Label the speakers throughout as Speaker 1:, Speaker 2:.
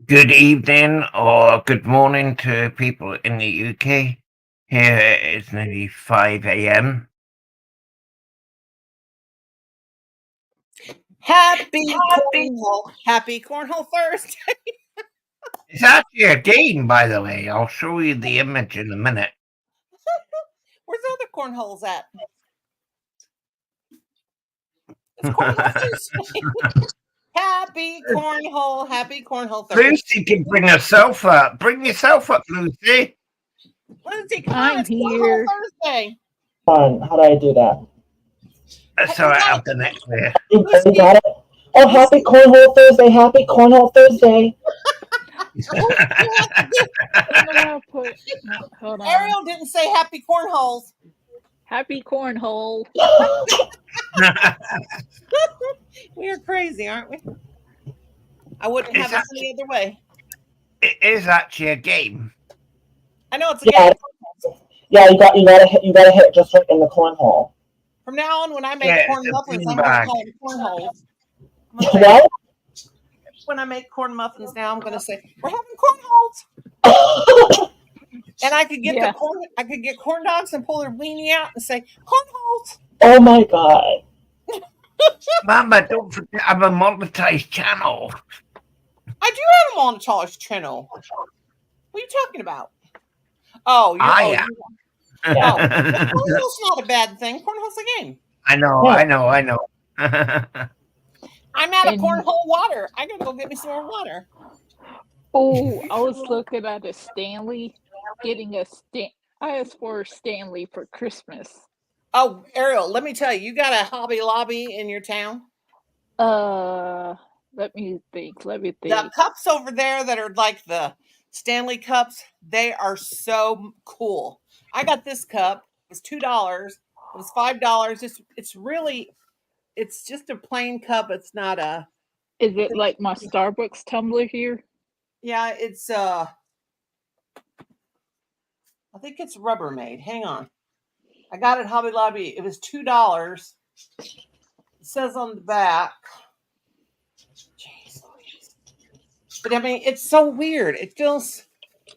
Speaker 1: Good evening or good morning to people in the UK. Here it's nearly 5 a.m.
Speaker 2: Happy Cornhole Thursday.
Speaker 1: It's actually a game, by the way. I'll show you the image in a minute.
Speaker 2: Where's the other cornholes at? It's Cornhole Thursday. Happy Cornhole Thursday.
Speaker 1: Lucy can bring herself up. Bring yourself up, Lucy.
Speaker 2: Lucy, come on, it's
Speaker 3: here.
Speaker 2: Cornhole Thursday.
Speaker 4: How do I do that?
Speaker 1: That's all right, I've done it clear.
Speaker 4: You got it? Oh, happy Cornhole Thursday. Happy Cornhole Thursday.
Speaker 3: Hold on.
Speaker 2: Ariel didn't say happy cornholes.
Speaker 3: Happy Cornhole.
Speaker 2: We are crazy, aren't we? I wouldn't have it any other way.
Speaker 1: It is actually a game.
Speaker 2: I know it's a game.
Speaker 4: Yeah, you gotta hit just right in the cornhole.
Speaker 2: From now on, when I make corn muffins, I'm going to call them cornholes.
Speaker 4: What?
Speaker 2: When I make corn muffins now, I'm going to say we're having cornholes. And I could get I could get corn dogs and pull their weenie out and say cornholes.
Speaker 4: Oh my god!
Speaker 1: Mama, don't forget I'm a monetized channel.
Speaker 2: I do have a monetized channel. What are you talking about? Oh,
Speaker 1: I am.
Speaker 2: Cornhole's not a bad thing. Cornhole's a game.
Speaker 1: I know.
Speaker 2: I'm out of cornhole water. I gotta go get me some more water.
Speaker 3: Oh, I was looking at a Stanley, I asked for a Stanley for Christmas.
Speaker 2: Oh, Ariel, let me tell you, you got a Hobby Lobby in your town?
Speaker 3: Let me think.
Speaker 2: The cups over there that are like the Stanley cups, they are so cool. I got this cup. It was $2. It was $5. It's just a plain cup. It's not a.
Speaker 3: Is it like my Starbucks tumbler here?
Speaker 2: Yeah, it's I think it's Rubbermaid. Hang on. I got it at Hobby Lobby. It was $2. It says on the back. Jeez. But I mean, it's so weird. It feels,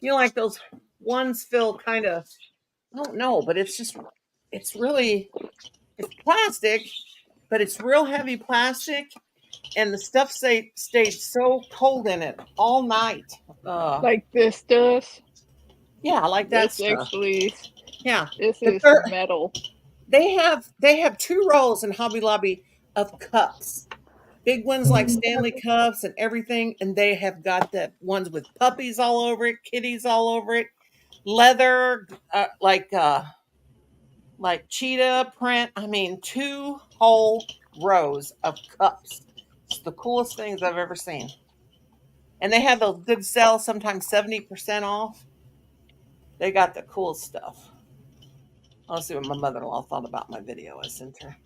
Speaker 2: like those ones feel kind of, I don't know, but it's plastic, but it's real heavy plastic. And the stuff stayed so cold in it all night.
Speaker 3: Like this does?
Speaker 2: Yeah, like that
Speaker 3: this
Speaker 2: stuff.
Speaker 3: Actually,
Speaker 2: yeah.
Speaker 3: This is metal.
Speaker 2: They have 2 rolls in Hobby Lobby of cups. Big ones like Stanley cups and everything. And they have got the ones with puppies all over it, kitties all over it, leather, like cheetah print. I mean, 2 whole rows of cups. It's the coolest things I've ever seen. And they have a good sale, sometimes 70% off. They got the cool stuff. I'll see what my mother-in-law thought about my video I sent her.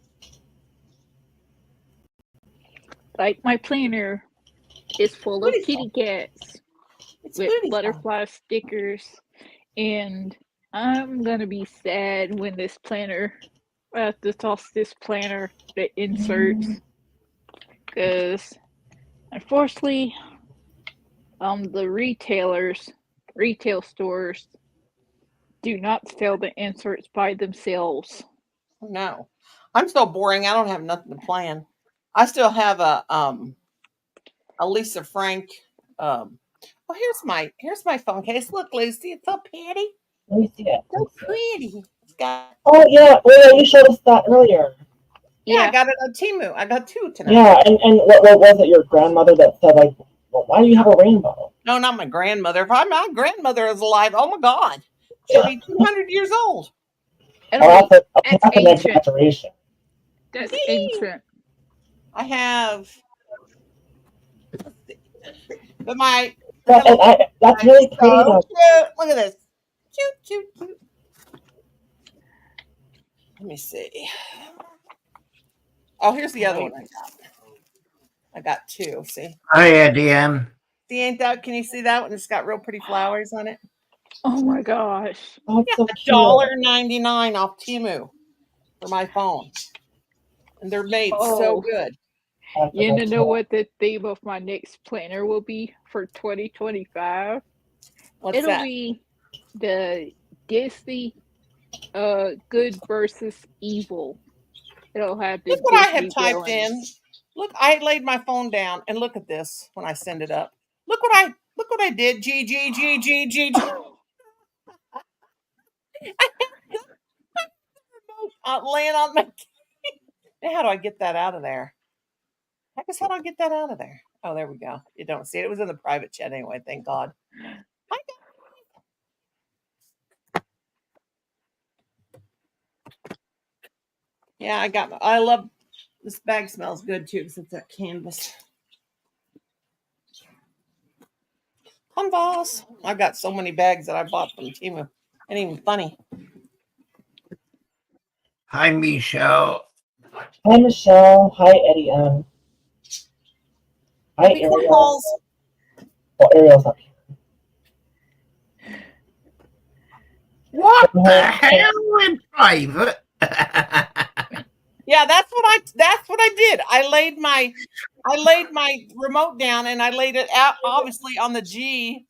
Speaker 3: Like my planner is full of kitty cats with butterfly stickers. And I'm going to be sad when this planner, I have to toss this planner, the inserts. Because unfortunately, the retail stores do not sell the inserts by themselves.
Speaker 2: No, I'm still boring. I don't have nothing to plan. I still have a Lisa Frank. Here's my phone case. Look, Lucy, it's so pretty.
Speaker 4: Let me see it.
Speaker 2: So pretty. It's got.
Speaker 4: Oh yeah, you showed us that earlier.
Speaker 2: Yeah, I got it on Temu. I got 2 tonight.
Speaker 4: Yeah, and what was it? Your grandmother that said like, well, why do you have a rainbow?
Speaker 2: No, not my grandmother. If my grandmother is alive, oh my God, she'll be 200 years old.
Speaker 4: That's an exaggeration.
Speaker 3: That's ancient.
Speaker 2: I have, but
Speaker 4: that's really pretty.
Speaker 2: So cute. Look at this, cute. Let me see. Oh, here's the other one I got. I got 2. See?
Speaker 1: Oh yeah, DM.
Speaker 2: See, ain't that? Can you see that one? It's got real pretty flowers on it.
Speaker 3: Oh my gosh!
Speaker 4: Oh,
Speaker 2: yeah, $1.99 off Temu for my phone, and they're made so good.
Speaker 3: You know what the theme of my next planner will be for 2025? It'll be the Disney good versus evil. It'll have the
Speaker 2: Look what I
Speaker 3: Disney
Speaker 2: have typed in.
Speaker 3: villains.
Speaker 2: Look, I laid my phone down and look at this when I send it up. Look what I did. G G G G G G. Laying on my. How do I get that out of there? I guess how do I get that out of there? Oh, there we go. You don't see it. It was in the private chat anyway. Thank God. Yeah, I love this bag. Smells good too because it's that canvas. Canvas. I've got so many bags that I bought from Temu. Ain't even funny.
Speaker 1: Hi, Michelle.
Speaker 4: Hi, Michelle. Hi, Eddie M. Hi, Ariel. Oh, Ariel's up here.
Speaker 1: What the hell in private?
Speaker 2: Yeah, that's what I did. I laid my remote down and I laid it out obviously on the G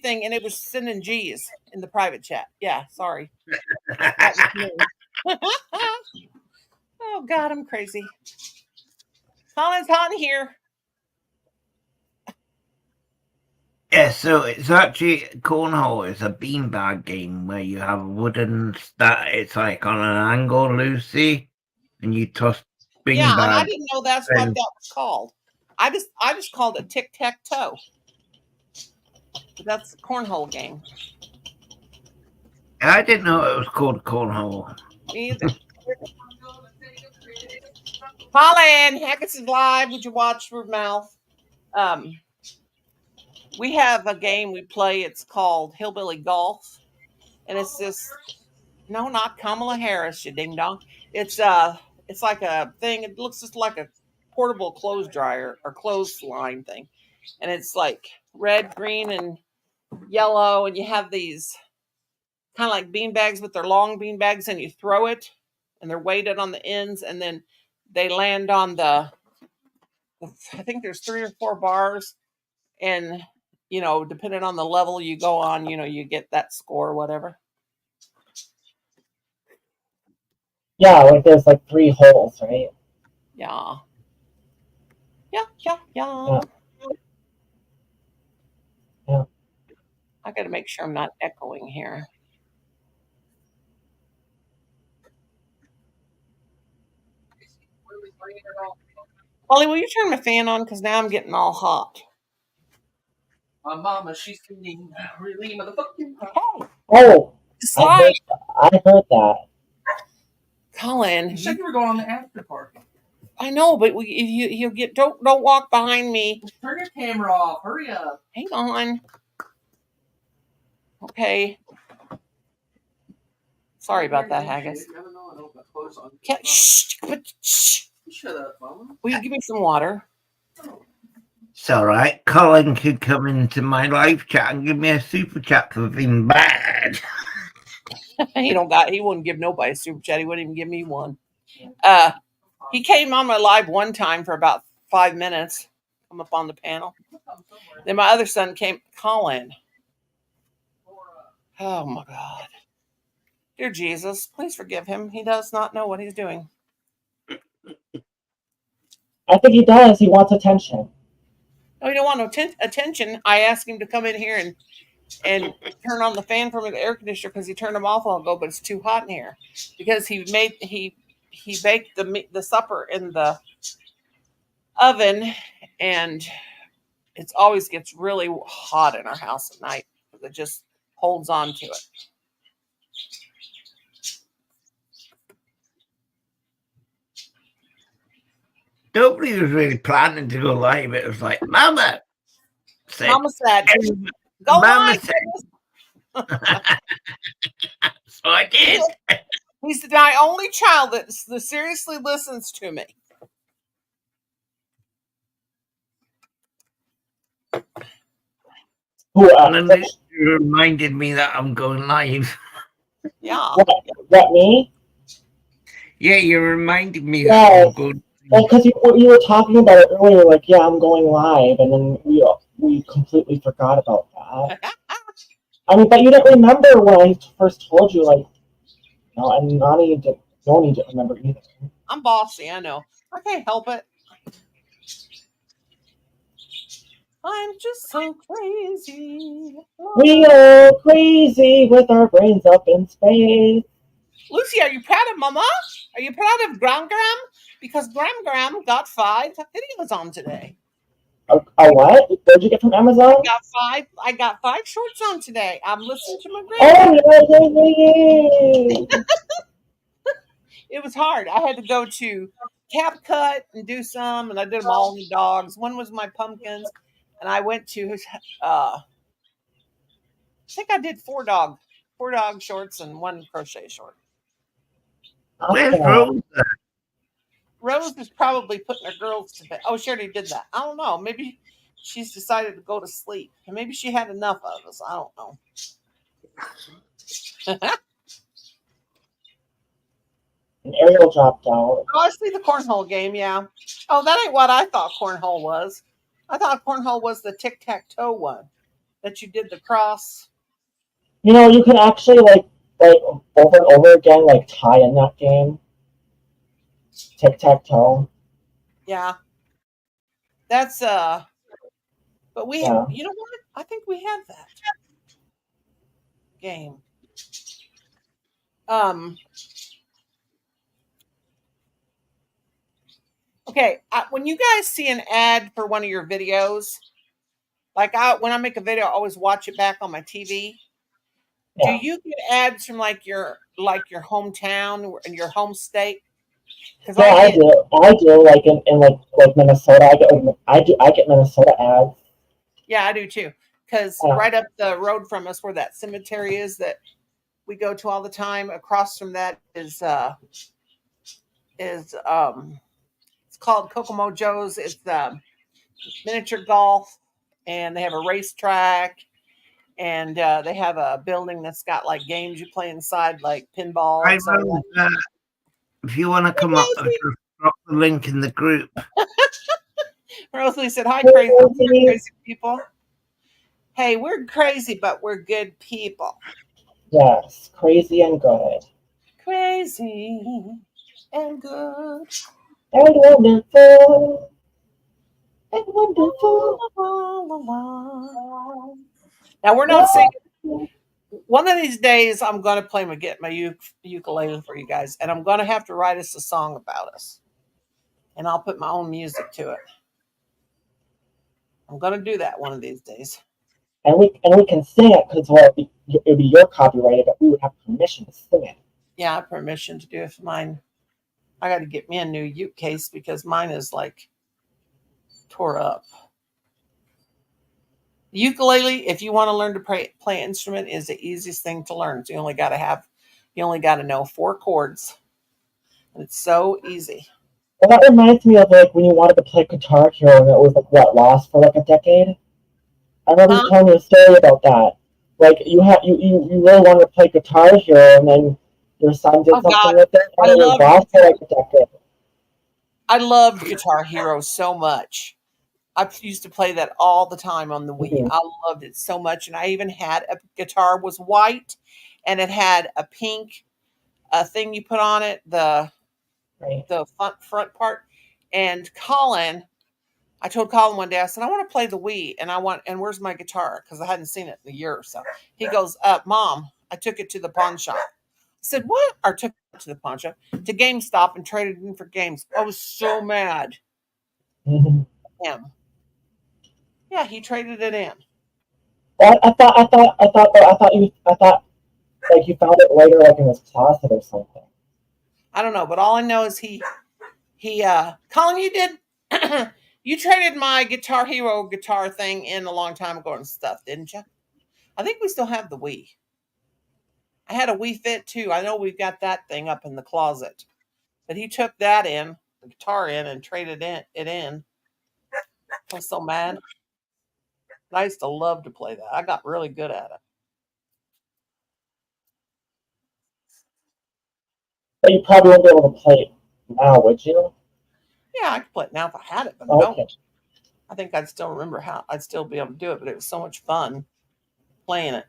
Speaker 2: thing, and it was sending G's in the private chat. Yeah, sorry. That was me. Oh God, I'm crazy. Colin's on here.
Speaker 1: Yeah, so it's actually Cornhole. It's a beanbag game where you have wooden it's like on an angle, Lucy, and you toss beanbag.
Speaker 2: Yeah, and I didn't know that's what that was called. I just called it tic-tac-toe. That's a cornhole game.
Speaker 1: I didn't know it was called Cornhole.
Speaker 2: Me either. Colin, Hackett is live. Would you watch your mouth? We have a game we play. It's called Hillbilly Golf, and it's this. No, not Kamala Harris, you ding dong. It's like a thing. It looks just like a portable clothes dryer or clothesline thing, and it's like red, green, and yellow, and you have these kind of like bean bags, but they're long bean bags, and you throw it, and they're weighted on the ends, and then they land on the. I think there's 3 or 4 bars, and depending on the level you go on, you get that score or whatever.
Speaker 4: Yeah, like there's like 3 holes, right?
Speaker 2: Yeah. I got to make sure I'm not echoing here. Holly, will you turn my fan on? Because now I'm getting all hot.
Speaker 5: My mama, she's getting really motherfucking hot.
Speaker 4: Oh, I heard that.
Speaker 2: Colin,
Speaker 5: you said you were going on the after party.
Speaker 2: I know, but you get don't walk behind me.
Speaker 5: Turn your camera off. Hurry up.
Speaker 2: Hang on. Okay. Sorry about that, Haggis. Shh.
Speaker 5: Shut up, mama.
Speaker 2: Will you give me some water?
Speaker 1: It's all right. Colin could come into my live chat and give me a super chat for being bad.
Speaker 2: He wouldn't give nobody a super chat. He wouldn't even give me one. He came on my live one time for about 5 minutes. I'm up on the panel. Then my other son came, Colin. Oh my God. Dear Jesus, please forgive him. He does not know what he's doing.
Speaker 4: I think he does. He wants attention.
Speaker 2: No, he don't want no attention. I asked him to come in here and turn on the fan from the air conditioner because he turned them off a while ago, but it's too hot in here because he baked the supper in the oven, and it always gets really hot in our house at night because it just holds on to it.
Speaker 1: Nobody was really planning to go live. It was like, Mama said,
Speaker 2: go
Speaker 1: Mama
Speaker 2: live.
Speaker 1: Said. So I did.
Speaker 2: He's my only child that seriously listens to me.
Speaker 1: And then you reminded me that I'm going live.
Speaker 2: Yeah.
Speaker 4: What me?
Speaker 1: Yeah, you reminded me that I'm going
Speaker 4: Well, because you were talking about it earlier, like, yeah, I'm going live, and then we completely forgot about that. I mean, but you didn't remember when I first told you, like, no, and Nani didn't remember either.
Speaker 2: I'm bossy, I know. I can't help it. I'm just so crazy.
Speaker 4: We are crazy with our brains up in space.
Speaker 2: Lucy, are you proud of Mama? Are you proud of Gram? Because Gram got 5 videos on today.
Speaker 4: A what? What did you get from Amazon?
Speaker 2: I got 5 shorts on today. I'm listening to my
Speaker 4: Gram.
Speaker 2: Oh, yeah. It was hard. I had to go to CapCut and do some, and I did them all in the dogs. One was my pumpkins, and I went to I think I did 4 dog shorts and 1 crochet short.
Speaker 1: Where's Rose?
Speaker 2: Rose is probably putting her girls to bed. Oh, she already did that. I don't know. Maybe she's decided to go to sleep. And maybe she had enough of us. I don't know.
Speaker 4: An Ariel dropped out.
Speaker 2: Oh, I see the cornhole game, yeah. Oh, that ain't what I thought cornhole was. I thought cornhole was the tic-tac-toe one that you did the cross.
Speaker 4: You know, you can actually, like over and over again, like, tie in that game. Tic-tac-toe.
Speaker 2: Yeah. That's, but we,
Speaker 4: Yeah.
Speaker 2: you know what? I think we have that game. Okay, when you guys see an ad for one of your videos, like when I make a video, I always watch it back on my TV.
Speaker 4: Yeah.
Speaker 2: Do you get ads from like your hometown and your home state?
Speaker 4: Yeah, I do. Like in like Minnesota, I get Minnesota ads.
Speaker 2: Yeah, I do too. Because right up the road from us, where that cemetery is that we go to all the time, across from that is it's called Kokomo Joe's. It's miniature golf, and they have a racetrack, and they have a building that's got like games you play inside, like pinball. And so
Speaker 1: if you want to come up, just drop the link in the group.
Speaker 2: Rosalie said, "Hi, crazy people. Hey, we're crazy, but we're good people."
Speaker 4: Yes, crazy and good.
Speaker 2: Crazy and good.
Speaker 4: And wonderful. And wonderful.
Speaker 2: Now, we're not singing. One of these days, I'm going to get my ukulele for you guys, and I'm going to have to write us a song about us. And I'll put my own music to it. I'm going to do that one of these days.
Speaker 4: And we can sing it because it would be your copyrighted, but we would have permission to sing it.
Speaker 2: Yeah, I have permission to do it. Mine, I got to get me a new uke case because mine is like tore up. Ukulele, if you want to learn to play an instrument, is the easiest thing to learn. So you only got to know 4 chords, and it's so easy.
Speaker 4: Well, that reminds me of like when you wanted to play Guitar Hero and it was like lost for like a decade. I remember you telling me a story about that. Like you really wanted to play Guitar Hero, and then your son did something with it, and it was lost for like a decade.
Speaker 2: I loved Guitar Hero so much. I used to play that all the time on the Wii. Mm-hmm. I loved it so much, and I even had a guitar was white, and it had a pink thing you put on it, the front part. And I told Colin one day, I said, I want to play the Wii, and where's my guitar? Because I hadn't seen it in a year or so. He goes, Mom, I took it to the pawn shop. I said, what? Or took it to the pawn shop, to GameStop, and traded it in for games. I was so mad.
Speaker 4: Mm-hmm.
Speaker 2: Him. Yeah, he traded it in.
Speaker 4: Well, I thought like you found it later, like in his closet or something.
Speaker 2: I don't know, but all I know is he Colin, you did you traded my Guitar Hero guitar thing in a long time ago and stuff, didn't you? I think we still have the Wii. I had a Wii Fit too. I know we've got that thing up in the closet, but he took that in, the guitar in, and traded it in. I was so mad. I used to love to play that. I got really good at it.
Speaker 4: But you probably won't be able to play it now, would you?
Speaker 2: Yeah, I could play it now if I had it, but I don't.
Speaker 4: Okay.
Speaker 2: I think I'd still remember how I'd still be able to do it, but it was so much fun playing it.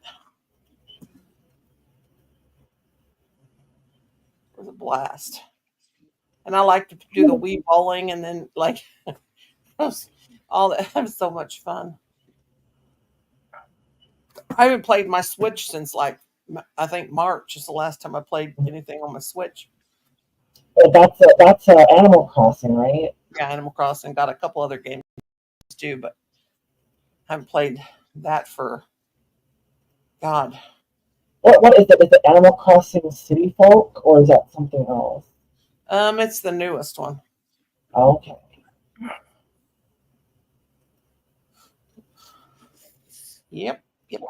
Speaker 2: It was a blast. And I like to do the Wii bowling and then like all that. That was so much fun. I haven't played my Switch since like I think March is the last time I played anything on my Switch.
Speaker 4: That's Animal Crossing, right?
Speaker 2: Yeah, Animal Crossing. Got a couple other games too, but I haven't played that for God.
Speaker 4: What is it? Is it Animal Crossing City Folk or is that something else?
Speaker 2: It's the newest one.
Speaker 4: Okay.
Speaker 2: Yep. Yep.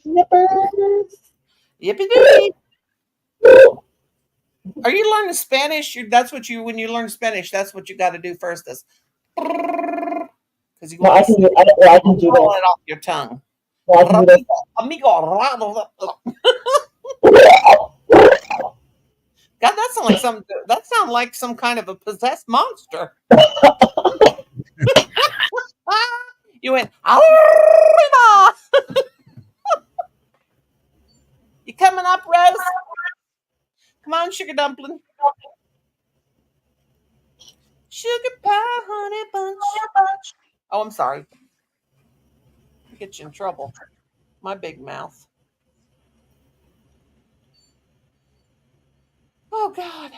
Speaker 4: Nippers.
Speaker 2: Yippee. Are you learning Spanish? That's what you when you learn Spanish. That's what you got to do first. Is because you
Speaker 4: No, I can do it. I can do
Speaker 2: roll
Speaker 4: this.
Speaker 2: it off your tongue.
Speaker 4: No, I can do this.
Speaker 2: Amigo. God, that sounds like some kind of a possessed monster. You went, Arriba! You coming up, Rose? Come on, sugar dumpling. Sugar pie, honey bunch. Oh, I'm sorry. Get you in trouble. My big mouth. Oh, God.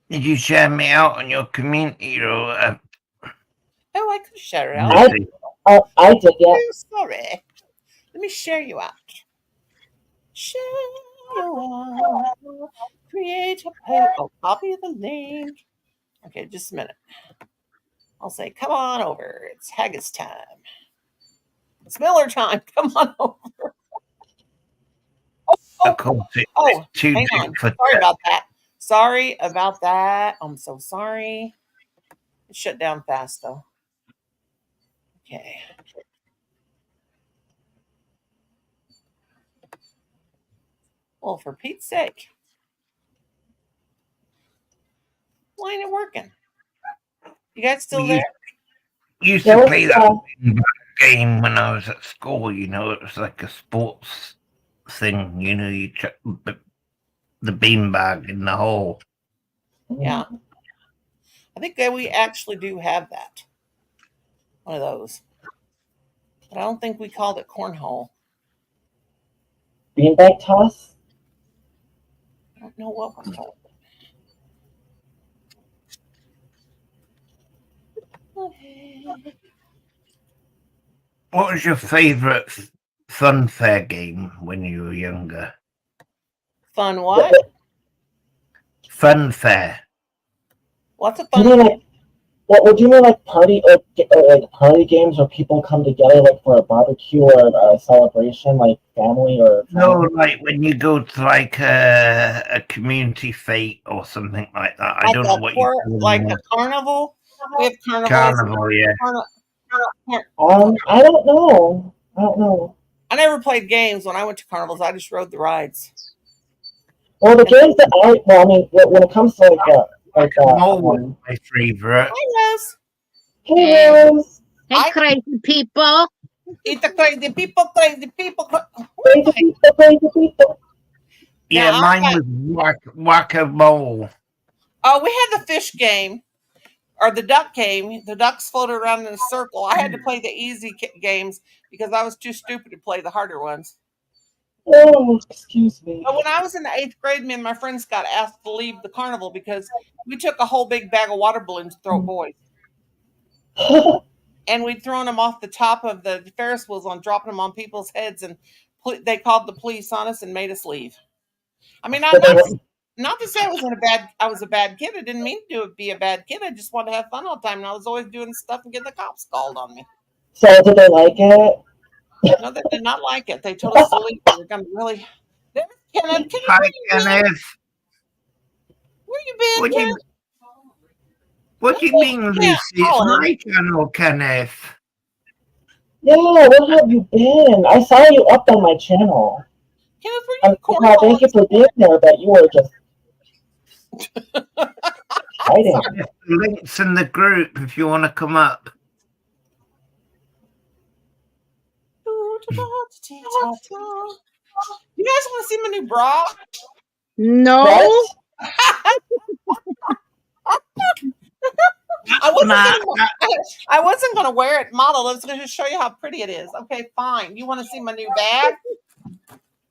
Speaker 1: Did you share me out on your community or
Speaker 2: Oh, I could share it out.
Speaker 4: I did, yeah.
Speaker 2: I'm sorry. Let me share you out. Share you out. Create a post. Oh, copy the link. Okay, just a minute. I'll say, come on over. It's haggis time. It's Miller time. Come on over.
Speaker 1: of course
Speaker 2: Oh,
Speaker 1: too
Speaker 2: hang
Speaker 1: deep
Speaker 2: on.
Speaker 1: for
Speaker 2: Sorry about that. Sorry about that. I'm so sorry. It shut down fast, though. Okay. Well, for Pete's sake. Why ain't it working? You guys still there?
Speaker 1: Used to play that game when I was at school, you know, it was like a sports thing, you know, you chuck the beanbag in the hole.
Speaker 2: Yeah. I think that we actually do have that. One of those. But I don't think we called it cornhole.
Speaker 4: Beanbag toss?
Speaker 2: I don't know what we called it. Okay.
Speaker 1: What was your favourite fun fair game when you were younger?
Speaker 2: Fun what?
Speaker 1: Fun fair.
Speaker 2: What's a
Speaker 4: Do you
Speaker 2: fun
Speaker 4: mean like what do you mean like party party games where people come together like for a barbecue or a celebration, like family or
Speaker 1: No,
Speaker 4: family?
Speaker 1: like when you go to like a community fete or something like that. I don't know what you call
Speaker 2: like
Speaker 1: them.
Speaker 2: a carnival. We have carnivals.
Speaker 1: Carnival, yeah.
Speaker 4: I don't know. I don't know.
Speaker 2: I never played games when I went to carnivals. I just rode the rides.
Speaker 4: Well, the games that I mean, when it comes to
Speaker 1: my favorite.
Speaker 2: Hi, Rose.
Speaker 4: Hey, Rose.
Speaker 3: Hey, crazy people.
Speaker 2: It's the crazy people.
Speaker 4: Crazy people.
Speaker 1: Yeah, mine was whack-a-mole.
Speaker 2: Oh, we had the fish game. Or the duck game. The ducks floated around in a circle. I had to play the easy games because I was too stupid to play the harder ones.
Speaker 4: Oh, excuse me.
Speaker 2: But when I was in the 8th grade, me and my friends got asked to leave the carnival because we took a whole big bag of water balloons to throw at boys. And we'd thrown them off the top of the Ferris wheels on dropping them on people's heads, and they called the police on us and made us leave. I mean, not to say I was a bad kid. I didn't mean to be a bad kid. I just wanted to have fun all the time, and I was always doing stuff and getting the cops called on me.
Speaker 4: So did they like it?
Speaker 2: No, they did not like it. They told us to leave. They were going to really. Kenneth,
Speaker 1: Hi, Kenneth.
Speaker 2: Where you been, Kenneth?
Speaker 1: What do you mean, Lucy? It's my channel, Kenneth.
Speaker 4: Yeah, where have you been? I saw you up on my channel.
Speaker 2: Kenneth, were you
Speaker 4: Thank you for being there, but you were just... exciting.
Speaker 1: Links in the group if you want to come up.
Speaker 2: You guys want to see my new bra?
Speaker 6: No.
Speaker 4: What?
Speaker 2: I wasn't gonna wear it model. I was gonna show you how pretty it is. Okay, fine. You want to see my new bag?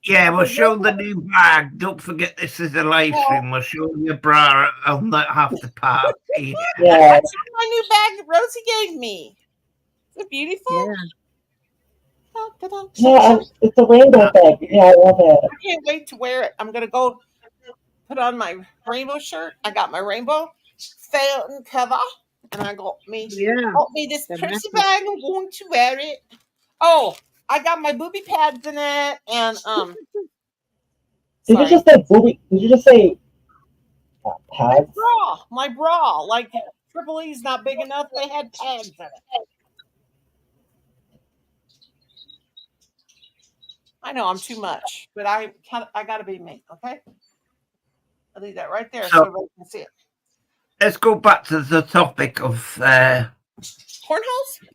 Speaker 1: Yeah, we'll show the new bag. Don't forget this is a live stream. We'll show your bra on that half the party.
Speaker 4: Yeah.
Speaker 2: That's my new bag that Rosie gave me. Is it beautiful?
Speaker 6: Yeah.
Speaker 4: Yeah, it's a rainbow bag. Yeah, I love it.
Speaker 2: I can't wait to wear it. I'm gonna go put on my rainbow shirt. I got my rainbow fountain cover, and I got me this pretty bag. I'm going to wear it. Oh, I got my booby pads in it, and
Speaker 4: Did you just say booby? Did you just say pads?
Speaker 2: My bra, like Triple E's not big enough. They had pads in it. I know I'm too much, but I got to be me. Okay, I'll leave that right there so everybody can see it.
Speaker 1: Let's go back to the topic of
Speaker 2: cornholes,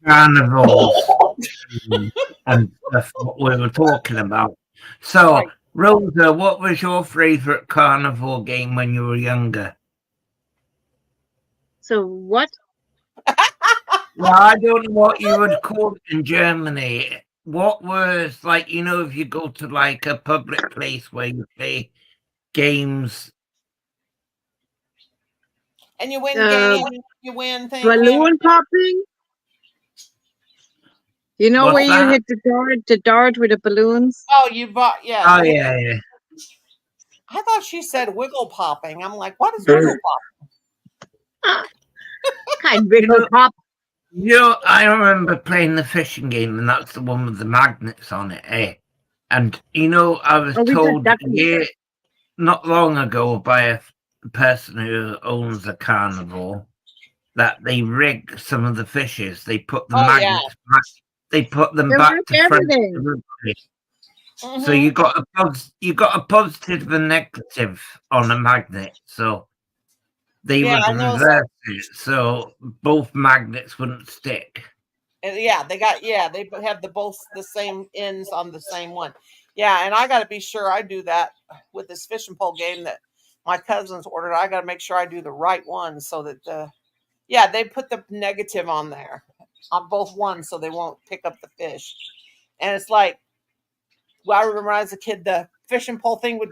Speaker 1: carnivals, and stuff what we were talking about. So, right. Rosa, what was your favorite carnival game when you were younger?
Speaker 6: So what?
Speaker 1: Well, I don't know what you would call it in Germany. What was, like, you know, if you go to like a public place where you play games
Speaker 2: and you win games, you win things.
Speaker 6: Balloon popping. You know what's where that? You hit the dart with the balloons?
Speaker 2: Oh, you bought, yeah.
Speaker 1: Oh, yeah.
Speaker 2: I thought she said wiggle popping. I'm like, what is wiggle popping?
Speaker 6: Kind wiggle pop.
Speaker 1: You know, I remember playing the fishing game, and that's the one with the magnets on it, eh? And, you know, I was told not long ago by a person who owns a carnival that they rig some of the fishes. They put the magnets back. They put them back to front. So you got a positive and negative on a magnet. So they would reverse it, so both magnets wouldn't stick.
Speaker 2: And they have both the same ends on the same one. Yeah, and I got to be sure I do that with this fishing pole game that my cousins ordered. I got to make sure I do the right one so that they put the negative on there on both ones so they won't pick up the fish. And it's like, well, I remember when I was a kid, the fishing pole thing would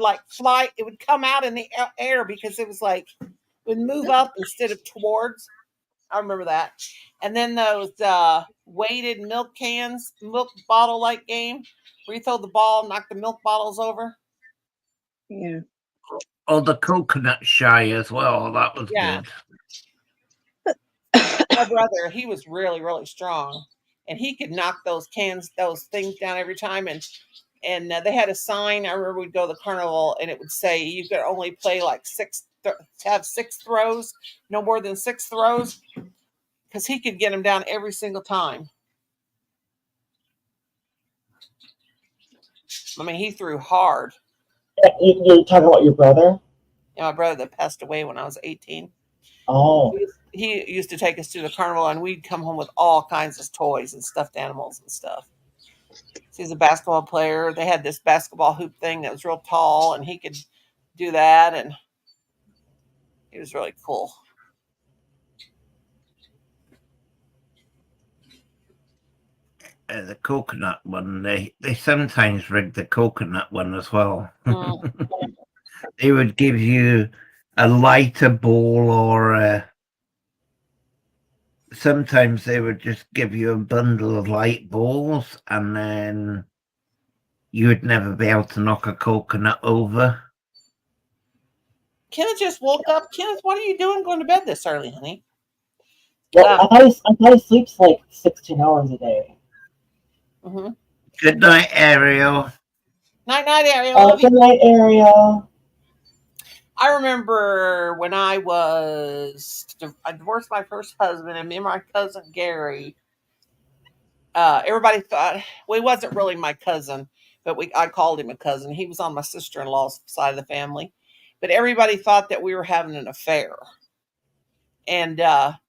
Speaker 2: like fly, it would come out in the air because it was like, it would move up instead of towards. I remember that. And then those weighted milk bottle like game where you throw the ball and knock the milk bottles over.
Speaker 6: Yeah.
Speaker 1: Oh, the coconut shy as well. That was good.
Speaker 2: My brother, he was really, really strong, and he could knock those things down every time. And they had a sign. I remember we'd go to the carnival, and it would say you could only play like have 6 throws, no more than 6 throws, because he could get them down every single time. I mean, he threw hard.
Speaker 4: You're talking about your brother?
Speaker 2: Yeah, my brother that passed away when I was 18.
Speaker 4: Oh.
Speaker 2: He used to take us to the carnival, and we'd come home with all kinds of toys and stuffed animals and stuff. He's a basketball player. They had this basketball hoop thing that was real tall, and he could do that, and he was really cool.
Speaker 1: The coconut one, they sometimes rig the coconut one as well. They would give you a lighter ball, or sometimes they would just give you a bundle of light balls, and then you would never be able to knock a coconut over.
Speaker 2: Kenneth just woke up. Kenneth, what are you doing going to bed this early, honey?
Speaker 4: Well, I thought he sleeps like 16 hours a day.
Speaker 2: Mm-hmm.
Speaker 1: Good night, Ariel.
Speaker 2: Night, Ariel.
Speaker 4: Good night, Ariel.
Speaker 2: I remember when I divorced my first husband, and me and my cousin Gary, everybody thought, well, he wasn't really my cousin, but I called him a cousin. He was on my sister-in-law's side of the family, but everybody thought that we were having an affair. and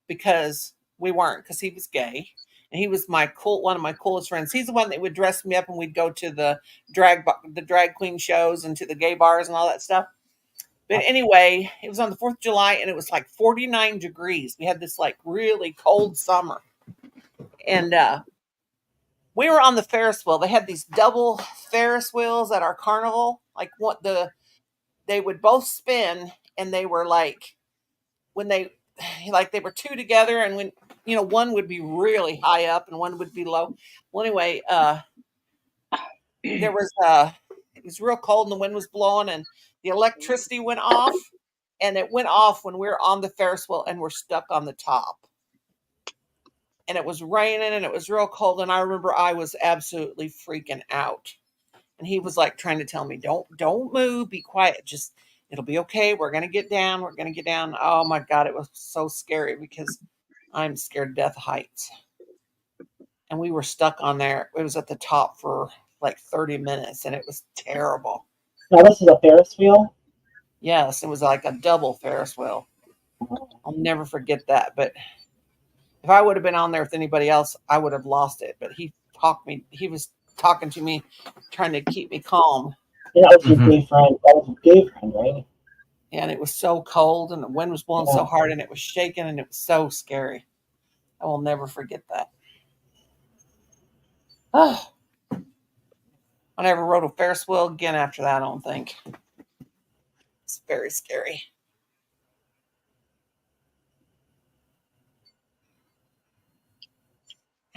Speaker 2: because we weren't, because he was gay, and he was one of my coolest friends. He's the one that would dress me up, and we'd go to the drag queen shows and to the gay bars and all that stuff. But anyway, it was on the 4th of July, and it was like 49 degrees. We had this like really cold summer, and we were on the Ferris wheel. They had these double Ferris wheels at our carnival. Like they would both spin, and they were like when they were two together, and when one would be really high up and one would be low. Well, anyway, there was it was real cold and the wind was blowing and the electricity went off, and it went off when we were on the Ferris wheel and we're stuck on the top. And it was raining and it was real cold, and I remember I was absolutely freaking out. And he was like trying to tell me, don't move, be quiet, just it'll be okay. We're gonna get down. We're gonna get down. Oh my God, it was so scary because I'm scared to death of heights. And we were stuck on there. It was at the top for like 30 minutes, and it was terrible.
Speaker 4: Now this is a Ferris wheel?
Speaker 2: Yes, it was like a double Ferris wheel. I'll never forget that. But if I would have been on there with anybody else, I would have lost it. But he was talking to me, trying to keep me calm.
Speaker 4: Yeah, that was your gay friend. That was your gay friend, right?
Speaker 2: And it was so cold, and the wind was blowing so hard, and it was shaking, and it was so scary. I will never forget that. Oh, I never rode a Ferris wheel again after that, I don't think. It's very scary.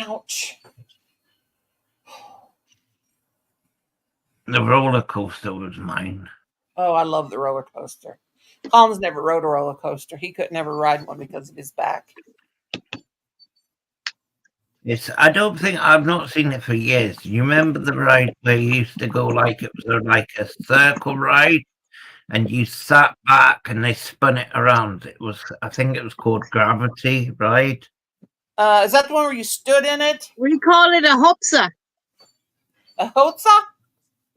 Speaker 2: Ouch.
Speaker 1: The roller coaster was mine.
Speaker 2: Oh, I love the roller coaster. Colin's never rode a roller coaster. He could never ride one because of his back.
Speaker 1: I don't think I've not seen it for years. You remember the ride where you used to go like it was like a circle ride, and you sat back and they spun it around? I think it was called Gravity, right?
Speaker 2: Is that the one where you stood in it?
Speaker 6: We call it a hopsa.
Speaker 2: A hotsa?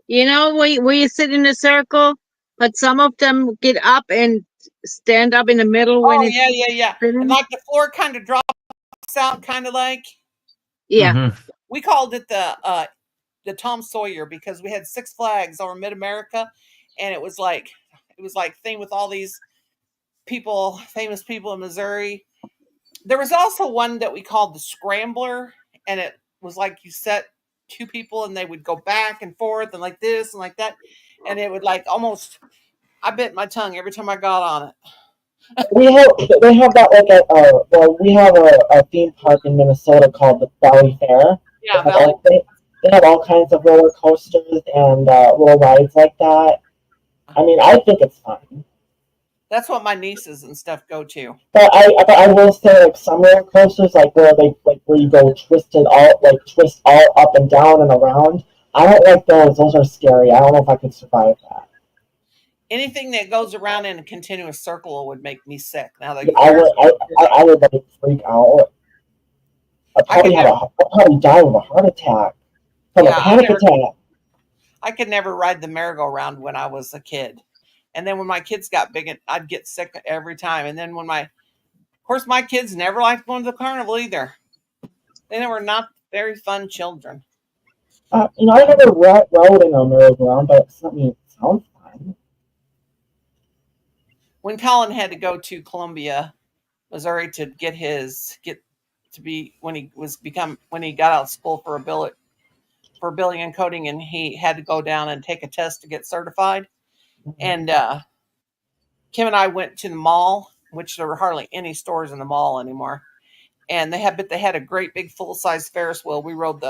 Speaker 6: You know, where you sit in a circle, but some of them get up and stand up in the middle when it's
Speaker 2: yeah. And like the floor kind of drops out, kind of like.
Speaker 6: Yeah.
Speaker 1: Mm-hmm.
Speaker 2: We called it the Tom Sawyer because we had Six Flags over Mid-America, and it was like thing with all these people, famous people in Missouri. There was also one that we called the Scrambler, and it was like you set two people and they would go back and forth and like this and like that, and it would like almost. I bit my tongue every time I got on it.
Speaker 4: They have that like we have a theme park in Minnesota called the Valley Fair.
Speaker 2: Yeah,
Speaker 4: they have all kinds of roller coasters and little rides like that. I mean, I think it's fun.
Speaker 2: That's what my nieces and stuff go to.
Speaker 4: But I will say, like, some roller coasters, like where you go twist all up and down and around. I don't like those. Those are scary. I don't know if I could survive that.
Speaker 2: Anything that goes around in a continuous circle would make me sick. Now that
Speaker 4: I would like freak out. I'd probably die with a heart attack from a panic attack.
Speaker 2: I could never ride the merry-go-round when I was a kid. And then when my kids got big, I'd get sick every time. And then of course, my kids never liked going to the carnival either. They were not very fun children.
Speaker 4: I never rode in a merry-go-round, but it sounds fun.
Speaker 2: When Colin had to go to Columbia, Missouri to when he got out of school for billing and coding, and he had to go down and take a test to get certified. And Kim and I went to the mall, which there were hardly any stores in the mall anymore. And they had a great big full-size Ferris wheel. We rode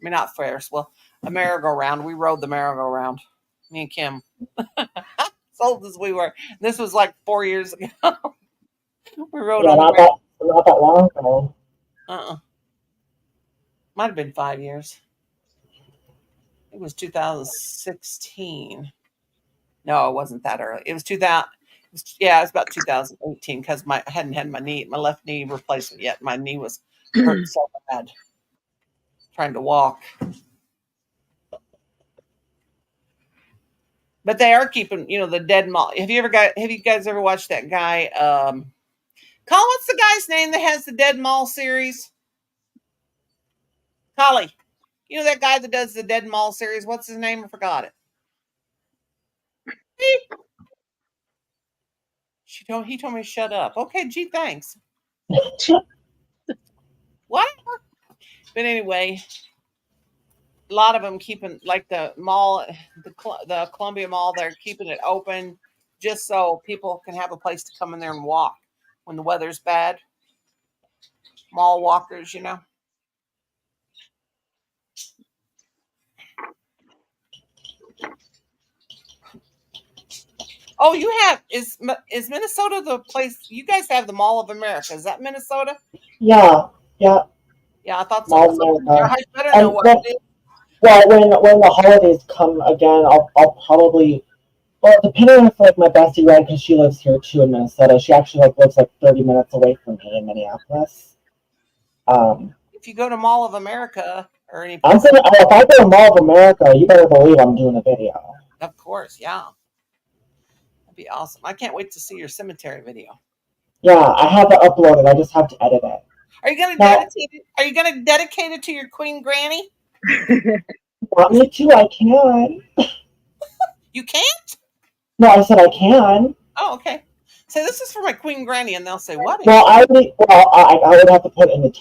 Speaker 2: not Ferris wheel, a merry-go-round. We rode the merry-go-round, me and Kim. As old as we were. This was like 4 years ago. We rode on
Speaker 4: not that long ago.
Speaker 2: Might have been 5 years. It was 2016. No, it wasn't that early. It was 2000. It was about 2018 because I hadn't had my left knee replacement yet. My knee was hurt so bad trying to walk. But they are keeping, the dead mall. Have you guys ever watched that guy, Colin, what's the guy's name that has the Dead Mall series? Collie. You know that guy that does the Dead Mall series? What's his name? I forgot it. He told me to shut up. Okay, gee, thanks. What? But anyway, a lot of them keeping, like the mall, the Columbia Mall, they're keeping it open just so people can have a place to come in there and walk when the weather's bad. Mall walkers, you know. Oh, you have is Minnesota the place? You guys have the Mall of America. Is that Minnesota?
Speaker 4: Yeah.
Speaker 2: Yeah, I thought so.
Speaker 4: Mall of America.
Speaker 2: I better know what it is.
Speaker 4: Well, when the holidays come again, I'll probably. Well, depending on if like my bestie Red, because she lives here too in Minnesota. She actually lives 30 minutes away from me in Minneapolis.
Speaker 2: If you go to Mall of America or any,
Speaker 4: if I go to Mall of America, you better believe I'm doing a video.
Speaker 2: Of course, yeah, that'd be awesome. I can't wait to see your cemetery video.
Speaker 4: Yeah, I have it uploaded. I just have to edit it.
Speaker 2: Are you gonna dedicate it to your Queen Granny?
Speaker 4: Want me to? I can.
Speaker 2: You can't?
Speaker 4: No, I said I can.
Speaker 2: Oh, okay. So this is for my Queen Granny, and they'll say, "What?"
Speaker 4: Well, I would have to put it in the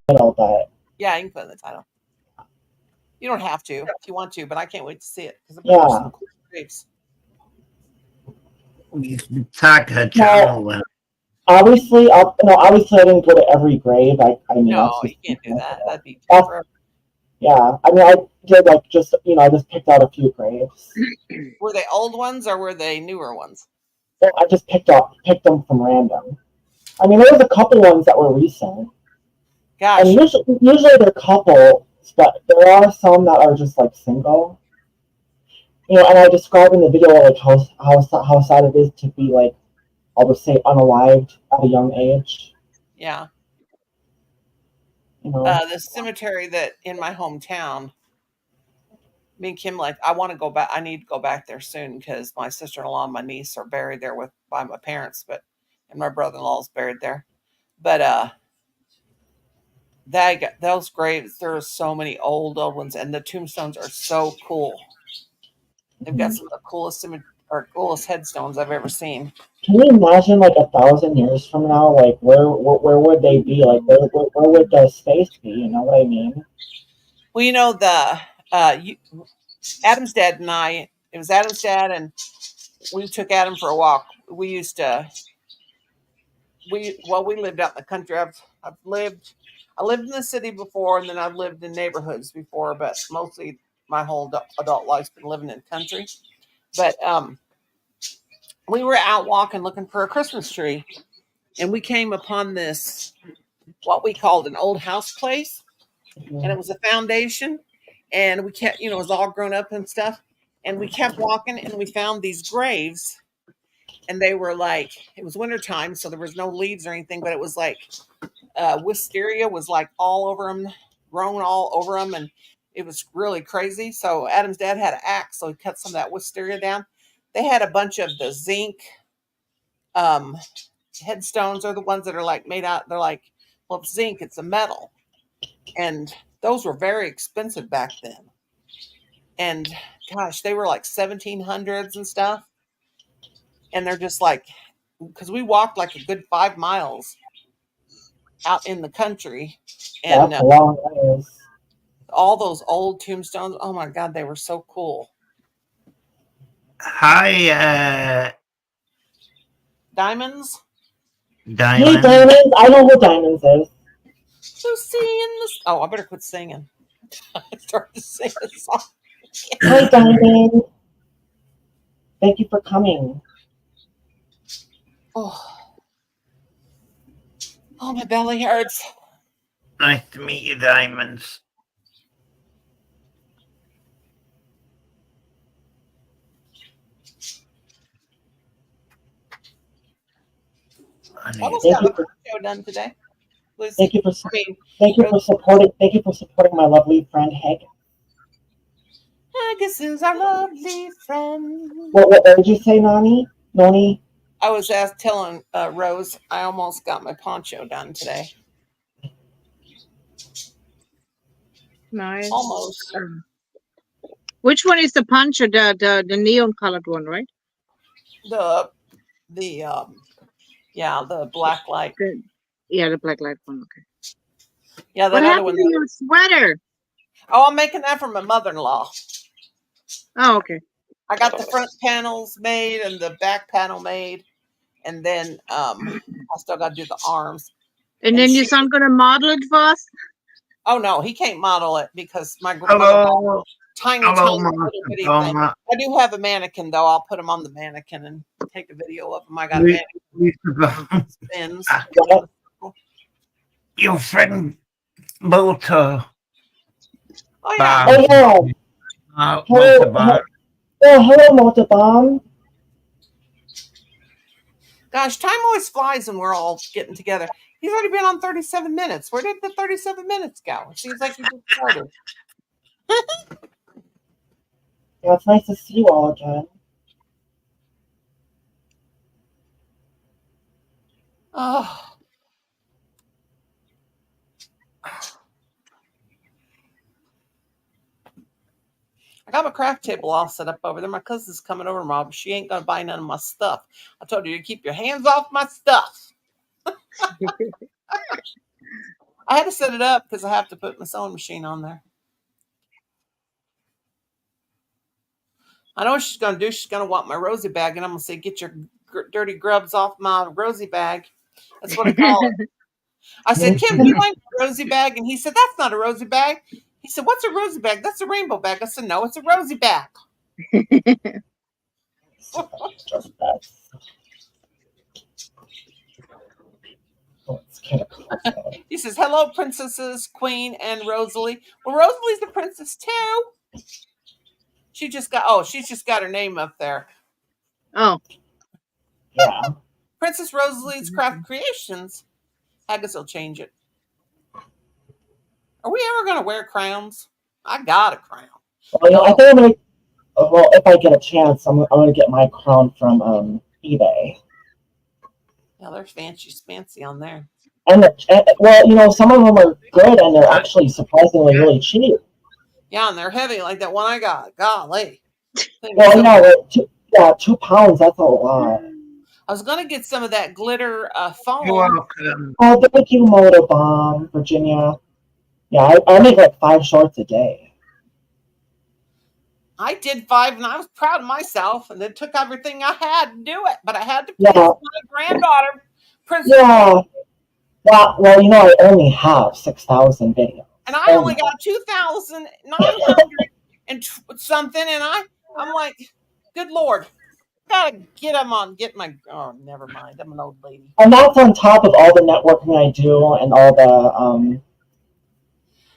Speaker 4: title, but
Speaker 2: yeah, you can put it in the title. You don't have to if you want to, but I can't wait to see it because
Speaker 4: yeah.
Speaker 2: Some cool grapes.
Speaker 1: You can tag her channel then.
Speaker 4: Obviously, I didn't go to every grave. I mean,
Speaker 2: no, you can't do that. That'd be too
Speaker 4: yeah. I mean, I did I just picked out a few graves.
Speaker 2: Were they old ones or were they newer ones?
Speaker 4: Well, I just picked them from random. I mean, there was a couple ones that were recent.
Speaker 2: Gosh.
Speaker 4: And usually they're couples, but there are some that are just single. And I describe in the video how sad it is to be I'll just say unalived at a young age.
Speaker 2: Yeah. The cemetery that in my hometown, me and Kim I want to go back. I need to go back there soon because my sister-in-law and my niece are buried there by my parents, and my brother-in-law is buried there. But those graves. There are so many old ones, and the tombstones are so cool. They've got some of the coolest coolest headstones I've ever seen.
Speaker 4: Can you imagine 1,000 years from now, where would they be? Where would the space be? You know what I mean?
Speaker 2: Well, Adam's dad and I. It was Adam's dad, and we took Adam for a walk. We used to. We lived out in the country. I lived in the city before, and then I've lived in neighborhoods before, but mostly my whole adult life's been living in the country. But we were out walking looking for a Christmas tree, and we came upon this, what we called an old house place, and it was a foundation, and we kept, it was all grown up and stuff, and we kept walking, and we found these graves, and they were it was wintertime, so there was no leaves or anything, but it was wisteria was all over them, grown all over them, and it was really crazy. So Adam's dad had an axe, so he cut some of that wisteria down. They had a bunch of the zinc headstones are the ones that are made out. They're well, it's zinc, it's a metal, and those were very expensive back then. And gosh, they were 1700s and stuff. And they're just because we walked a good 5 miles out in the country, and
Speaker 4: that's a long ways.
Speaker 2: All those old tombstones. Oh my God, they were so cool.
Speaker 1: Hi,
Speaker 2: Diamonds.
Speaker 4: Hey, Diamonds. I know who Diamonds is.
Speaker 2: Lucy in the. Oh, I better quit singing. I started to sing a song.
Speaker 4: Hi, Diamond. Thank you for coming.
Speaker 2: Oh, my belly hurts.
Speaker 1: Nice to meet you, Diamonds.
Speaker 2: Almost got the show done today. Lucy.
Speaker 4: Thank you for supporting my lovely friend Hank.
Speaker 2: Haggis is our lovely friend.
Speaker 4: What did you say, Noni?
Speaker 2: I was telling Rose, I almost got my poncho done today.
Speaker 6: Nice.
Speaker 2: Almost.
Speaker 6: Which one is the poncho? The neon colored one, right?
Speaker 2: The black light.
Speaker 6: Yeah, the black light one. Okay.
Speaker 2: Yeah, that
Speaker 6: what
Speaker 2: other
Speaker 6: happened
Speaker 2: one.
Speaker 6: to your sweater?
Speaker 2: Oh, I'm making that for my mother-in-law.
Speaker 6: Oh, okay.
Speaker 2: I got the front panels made and the back panel made, and then I still got to do the arms.
Speaker 6: And then your son gonna model it for us?
Speaker 2: Oh no, he can't model it because my
Speaker 1: Hello.
Speaker 2: tiny
Speaker 1: Hello,
Speaker 2: little bitty thing. I do have a mannequin though. I'll put him on the mannequin and take a video of him. I got a mannequin. Spins.
Speaker 1: Your friend Motor.
Speaker 2: Oh yeah.
Speaker 4: Oh yeah. Hello, Motorbomb.
Speaker 2: Gosh, time always flies when we're all getting together. He's already been on 37 minutes. Where did the 37 minutes go? It seems like he just started.
Speaker 4: Yeah, it's nice to see you all again.
Speaker 2: Oh. I got my craft table all set up over there. My cousin's coming over tomorrow, but she ain't going to buy none of my stuff. I told you to keep your hands off my stuff. I had to set it up because I have to put my sewing machine on there. I know what she's going to do. She's going to want my Rosie bag, and I'm going to say, get your dirty grubs off my Rosie bag. That's what I call it. I said, Kim, do you like a Rosie bag? And he said, that's not a Rosie bag. He said, what's a Rosie bag? That's a rainbow bag. I said, no, it's a Rosie bag. He says, hello, princesses, Queen, and Rosalie. Well, Rosalie's the princess too. She's just got her name up there.
Speaker 6: Oh.
Speaker 4: Yeah.
Speaker 2: Princess Rosalie's Craft Creations. I guess I'll change it. Are we ever going to wear crowns? I got a crown.
Speaker 4: Well, yeah, I think I'm gonna. Well, if I get a chance, I'm gonna get my crown from eBay.
Speaker 2: Yeah, there's fancy on there.
Speaker 4: And well, some of them are good, and they're actually surprisingly really cheap.
Speaker 2: Yeah, and they're heavy, like that one I got. Golly.
Speaker 4: Well, yeah, 2 pounds. That's a lot.
Speaker 2: I was gonna get some of that glitter foam.
Speaker 1: You're welcome.
Speaker 4: Oh, thank you, Motorbomb, Virginia. Yeah, I make like 5 shorts a day.
Speaker 2: I did 5, and I was proud of myself, and it took everything I had to do it. But I had to please my granddaughter, Princess.
Speaker 4: Yeah. Well, I only have 6,000 videos.
Speaker 2: And I only got 2,900 and something, and I'm like, good Lord, gotta get them on. Oh, never mind. I'm an old lady.
Speaker 4: And that's on top of all the networking I do and all the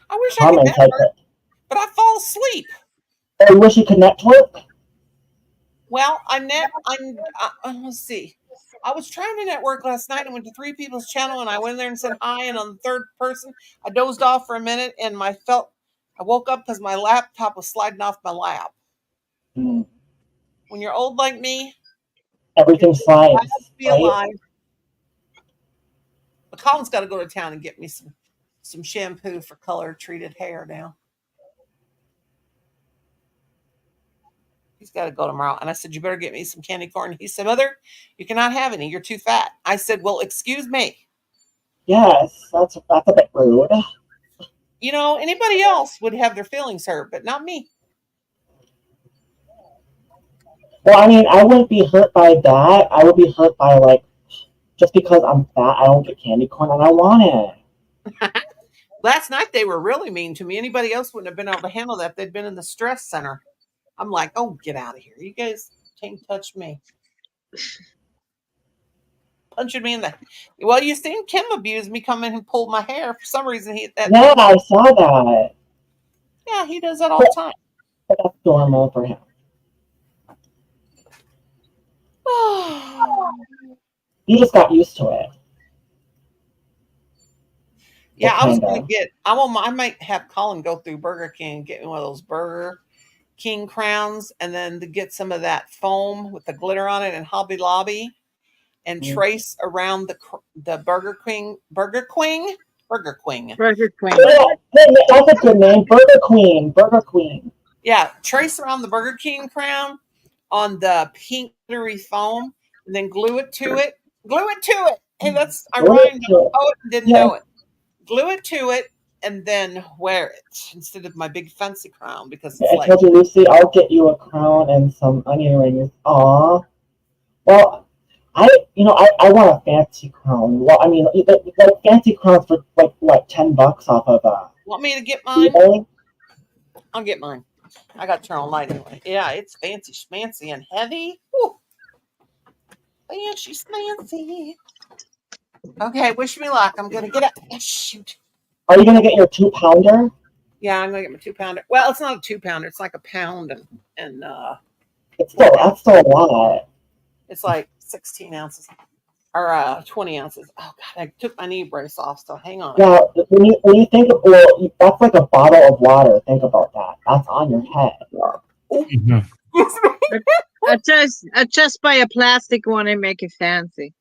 Speaker 2: I wish I could network, but I fall asleep.
Speaker 4: I wish you could network.
Speaker 2: Well, let's see. I was trying to network last night. I went to 3 people's channel, and I went in there and said hi. And on the 3rd person, I dozed off for a minute, and I woke up because my laptop was sliding off my lap.
Speaker 4: Mm.
Speaker 2: When you're old like me,
Speaker 4: everything slides.
Speaker 2: I have to be alive. But Colin's got to go to town and get me some shampoo for color treated hair now. He's got to go tomorrow. And I said, you better get me some candy corn. He said, Mother, you cannot have any. You're too fat. I said, well, excuse me.
Speaker 4: Yes, that's a bit rude.
Speaker 2: Anybody else would have their feelings hurt, but not me.
Speaker 4: Well, I mean, I wouldn't be hurt by that. I would be hurt by, just because I'm fat, I don't get candy corn, and I want it.
Speaker 2: Last night, they were really mean to me. Anybody else wouldn't have been able to handle that. They'd been in the stress center. I'm like, oh, get out of here. You guys can't touch me. Punching me in the... Well, you seen Kim abuse me, come in and pull my hair. For some reason,
Speaker 4: Yeah, I saw that.
Speaker 2: Yeah, he does that all the time.
Speaker 4: But that's normal for him. You just got used to it.
Speaker 2: Yeah, I was going to get... I might have Colin go through Burger King and get me one of those Burger King crowns, and then to get some of that foam with the glitter on it in Hobby Lobby, and trace around the Burger Queen.
Speaker 6: Burger Queen.
Speaker 4: That's a good name. Burger Queen.
Speaker 2: Yeah, trace around the Burger King crown on the pink glittery foam, and then glue it to it. Hey, that's I rhymed on poet and didn't know it. Glue it to it, and then wear it instead of my big fancy crown because it's
Speaker 4: I told you, Lucy, I'll get you a crown and some onion rings. Aw. Well, I want a fancy crown. Well, I mean, like fancy crowns for like what, $10 off of
Speaker 2: Want me to get mine?
Speaker 4: eBay?
Speaker 2: I'll get mine. I got to turn on light anyway. Yeah, it's fancy schmancy and heavy. Woo. Fancy schmancy. Okay, wish me luck. I'm gonna get it. Oh, shoot.
Speaker 4: Are you gonna get your 2-pounder?
Speaker 2: Yeah, I'm gonna get my 2-pounder. Well, it's not a 2-pounder. It's like a pound and
Speaker 4: That's still a lot.
Speaker 2: it's like 16 ounces or 20 ounces. Oh God, I took my knee brace off. So hang on.
Speaker 4: Yeah, when you think of that's like a bottle of water. Think about that. That's on your head.
Speaker 1: Mhm.
Speaker 6: Just buy a plastic one and make it fancy.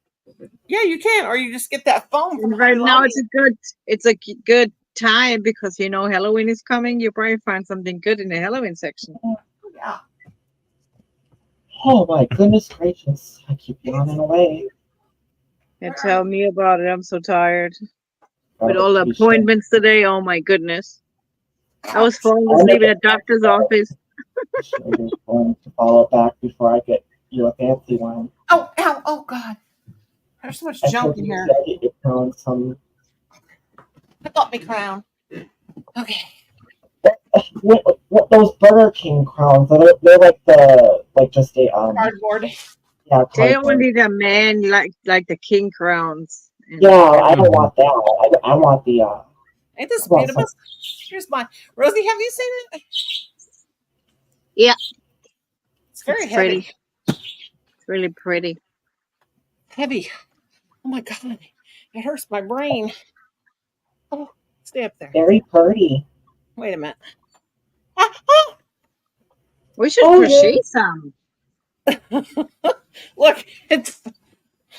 Speaker 2: Yeah, you can, or you just get that foam from
Speaker 6: Right
Speaker 2: Hobby
Speaker 6: now,
Speaker 2: Lobby.
Speaker 6: it's a good time because Halloween is coming. You probably find something good in the Halloween section.
Speaker 2: Yeah.
Speaker 4: Oh my goodness gracious! I keep yawning away.
Speaker 6: And tell me about it. I'm so tired. With all the appointments today, oh my goodness. I was falling asleep in a doctor's office.
Speaker 4: I'm going to follow back before I get you a fancy one.
Speaker 2: Oh, ow, oh God. There's so much junk in here.
Speaker 4: Get your crown some.
Speaker 2: I got me crown. Okay.
Speaker 4: What those Burger King crowns? They're like just a
Speaker 2: Cardboard.
Speaker 4: Yeah,
Speaker 6: They only the man like the king crowns.
Speaker 4: Yeah, I don't want that. I want the
Speaker 2: Ain't this beautiful? Here's my Rosie. Have you seen it?
Speaker 6: Yeah.
Speaker 2: It's very heavy.
Speaker 6: Pretty. It's really pretty.
Speaker 2: Heavy. Oh my God. It hurts my brain. Oh, stay up there.
Speaker 4: Very pretty.
Speaker 2: Wait a minute.
Speaker 6: We should crochet some.
Speaker 2: Look, it's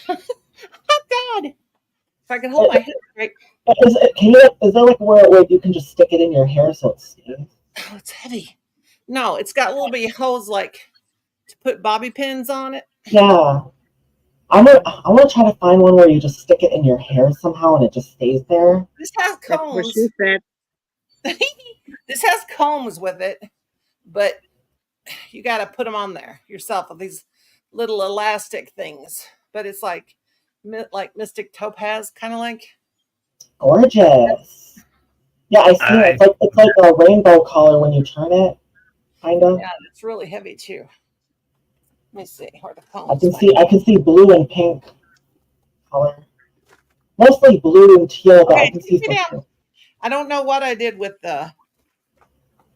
Speaker 2: oh God. If I can hold my head right.
Speaker 4: Is there like where you can just stick it in your hair so it stays?
Speaker 2: Oh, it's heavy. No, it's got little bitty holes like to put bobby pins on it.
Speaker 4: Yeah. I want to try to find one where you just stick it in your hair somehow and it just stays there.
Speaker 2: This has combs. This has combs with it, but you got to put them on there yourself with these little elastic things. But it's like Mystic Topaz, kind of like.
Speaker 4: Gorgeous. Yeah, I see it. It's like a rainbow color when you turn it, kind of.
Speaker 2: Yeah, it's really heavy too. Let me see where the combs.
Speaker 4: I can see blue and pink color. Mostly blue and teal, but I can see some.
Speaker 2: I don't know what I did with the.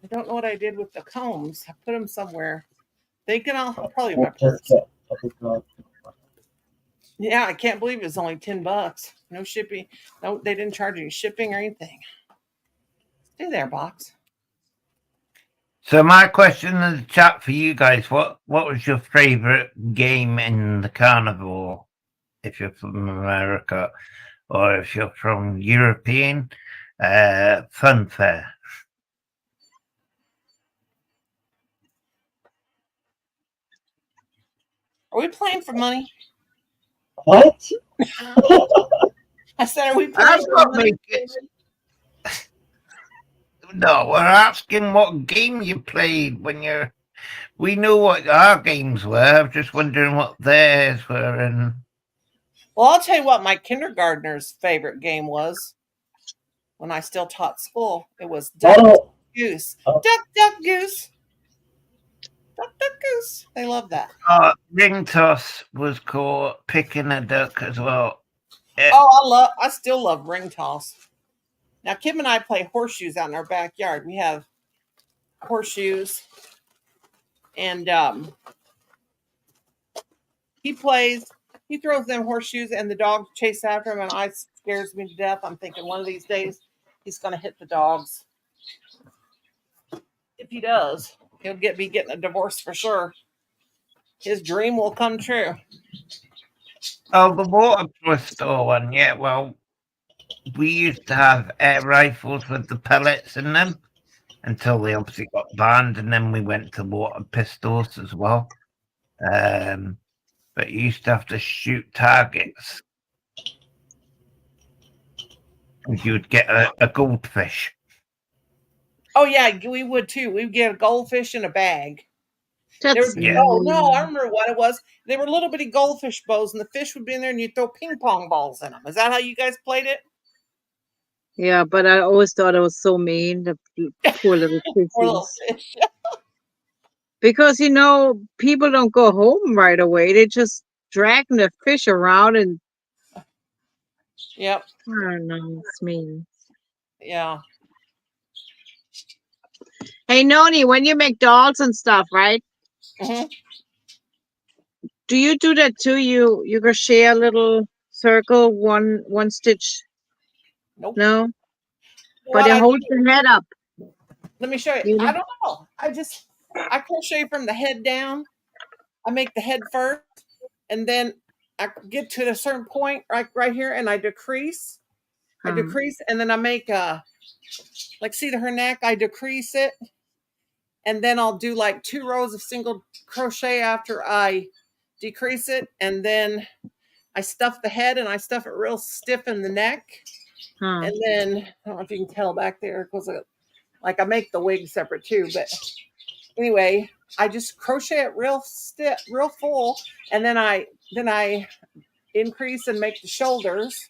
Speaker 2: I don't know what I did with the combs. I put them somewhere. Thinking I'll probably my purse. Yeah, I can't believe it's only $10. No shipping. No, they didn't charge any shipping or anything. Stay there, box.
Speaker 1: So my question in the chat for you guys: what was your favorite game in the carnival? If you're from America, or if you're from European fun fair.
Speaker 2: Are we playing for money?
Speaker 4: What?
Speaker 2: I said, are we playing for money?
Speaker 1: No, we're asking what game you played when you're. We know what our games were. I'm just wondering what theirs were. And
Speaker 2: well, I'll tell you what my kindergartner's favorite game was when I still taught school. It was Duck, Duck, Goose. Duck, Duck, Goose. Duck, Duck, Goose. They love that.
Speaker 1: Ring toss was called picking a duck as well.
Speaker 2: Oh, I still love ring toss. Now, Kim and I play horseshoes out in our backyard. We have horseshoes, and he throws them horseshoes, and the dogs chase after him, and it scares me to death. I'm thinking one of these days he's going to hit the dogs. If he does, he'll be getting a divorce for sure. His dream will come true.
Speaker 1: Oh, the water pistol one, yeah. Well, we used to have air rifles with the pellets in them until they obviously got banned, and then we went to water pistols as well. But you used to have to shoot targets. And you would get a goldfish.
Speaker 2: Oh yeah, we would too. We'd get a goldfish in a bag.
Speaker 6: That's
Speaker 2: Oh no, I remember what it was. They were little bitty goldfish bows, and the fish would be in there, and you'd throw ping pong balls in them. Is that how you guys played it?
Speaker 6: Yeah, but I always thought it was so mean, the poor little
Speaker 2: Poor little
Speaker 6: fishies.
Speaker 2: fish.
Speaker 6: Because you know, people don't go home right away. They just dragging the fish around, and
Speaker 2: Yep.
Speaker 6: I don't know, it's mean.
Speaker 2: Yeah.
Speaker 6: Hey Noni, when you make dolls and stuff, right?
Speaker 2: hmm
Speaker 6: Do you do that too? You crochet a little circle, one stitch?
Speaker 2: Nope.
Speaker 6: No, but
Speaker 2: What
Speaker 6: it
Speaker 2: I
Speaker 6: holds
Speaker 2: do,
Speaker 6: the head up.
Speaker 2: let me show you.
Speaker 6: You
Speaker 2: I don't know. I crochet from the head down. I make the head first, and then I get to a certain point right here, and I decrease. I decrease, and then I make like see her neck. I decrease it, and then I'll do like 2 rows of single crochet after I decrease it, and then I stuff the head, and I stuff it real stiff in the neck, and then I don't know if you can tell back there because like I make the wig separate too, but anyway, I just crochet it real stiff, real full, and then I increase and make the shoulders,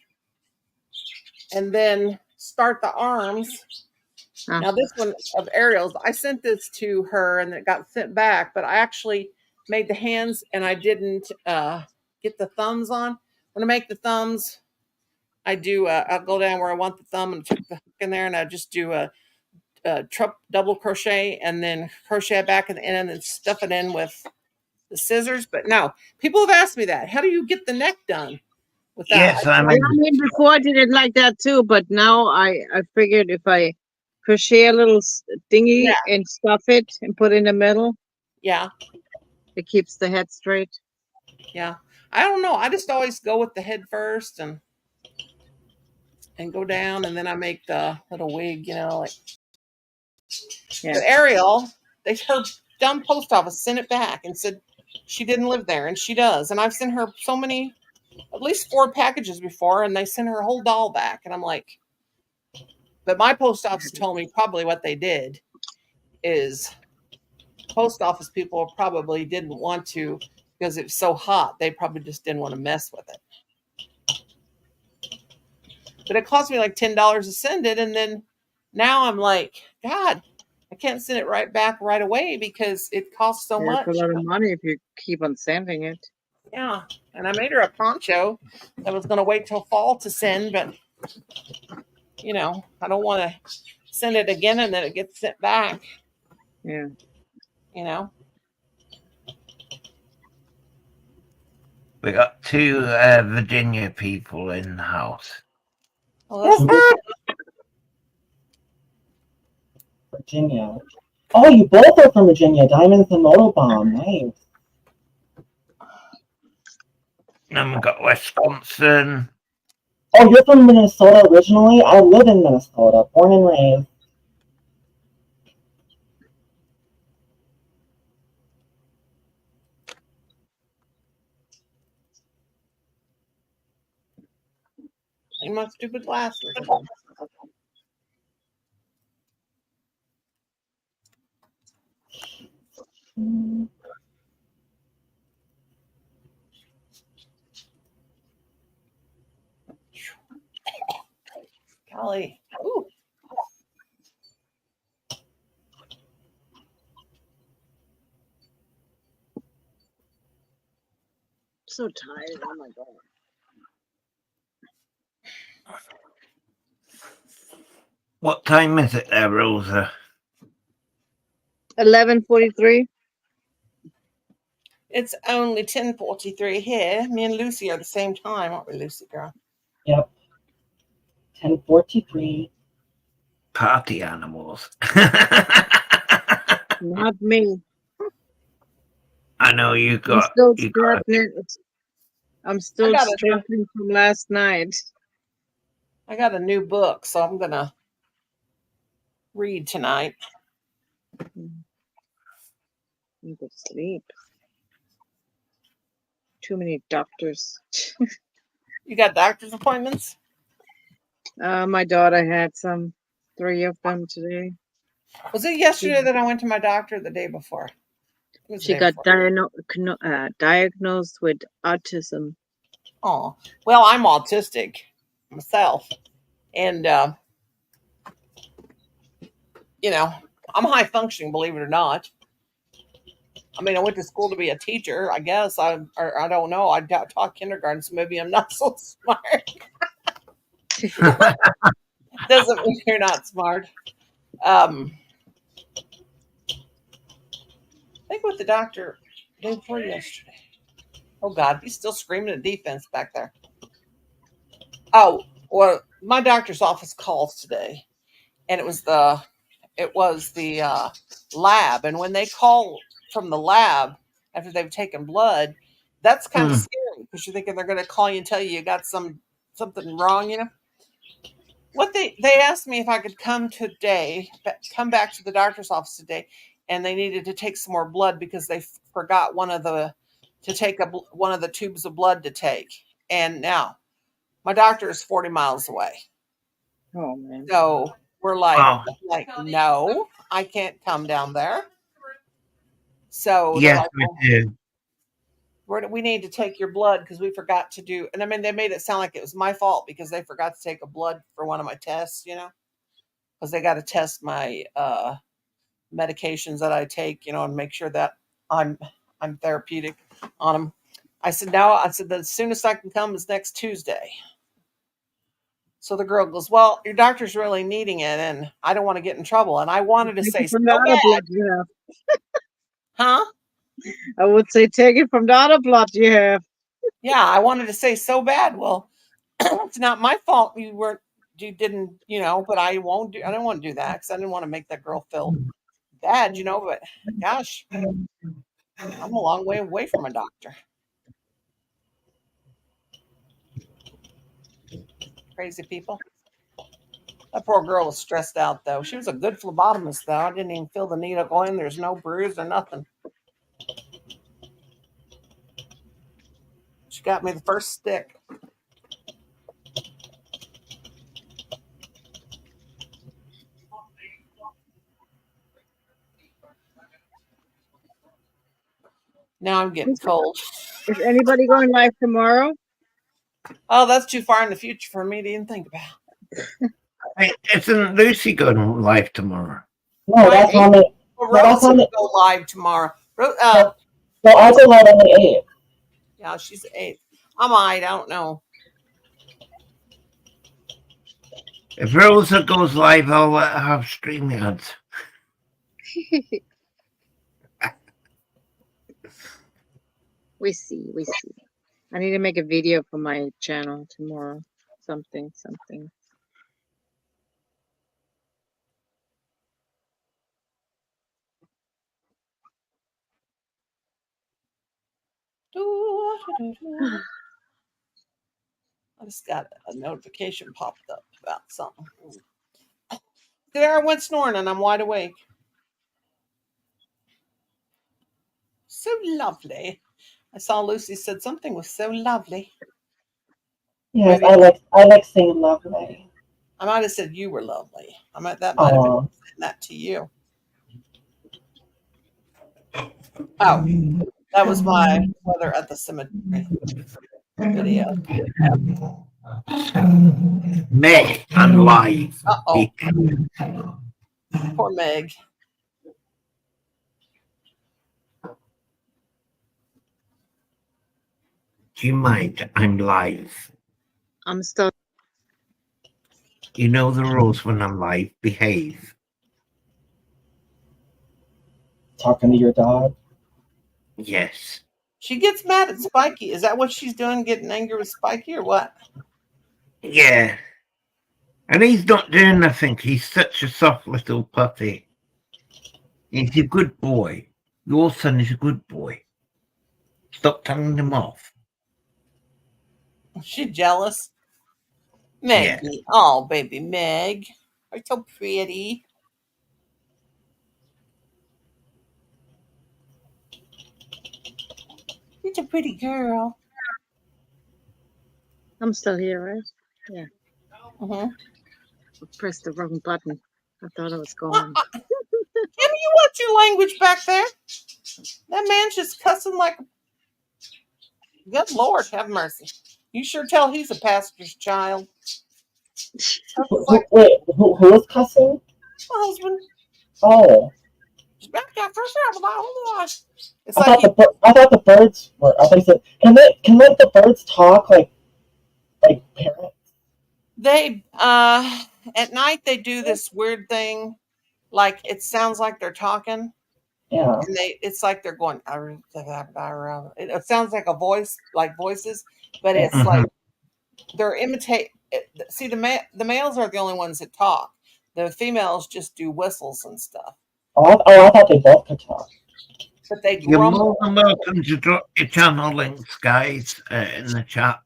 Speaker 2: and then start the arms. Now this one of Ariel's, I sent this to her and it got sent back, but I actually made the hands and I didn't get the thumbs on. When I make the thumbs, I do I'll go down where I want the thumb and tuck the hook in there, and I just do a double crochet and then crochet it back at the end and then stuff it in with the scissors. But no, people have asked me that. How do you get the neck done with that?
Speaker 1: Yes, I mean,
Speaker 6: before I did it like that too, but now I figured if I crochet a little thingy and stuff it and put it in the middle, it keeps the head straight.
Speaker 2: Yeah, I don't know. I just always go with the head first and go down, and then I make the little wig, like. But Ariel, her dumb post office sent it back and said she didn't live there, and she does. And I've sent her so many, at least 4 packages before, and they sent her a whole doll back. And I'm like, but my post office told me probably what they did is post office people probably didn't want to, because it was so hot. They probably just didn't want to mess with it. But it cost me like $10 to send it, and then now I'm like, God, I can't send it right back right away because it costs so much.
Speaker 6: It's a lot of money if you keep on sending it.
Speaker 2: Yeah, and I made her a poncho that was going to wait till fall to send, but I don't want to send it again and then it gets sent back.
Speaker 6: Yeah.
Speaker 1: We got 2 Virginia people in the house.
Speaker 2: Oh, that's good.
Speaker 4: Virginia. Oh, you both are from Virginia. Diamonds and Motobomb. Nice.
Speaker 1: Then we got Wisconsin.
Speaker 4: Oh, you're from Minnesota originally? I live in Minnesota, born and raised.
Speaker 2: In my stupid glasses. Golly. Ooh.
Speaker 6: So tired. Oh my God.
Speaker 1: What time is it there, Rosa?
Speaker 6: 11:43.
Speaker 2: It's only 10:43 here. Me and Lucy are the same time, aren't we, Lucy girl?
Speaker 4: Yep. 10:43.
Speaker 1: Party animals.
Speaker 6: Not me.
Speaker 1: I know you got.
Speaker 6: I'm still scrapping it. I'm still struggling from last night.
Speaker 2: I got a new book, so I'm gonna read tonight.
Speaker 6: Need to sleep. Too many doctors.
Speaker 2: You got doctor's appointments?
Speaker 6: My daughter had 3 of them today.
Speaker 2: Was it yesterday that I went to my doctor, or the day before?
Speaker 6: She got diagnosed with autism.
Speaker 2: Oh, well, I'm autistic myself, and you know, I'm high functioning, believe it or not. I mean, I went to school to be a teacher. I guess I don't know. I taught kindergarten, so maybe I'm not so smart. Doesn't mean you're not smart. I think with the doctor day before yesterday. Oh God, he's still screaming at defense back there. Oh, well, my doctor's office calls today, and it was the lab, and when they call from the lab after they've taken blood, that's kind of scary because you're thinking they're going to call you and tell you got something wrong, you know. What they asked me if I could come back to the doctor's office today, and they needed to take some more blood because they forgot one of the tubes of blood to take, and now my doctor is 40 miles away.
Speaker 6: Oh man!
Speaker 2: So we're like, no, I can't come down there. So
Speaker 1: yes, we do.
Speaker 2: We need to take your blood because we forgot to do. And I mean, they made it sound like it was my fault because they forgot to take a blood for one of my tests, you know, because they got to test my medications that I take, you know, and make sure that I'm therapeutic on them. I said, the soonest I can come is next Tuesday. So the girl goes, well, your doctor's really needing it, and I don't want to get in trouble. And I wanted to say, so bad. Huh?
Speaker 6: I would say, take it from the other blood you have.
Speaker 2: Yeah, I wanted to say so bad. Well, it's not my fault you didn't, you know, but I don't want to do that because I didn't want to make that girl feel bad, you know, but gosh, I'm a long way away from a doctor. Crazy people. That poor girl was stressed out, though. She was a good phlebotomist, though. I didn't even feel the needle going. There's no bruise or nothing. She got me the first stick. Now I'm getting cold.
Speaker 6: Is anybody going live tomorrow?
Speaker 2: Oh, that's too far in the future for me to even think about.
Speaker 1: Hey, isn't Lucy going live tomorrow?
Speaker 4: No, that's on the.
Speaker 2: Rose will go live tomorrow.
Speaker 4: No, I'll go live on the 8th.
Speaker 2: Yeah, she's the 8th. I might. I don't know.
Speaker 1: If Rosa goes live, I'll let her have StreamYards.
Speaker 6: We see. I need to make a video for my channel tomorrow. Something.
Speaker 2: I just got a notification popped up about something. There I went snoring and I'm wide awake. So lovely. I saw Lucy said something was so lovely.
Speaker 4: Yes, I like saying lovely.
Speaker 2: I might have said you were lovely. That might have been saying that to you. Oh, that was my mother at the cemetery video.
Speaker 1: Meg and live.
Speaker 2: Uh-oh. Poor Meg.
Speaker 1: Do you mind? I'm live.
Speaker 6: I'm still.
Speaker 1: You know the rules when I'm live. Behave.
Speaker 4: Talking to your dog?
Speaker 1: Yes.
Speaker 2: She gets mad at Spiky. Is that what she's doing? Getting angry with Spiky or what?
Speaker 1: Yeah. And he's not doing nothing. He's such a soft little puppy. He's a good boy. Your son is a good boy. Stop telling him off.
Speaker 2: She jealous. Maggie. Yeah. Oh, baby Meg. You're so pretty. You're a pretty girl.
Speaker 6: I'm still here, right? Yeah.
Speaker 2: Mm-hmm.
Speaker 6: I pressed the wrong button. I thought I was gone.
Speaker 2: Kimmy, you watch your language back there. That man's just cussing like. Good Lord, have mercy. You sure tell he's a pastor's child.
Speaker 4: Wait, who is cussing?
Speaker 2: My husband.
Speaker 4: Oh.
Speaker 2: It's
Speaker 4: I
Speaker 2: like
Speaker 4: thought the birds were. I thought you said, can the birds talk like parrots?
Speaker 2: They at night they do this weird thing, like it sounds like they're talking.
Speaker 4: Yeah.
Speaker 2: And it's like they're going. It sounds like a voice, like voices, but it's like they're imitate. See, the males are the only ones that talk. The females just do whistles and stuff.
Speaker 4: Oh, I thought they both could talk.
Speaker 2: But they
Speaker 1: You're more than welcome to drop your channel links, guys, in the chat.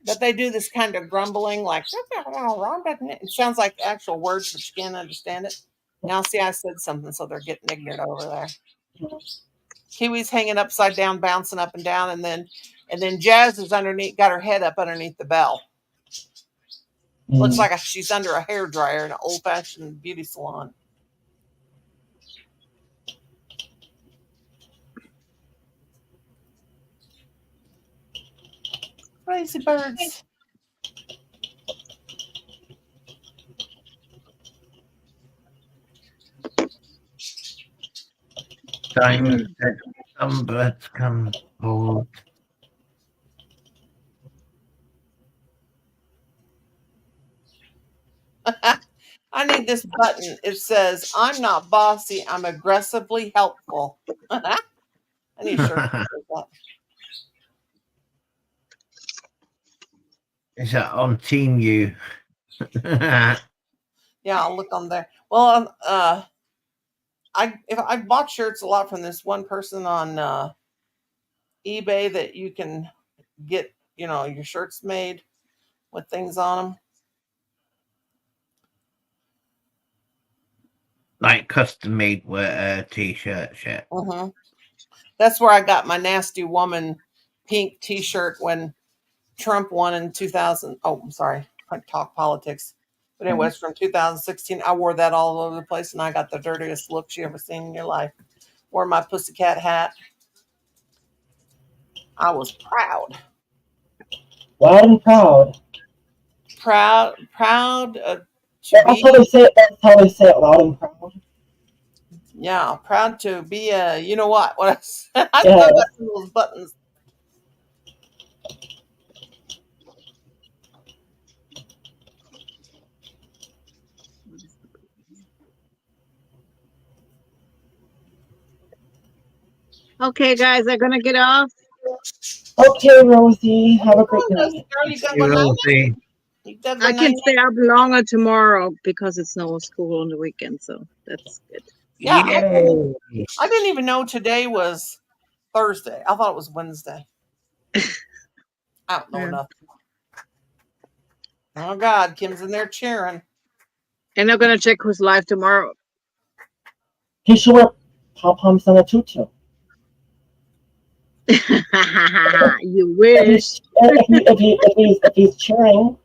Speaker 2: But they do this kind of grumbling, like it sounds like actual words, but you can't understand it. Now, see, I said something, so they're getting ignorant over there. Kiwi's hanging upside down, bouncing up and down, and then Jazz is underneath, got her head up underneath the bell. Looks like she's under a hairdryer in an old-fashioned beauty salon. Crazy birds.
Speaker 1: Simon said some birds come forward.
Speaker 2: I need this button. It says, "I'm not bossy. I'm aggressively helpful." I need a shirt that says that.
Speaker 1: Is that on Team U?
Speaker 2: Yeah, I'll look on there. Well, I bought shirts a lot from this one person on eBay that you can get, your shirts made with things on them.
Speaker 1: Like custom made t-shirts, yeah.
Speaker 2: Mm-hmm. That's where I got my Nasty Woman pink t-shirt when Trump won in 2000. Oh, I'm sorry. I talk politics. But anyway, it's from 2016. I wore that all over the place, and I got the dirtiest looks you ever seen in your life. Wore my pussycat hat. I was proud.
Speaker 4: Loud and proud.
Speaker 2: Proud
Speaker 4: That's how they say it. That's how they say it. Loud and proud.
Speaker 2: Yeah, proud to be a. You know what? What I said. I still got those buttons.
Speaker 6: Okay, guys, I'm gonna get off.
Speaker 4: Okay, Rosie. Have a great night.
Speaker 1: Rosie.
Speaker 6: I can stay up longer tomorrow because it's no school on the weekend, so that's good.
Speaker 2: Yeah, I didn't even know today was Thursday. I thought it was Wednesday. I don't know enough. Oh God, Kim's in there cheering.
Speaker 6: And I'm gonna check who's live tomorrow.
Speaker 4: He should wear pom-poms and a tutu.
Speaker 6: You wish.
Speaker 4: If he's cheering.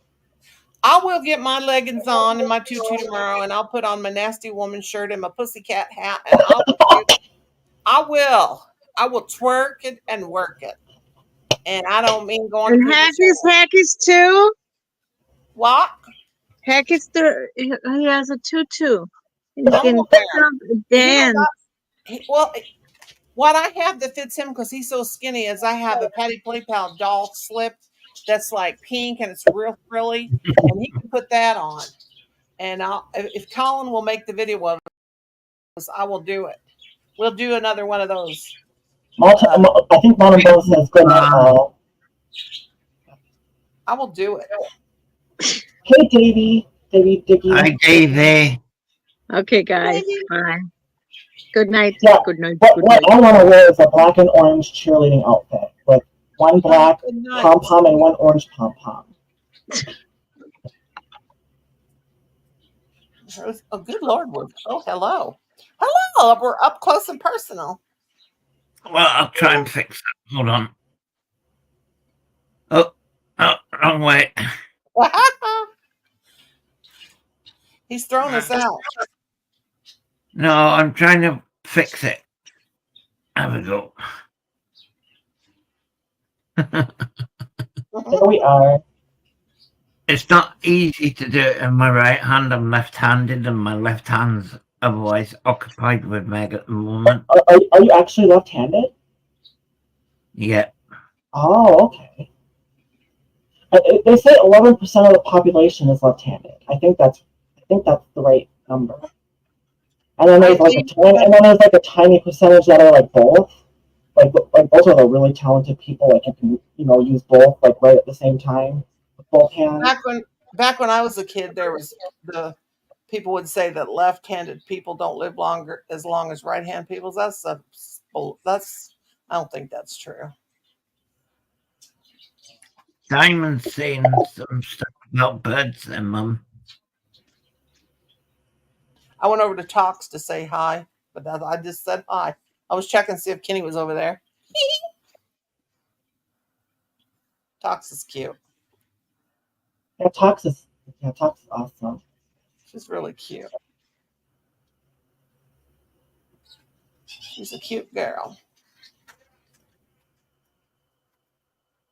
Speaker 2: I will get my leggings on and my tutu tomorrow, and I'll put on my Nasty Woman shirt and my pussycat hat, and I will twerk it and work it. And I don't mean going.
Speaker 6: And Hacky's too.
Speaker 2: What?
Speaker 6: Hacky's he has a tutu. He can dance.
Speaker 2: Well, what I have that fits him because he's so skinny is I have a Patty Play Pal doll slip that's like pink and it's real frilly, and he can put that on. And if Colin will make the video of it, I will do it. We'll do another one of those.
Speaker 4: I think Mom and Bo says good night all.
Speaker 2: I will do it.
Speaker 4: Hey, Davey. Diggy.
Speaker 1: Hi, Davey.
Speaker 6: Okay, guys. Bye. Good night.
Speaker 4: Yeah,
Speaker 6: good night.
Speaker 4: What I want to wear is a black and orange cheerleading outfit with one black pom-pom and one orange pom-pom.
Speaker 2: Oh, good Lord. Oh, hello. Hello. We're up close and personal.
Speaker 1: Well, I'll try and fix that. Hold on. Oh, wrong way.
Speaker 2: He's throwing us out.
Speaker 1: No, I'm trying to fix it. There we go.
Speaker 4: Here we are.
Speaker 1: It's not easy to do it in my right hand. I'm left-handed, and my left hand's otherwise occupied with Meg at the moment.
Speaker 4: Are you actually left-handed?
Speaker 1: Yeah.
Speaker 4: Oh, okay. They say 11% of the population is left-handed. I think that's the right number. And then there's like a tiny percentage that are like both. Like those are the really talented people. Like you can use both like right at the same time with both hands.
Speaker 2: Back when I was a kid, there was the people would say that left-handed people don't live as long as right-hand people. That's I don't think that's true.
Speaker 1: Simon's saying some stuff about birds then, Mum.
Speaker 2: I went over to Talks to say hi, but I just said hi. I was checking to see if Kenny was over there. Talks is cute.
Speaker 4: Yeah, Talks is awesome.
Speaker 2: She's really cute. She's a cute girl.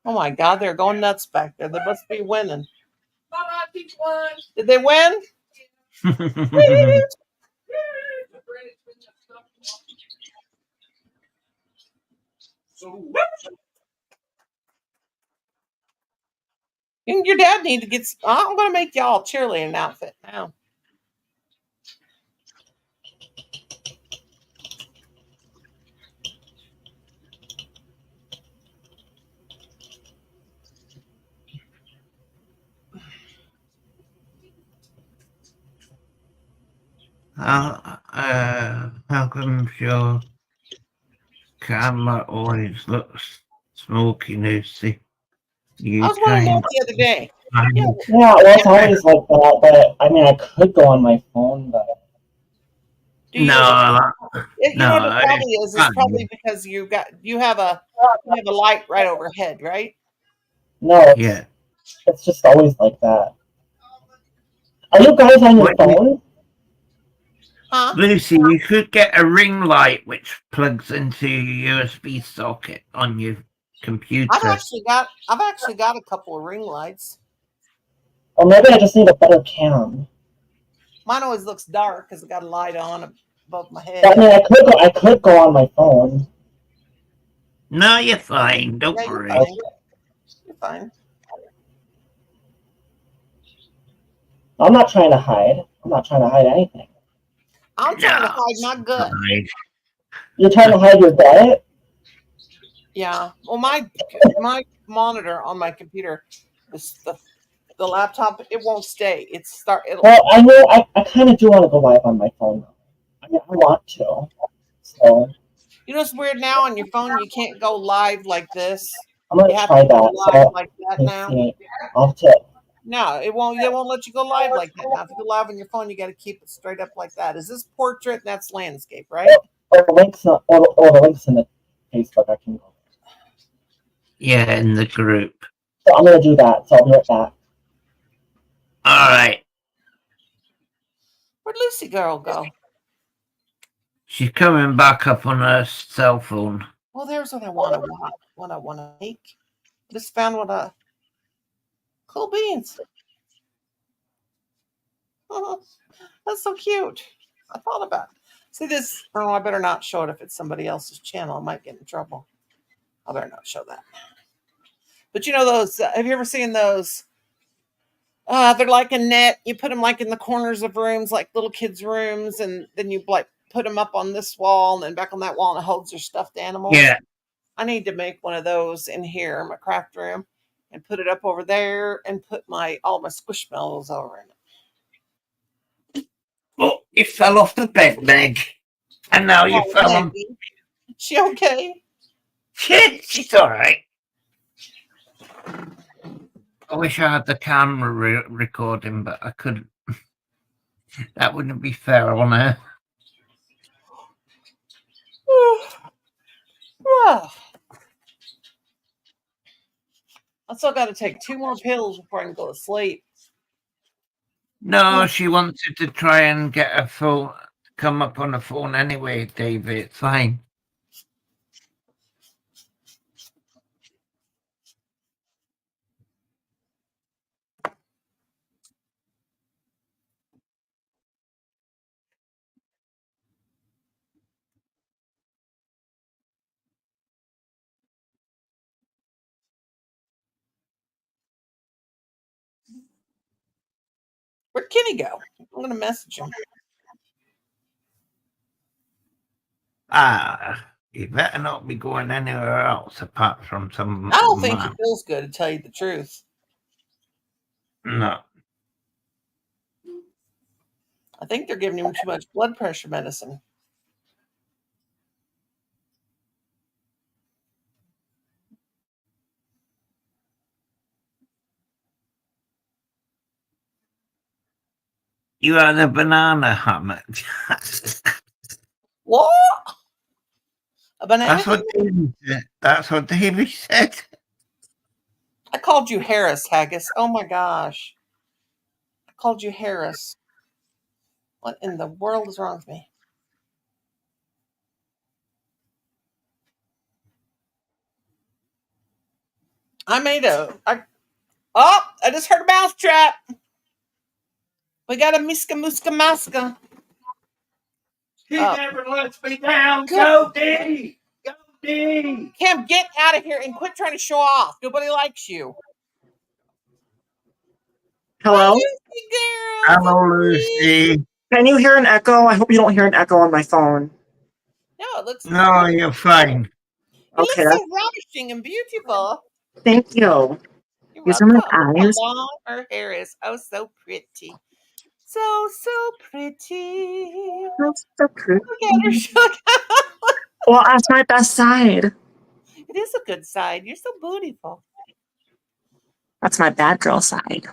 Speaker 2: Oh my God, they're going nuts back there. They must be winning.
Speaker 5: Mama, people won.
Speaker 2: Did they win? Your dad need to get. I'm going to make y'all a cheerleading outfit now.
Speaker 1: How come your camera always looks smoky, Lucy?
Speaker 2: I was wondering that the other day.
Speaker 4: Yeah, well, it's always like that. But I mean, I could go on my phone, but
Speaker 2: you know what it probably is? It's probably because you have a light right overhead, right?
Speaker 4: No, it's just always like that. Are you guys on your phone?
Speaker 2: Huh?
Speaker 1: Lucy, you could get a ring light which plugs into your USB socket on your computer.
Speaker 2: I've actually got a couple of ring lights.
Speaker 4: Or maybe I just need a better cam.
Speaker 2: Mine always looks dark because it got a light on above my head.
Speaker 4: I mean, I could go on my phone.
Speaker 1: No, you're fine. Don't worry.
Speaker 2: You're fine.
Speaker 4: I'm not trying to hide. I'm not trying to hide anything.
Speaker 2: I'm trying to hide my gut.
Speaker 4: You're trying to hide your gut?
Speaker 2: Yeah. Well, my monitor on my computer, the laptop, it won't stay.
Speaker 4: Well, I know. I kind of do want to go live on my phone. I mean, I want to. So.
Speaker 2: You know what's weird now on your phone? You can't go live like this.
Speaker 4: I'm gonna try that.
Speaker 2: Like that now.
Speaker 4: I'll tip.
Speaker 2: No, it won't. They won't let you go live like that. Now, if you go live on your phone, you got to keep it straight up like that. Is this portrait? And that's landscape, right?
Speaker 4: Or the links in the Facebook. I can go.
Speaker 1: Yeah, in the group.
Speaker 4: So I'm gonna do that. So I'll be right back.
Speaker 1: All right.
Speaker 2: Where'd Lucy girl go?
Speaker 1: She's coming back up on her cell phone.
Speaker 2: Well, there's what I want to make. Just found cool beans. That's so cute. I thought about it. See this? Oh, I better not show it if it's somebody else's channel. I might get in trouble. I better not show that. But you know those? Have you ever seen those? They're like a net. You put them like in the corners of rooms, like little kids' rooms, and then you like put them up on this wall and then back on that wall, and it holds your stuffed animals.
Speaker 1: Yeah.
Speaker 2: I need to make one of those in here, in my craft room, and put it up over there, and put all my squishmallows over in it.
Speaker 1: Oh, you fell off the bed, Meg. And now you fell on.
Speaker 2: She okay?
Speaker 1: She's all right. I wish I had the camera recording, but I couldn't. That wouldn't be fair on her.
Speaker 2: I still got to take 2 more pills before I can go to sleep.
Speaker 1: No, she wanted to try and get a phone, come up on a phone anyway, David. It's fine.
Speaker 2: Where'd Kenny go? I'm going to message him.
Speaker 1: You better not be going anywhere else apart from some.
Speaker 2: I don't think he feels good, to tell you the truth.
Speaker 1: No.
Speaker 2: I think they're giving him too much blood pressure medicine.
Speaker 1: You had a banana hammock.
Speaker 2: What? A banana?
Speaker 1: That's what Davey said.
Speaker 2: I called you Harris, Haggis. Oh my gosh. I called you Harris. What in the world is wrong with me? I just heard a mouse trap. We got a miska muska maska.
Speaker 1: He never lets me down. Go D. Go D.
Speaker 2: Cam, get out of here and quit trying to show off. Nobody likes you.
Speaker 4: Hello?
Speaker 2: Lucy, girl.
Speaker 1: Hello, Lucy.
Speaker 4: Can you hear an echo? I hope you don't hear an echo on my phone.
Speaker 2: No, it looks.
Speaker 1: No, you're fine.
Speaker 2: It looks so ravishing and beautiful.
Speaker 4: Thank you.
Speaker 2: These are
Speaker 4: my eyes.
Speaker 2: Long her hair is so pretty. So pretty.
Speaker 4: So pretty.
Speaker 2: Look at her.
Speaker 4: Well, that's my best side.
Speaker 2: It is a good side. You're so beautiful.
Speaker 4: That's my bad girl side.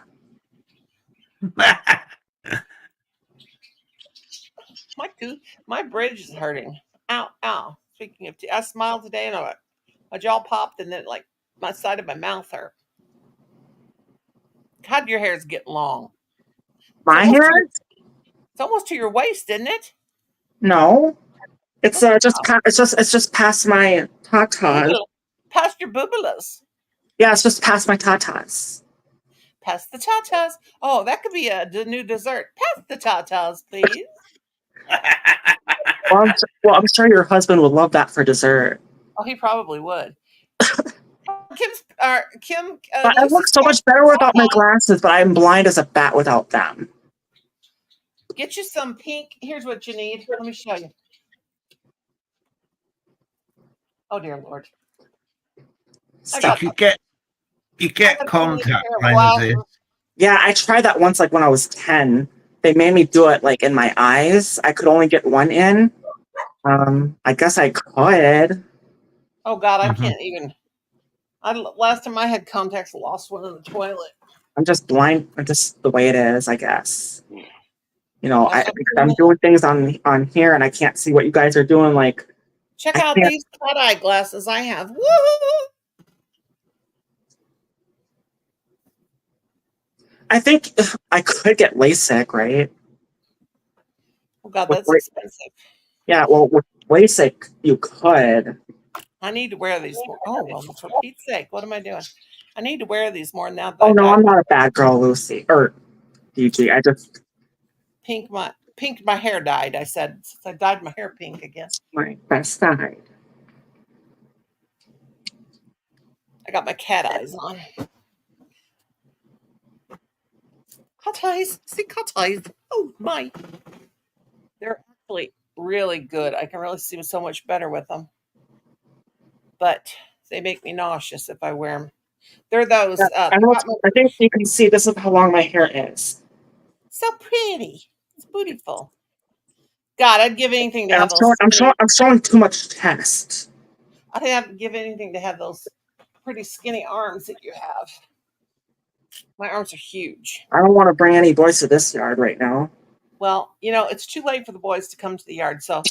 Speaker 2: My bridge is hurting. Ow, ow. Speaking of, I smiled today and my jaw popped, and then like my side of my mouth hurt. God, your hair is getting long.
Speaker 4: My hair?
Speaker 2: It's almost to your waist, isn't it?
Speaker 4: No, it's just past my tatas.
Speaker 2: Past your boobalas.
Speaker 4: Yeah, it's just past my tatas.
Speaker 2: Past the tatas. Oh, that could be the new dessert. Past the tatas, please.
Speaker 4: Well, I'm sure your husband would love that for dessert.
Speaker 2: Oh, he probably would. Kim.
Speaker 4: I look so much better without my glasses, but I'm blind as a bat without them.
Speaker 2: Get you some pink. Here's what you need. Let me show you. Oh dear Lord!
Speaker 1: You get contact lenses.
Speaker 4: Yeah, I tried that once, like when I was 10. They made me do it like in my eyes. I could only get one in. I guess I could.
Speaker 2: Oh God, I can't even. Last time I had contacts, I lost one in the toilet.
Speaker 4: I'm just blind. Just the way it is, I guess. You know, I'm doing things on here, and I can't see what you guys are doing. Like,
Speaker 2: check out these cut-eye glasses I have. Woo!
Speaker 4: I think I could get LASIK, right?
Speaker 2: Oh God, that's expensive.
Speaker 4: Yeah, well, with LASIK, you could.
Speaker 2: I need to wear these more. Oh, well, for Pete's sake, what am I doing? I need to wear these more now.
Speaker 4: Oh, no, I'm not a bad girl, Lucy. Or DG, I just...
Speaker 2: Pink my hair dyed, I said. Since I dyed my hair pink again.
Speaker 4: My best side.
Speaker 2: I got my cat eyes on. Cat eyes. See, cat eyes. Oh, my. They're actually really good. I can really see so much better with them. But they make me nauseous if I wear them. They're those.
Speaker 4: I think you can see this is how long my hair is.
Speaker 2: So pretty. It's beautiful. God, I'd give anything to have those.
Speaker 4: I'm showing too much chest.
Speaker 2: I'd give anything to have those pretty skinny arms that you have. My arms are huge.
Speaker 4: I don't want to bring any boys to this yard right now.
Speaker 2: Well, it's too late for the boys to come to the yard, so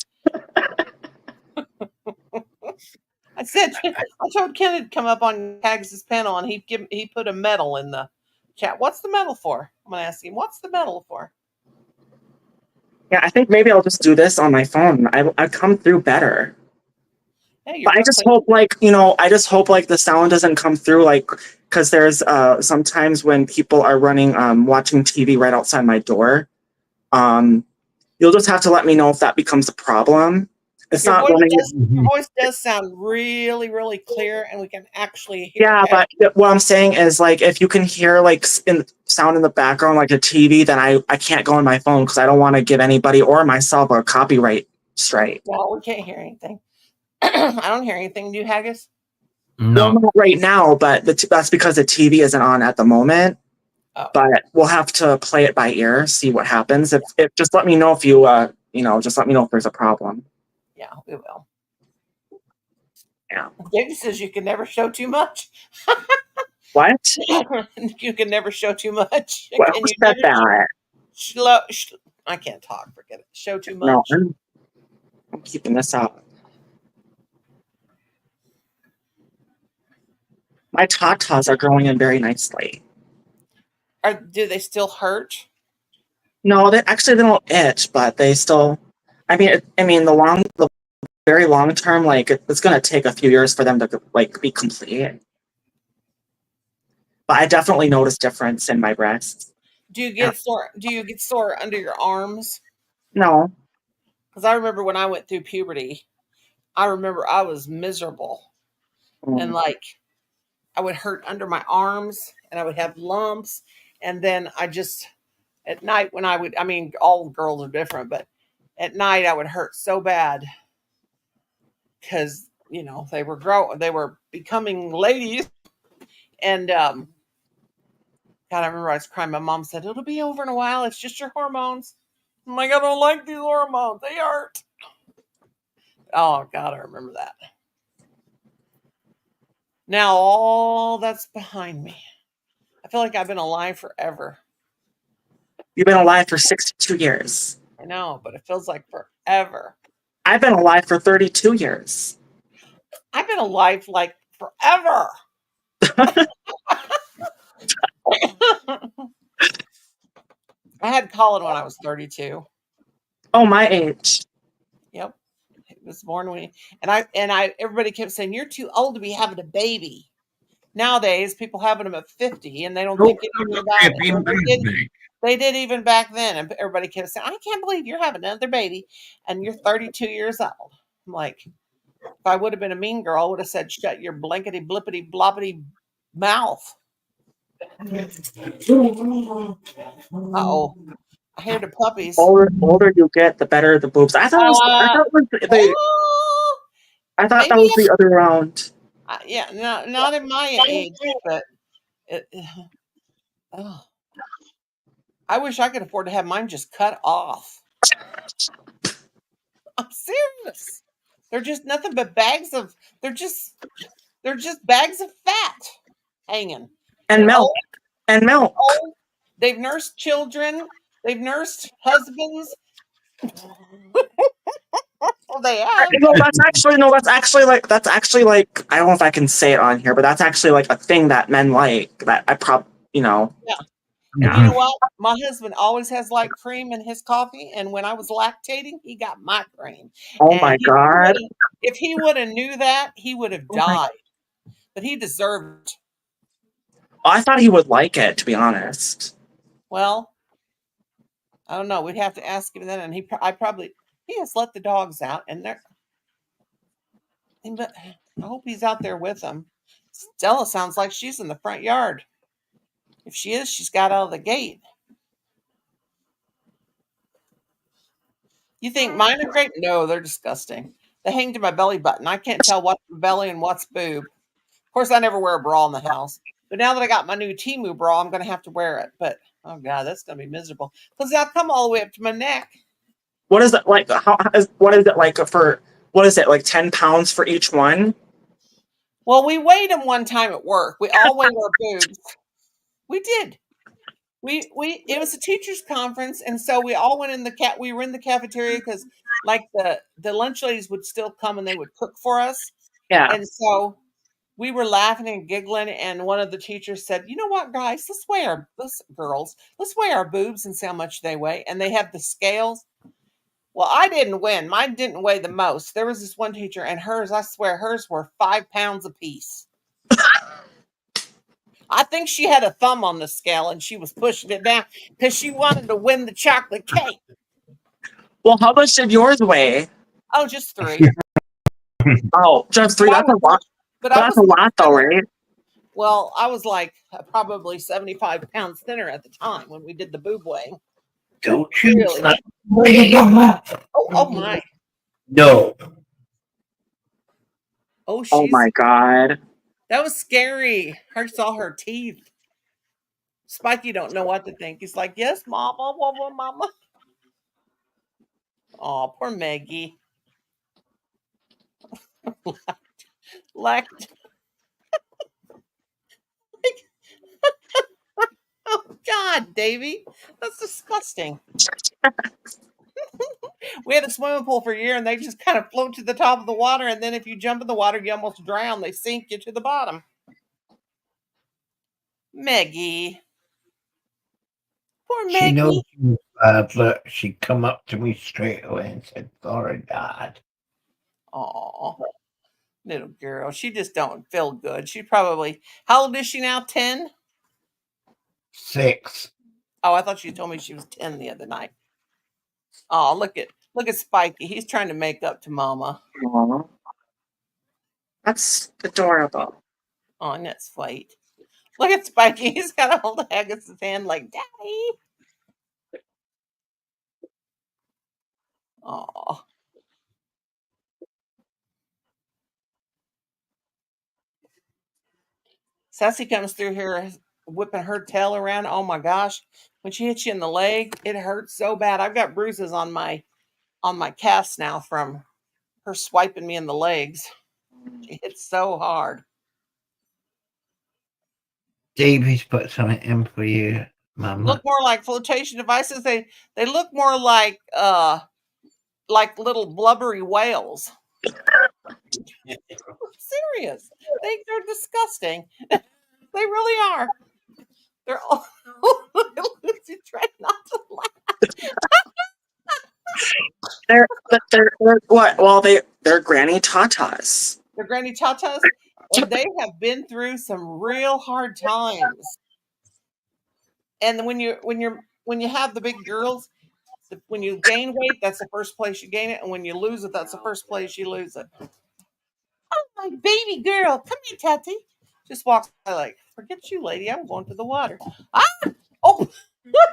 Speaker 2: I told Ken to come up on Tags' panel, and he put a medal in the chat. What's the medal for? I'm gonna ask him. What's the medal for?
Speaker 4: Yeah, I think maybe I'll just do this on my phone. I come through better.
Speaker 2: Hey,
Speaker 4: but I just hope, I just hope the sound doesn't come through, because there's sometimes when people are running watching TV right outside my door. You'll just have to let me know if that becomes a problem. It's
Speaker 2: your
Speaker 4: not
Speaker 2: voice
Speaker 4: running.
Speaker 2: Your voice does sound really, really clear, and we can actually hear.
Speaker 4: Yeah, but what I'm saying is, if you can hear sound in the background like a TV, then I can't go on my phone because I don't want to give anybody or myself a copyright strike.
Speaker 2: Well, we can't hear anything. I don't hear anything. Do you, Haggis?
Speaker 1: No.
Speaker 4: Well, not right now, but that's because the TV isn't on at the moment. Oh. But we'll have to play it by ear, see what happens. If just let me know if you just let me know if there's a problem.
Speaker 2: Yeah, we will.
Speaker 4: Yeah.
Speaker 2: David says you can never show too much.
Speaker 4: What?
Speaker 2: You can never show too much.
Speaker 4: Well, who said that?
Speaker 2: I can't talk. Forget it. Show too much.
Speaker 4: No, I'm keeping this up. My tatas are growing in very nicely.
Speaker 2: Do they still hurt?
Speaker 4: No, they don't itch, but they still. I mean, the very long term, it's going to take a few years for them to be complete. But I definitely notice difference in my breasts.
Speaker 2: Do you get sore? Do you get sore under your arms?
Speaker 4: No.
Speaker 2: Because I remember when I went through puberty, I remember I was miserable, and I would hurt under my arms, and I would have lumps, and then I just at night when all girls are different, but at night I would hurt so bad because they were becoming ladies, and God, I remember I was crying. My mom said it'll be over in a while. It's just your hormones. I'm like, I don't like these hormones. They hurt. Oh God, I remember that. Now all that's behind me. I feel like I've been alive forever.
Speaker 4: You've been alive for 62 years.
Speaker 2: I know, but it feels like forever.
Speaker 4: I've been alive for 32 years.
Speaker 2: I've been alive forever. I had Colin when I was 32.
Speaker 4: Oh, my age.
Speaker 2: Yep. He was born when everybody kept saying, you're too old to be having a baby. Nowadays, people having them at 50 and they don't think anything about it. They did even back then, and everybody kept saying, I can't believe you're having another baby and you're 32 years old. I'm like, if I would have been a mean girl, I would have said, shut your blankety blippity bloppity mouth. Uh-oh. I hear the puppies.
Speaker 4: Older you get, the better the boobs. I thought that was the other way around.
Speaker 2: Yeah, no, not in my age, but I wish I could afford to have mine just cut off. I'm serious. They're just nothing but bags of. They're just bags of fat hanging.
Speaker 4: And milk. And milk.
Speaker 2: Old. They've nursed children. They've nursed husbands. Well, they have.
Speaker 4: That's actually I don't know if I can say it on here, but that's actually a thing that men like. That I
Speaker 2: Yeah. And you know what? My husband always has cream in his coffee, and when I was lactating, he got my cream.
Speaker 4: Oh my God!
Speaker 2: If he would have knew that, he would have died. But he deserved it.
Speaker 4: I thought he would like it, to be honest.
Speaker 2: Well, I don't know. We'd have to ask him then, and he has let the dogs out, and but I hope he's out there with them. Stella sounds like she's in the front yard. If she is, she's got out of the gate. You think mine are great? No, they're disgusting. They hang to my belly button. I can't tell what's belly and what's boob. Of course, I never wear a bra in the house. But now that I got my new Temu bra, I'm going to have to wear it. But, oh, God, that's going to be miserable. Because they'll come all the way up to my neck.
Speaker 4: What is it like? What is it like for, 10 pounds for each one?
Speaker 2: Well, we weighed them one time at work. We all weighed our boobs. We did. It was a teachers conference, and so we all went in we were in the cafeteria because like the lunch ladies would still come and they would cook for us.
Speaker 7: Yeah.
Speaker 2: And so we were laughing and giggling, and one of the teachers said, "You know what, guys? Let's weigh our boobs and see how much they weigh." And they have the scales. Well, I didn't win. Mine didn't weigh the most. There was this one teacher, and hers, I swear, hers were 5 pounds apiece. I think she had a thumb on the scale and she was pushing it down because she wanted to win the chocolate cake.
Speaker 7: Well, how much did yours weigh?
Speaker 2: Oh, just 3.
Speaker 7: Oh, just 3. That's a lot. But that's a lot, though, right?
Speaker 2: Well, I was like probably 75 pounds thinner at the time when we did the boob weighing.
Speaker 1: Don't choose that.
Speaker 2: Oh my.
Speaker 1: No.
Speaker 7: Oh my God.
Speaker 2: That was scary. I saw her teeth. Spiky don't know what to think. He's like, yes, mama, mama. Oh, poor Maggie. Oh God, Davy, that's disgusting. We had a swimming pool for a year, and they just kind of float to the top of the water, and then if you jump in the water, you almost drown. They sink you to the bottom. Maggie. Poor Maggie.
Speaker 1: She knows you, but she come up to me straight away and said, "Sorry, Dad."
Speaker 2: Oh, little girl. She just don't feel good. She probably, how old is she now? 10?
Speaker 1: 6.
Speaker 2: Oh, I thought she told me she was 10 the other night. Oh, look at Spiky. He's trying to make up to Mama.
Speaker 7: Aww. That's adorable.
Speaker 2: Oh, and that's sweet. Look at Spiky. He's got to hold Agnes's hand like, Daddy. Oh. Sassy comes through here whipping her tail around. Oh my gosh. When she hits you in the leg, it hurts so bad. I've got bruises on my calves now from her swiping me in the legs. She hits so hard.
Speaker 1: Davy's put something in for you, Mama.
Speaker 2: Look more like flotation devices. They look more like little blubbery whales. Serious. They're disgusting. They really are. They're all Lucy, try not to laugh.
Speaker 7: They're what? Well, they're granny tatas.
Speaker 2: They're granny tatas, and they have been through some real hard times. And when you have the big girls, when you gain weight, that's the first place you gain it, and when you lose it, that's the first place you lose it. Oh, my baby girl, come here, Tatty. Just walks by like, forget you, lady. I'm going to the water. Ah! Oh,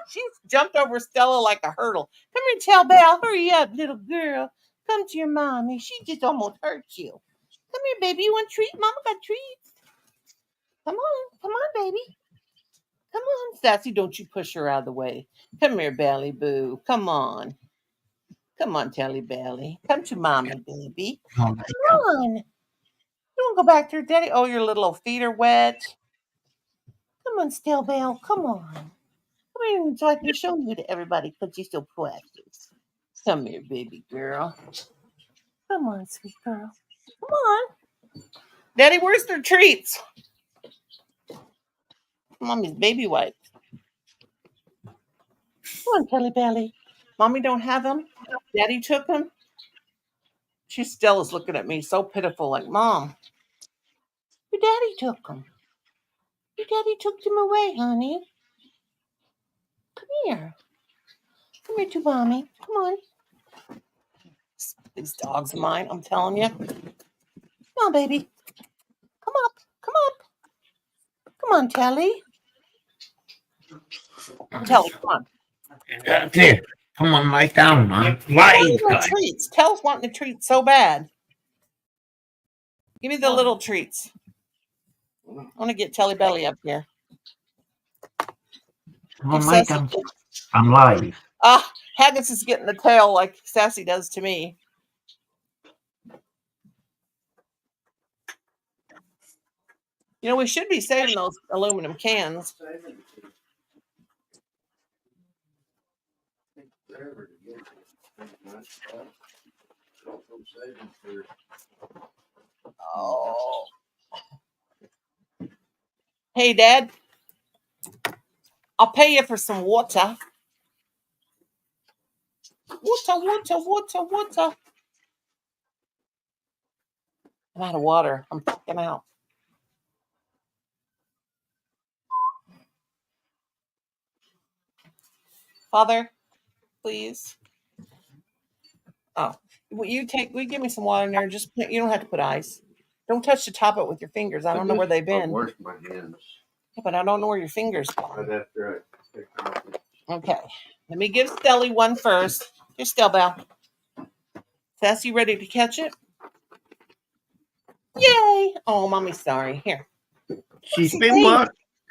Speaker 2: she's jumped over Stella like a hurdle. Come here, Tell Belle. Hurry up, little girl. Come to your mommy. She just almost hurt you. Come here, baby. You want a treat? Mama got treats. Come on, baby. Come on, Sassy. Don't you push her out of the way. Come here, Belly Boo. Come on, Telly Belly. Come to mommy, baby. Come on. You want to go back to her, Daddy? Oh, your little feet are wet. Come on, Stell Belle. Come on. Come here so I can show you to everybody because you're so precious. Come here, baby girl. Come on, sweet girl. Come on. Daddy, where's their treats? Mommy's baby wipes. Come on, Telly Belly. Mommy don't have them. Daddy took them. She still is looking at me so pitiful, like, Mom, your daddy took them. Your daddy took them away, honey. Come here. Come here to Mommy. Come on. These dogs of mine, I'm telling you. Come on, baby. Come up. Come up. Come on, Telly. Telly, come on.
Speaker 1: Here, come on, lie down, man. Lie down.
Speaker 2: Treats. Tell's wanting the treats so bad. Give me the little treats. I want to get Telly Belly up here.
Speaker 1: Come on, lie down. I'm live.
Speaker 2: Haggis is getting the tail like Sassy does to me. You know, we should be saving those aluminum cans. Oh. Hey, Dad. I'll pay you for some water. Water. I'm out of water. I'm fucking out. Father, please. Oh, will you give me some water in there? Just you don't have to put ice. Don't touch the top of it with your fingers. I don't know where they've been.
Speaker 8: Wash my hands.
Speaker 2: Yeah, but I don't know where your fingers are.
Speaker 8: Right after I take off.
Speaker 2: Okay. Let me give Stelly one first. Here, Stellbell. Sassy, ready to catch it? Yay! Oh, Mommy's sorry. Here.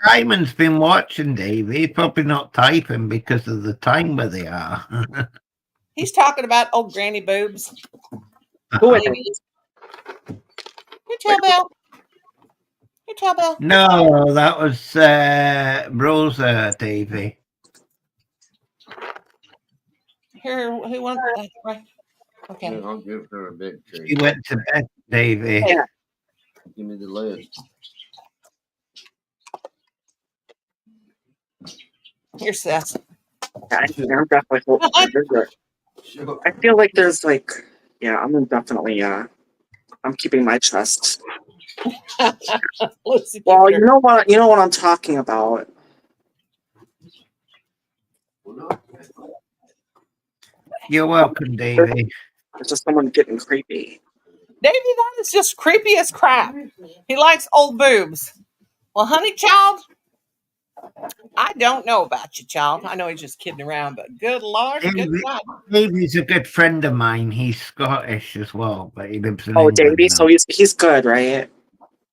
Speaker 1: Simon's been watching, Dave. He's probably not typing because of the time where they are.
Speaker 2: He's talking about old granny boobs.
Speaker 7: Who is
Speaker 2: it? Here, Tailbell.
Speaker 1: No, that was Rosa, Davey.
Speaker 2: Here, who wants that? Right. Okay.
Speaker 8: Yeah, I'll give her a big treat.
Speaker 1: She went to bed, Davey.
Speaker 2: Yeah.
Speaker 8: Give me the lid.
Speaker 2: Here's Sass.
Speaker 7: I'm definitely holding my visit. I feel like there's like, yeah, I'm definitely, I'm keeping my trust. Well, you know what I'm talking about.
Speaker 1: You're welcome, Davey.
Speaker 7: It's just someone getting creepy.
Speaker 2: Davey, that is just creepy as crap. He likes old boobs. Well, honey, child, I don't know about you, child. I know he's just kidding around, but good Lord, good God.
Speaker 1: Davey's a good friend of mine. He's Scottish as well, but he lives in
Speaker 7: England
Speaker 1: now.
Speaker 7: Davey, so he's good, right?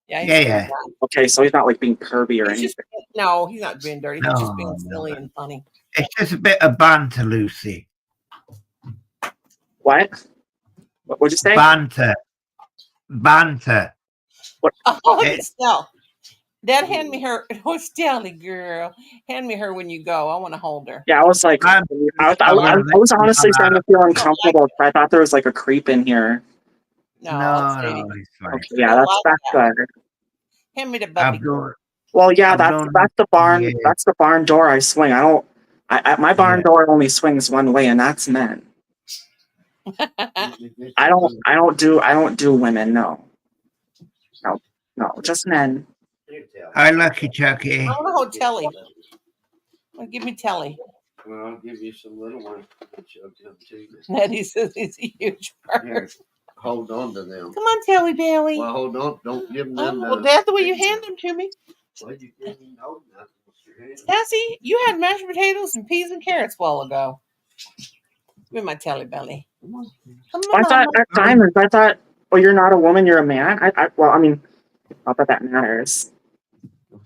Speaker 2: Yeah.
Speaker 7: Okay, so he's not like being pervy or anything.
Speaker 2: No, he's not being dirty. He's just being silly and funny.
Speaker 1: It's just a bit of banter, Lucy.
Speaker 7: What would you say?
Speaker 1: Banter.
Speaker 7: What?
Speaker 2: Oh, Estelle. Dad, hand me her. Oh, Stelly, girl. Hand me her when you go. I want to hold her.
Speaker 7: Yeah, I was like, I was honestly starting to feel uncomfortable. I thought there was like a creep in here.
Speaker 2: No,
Speaker 1: it's fine.
Speaker 7: Okay, yeah, that's good.
Speaker 2: Hand me the puppy.
Speaker 7: Well, yeah, that's the barn. Yeah. That's the barn door I swing. My barn door only swings one way, and that's men. I don't do women. No, just men.
Speaker 1: Hi, Lucky Chucky.
Speaker 2: I want to hold Telly. Give me Telly.
Speaker 8: Well, I'll give you some little ones.
Speaker 2: Nettie says he's a huge bird.
Speaker 8: Here, hold on to them.
Speaker 2: Come on, Telly Belly.
Speaker 8: Well, hold on. Don't give them
Speaker 2: well, Dad, the way you hand them to me.
Speaker 8: Well, you can't even hold nothing with your hand.
Speaker 2: Sassy, you had mashed potatoes and peas and carrots a while ago. Give me my Telly Belly. Come on.
Speaker 7: I thought, well, you're not a woman, you're a man. Well, I mean, not that matters.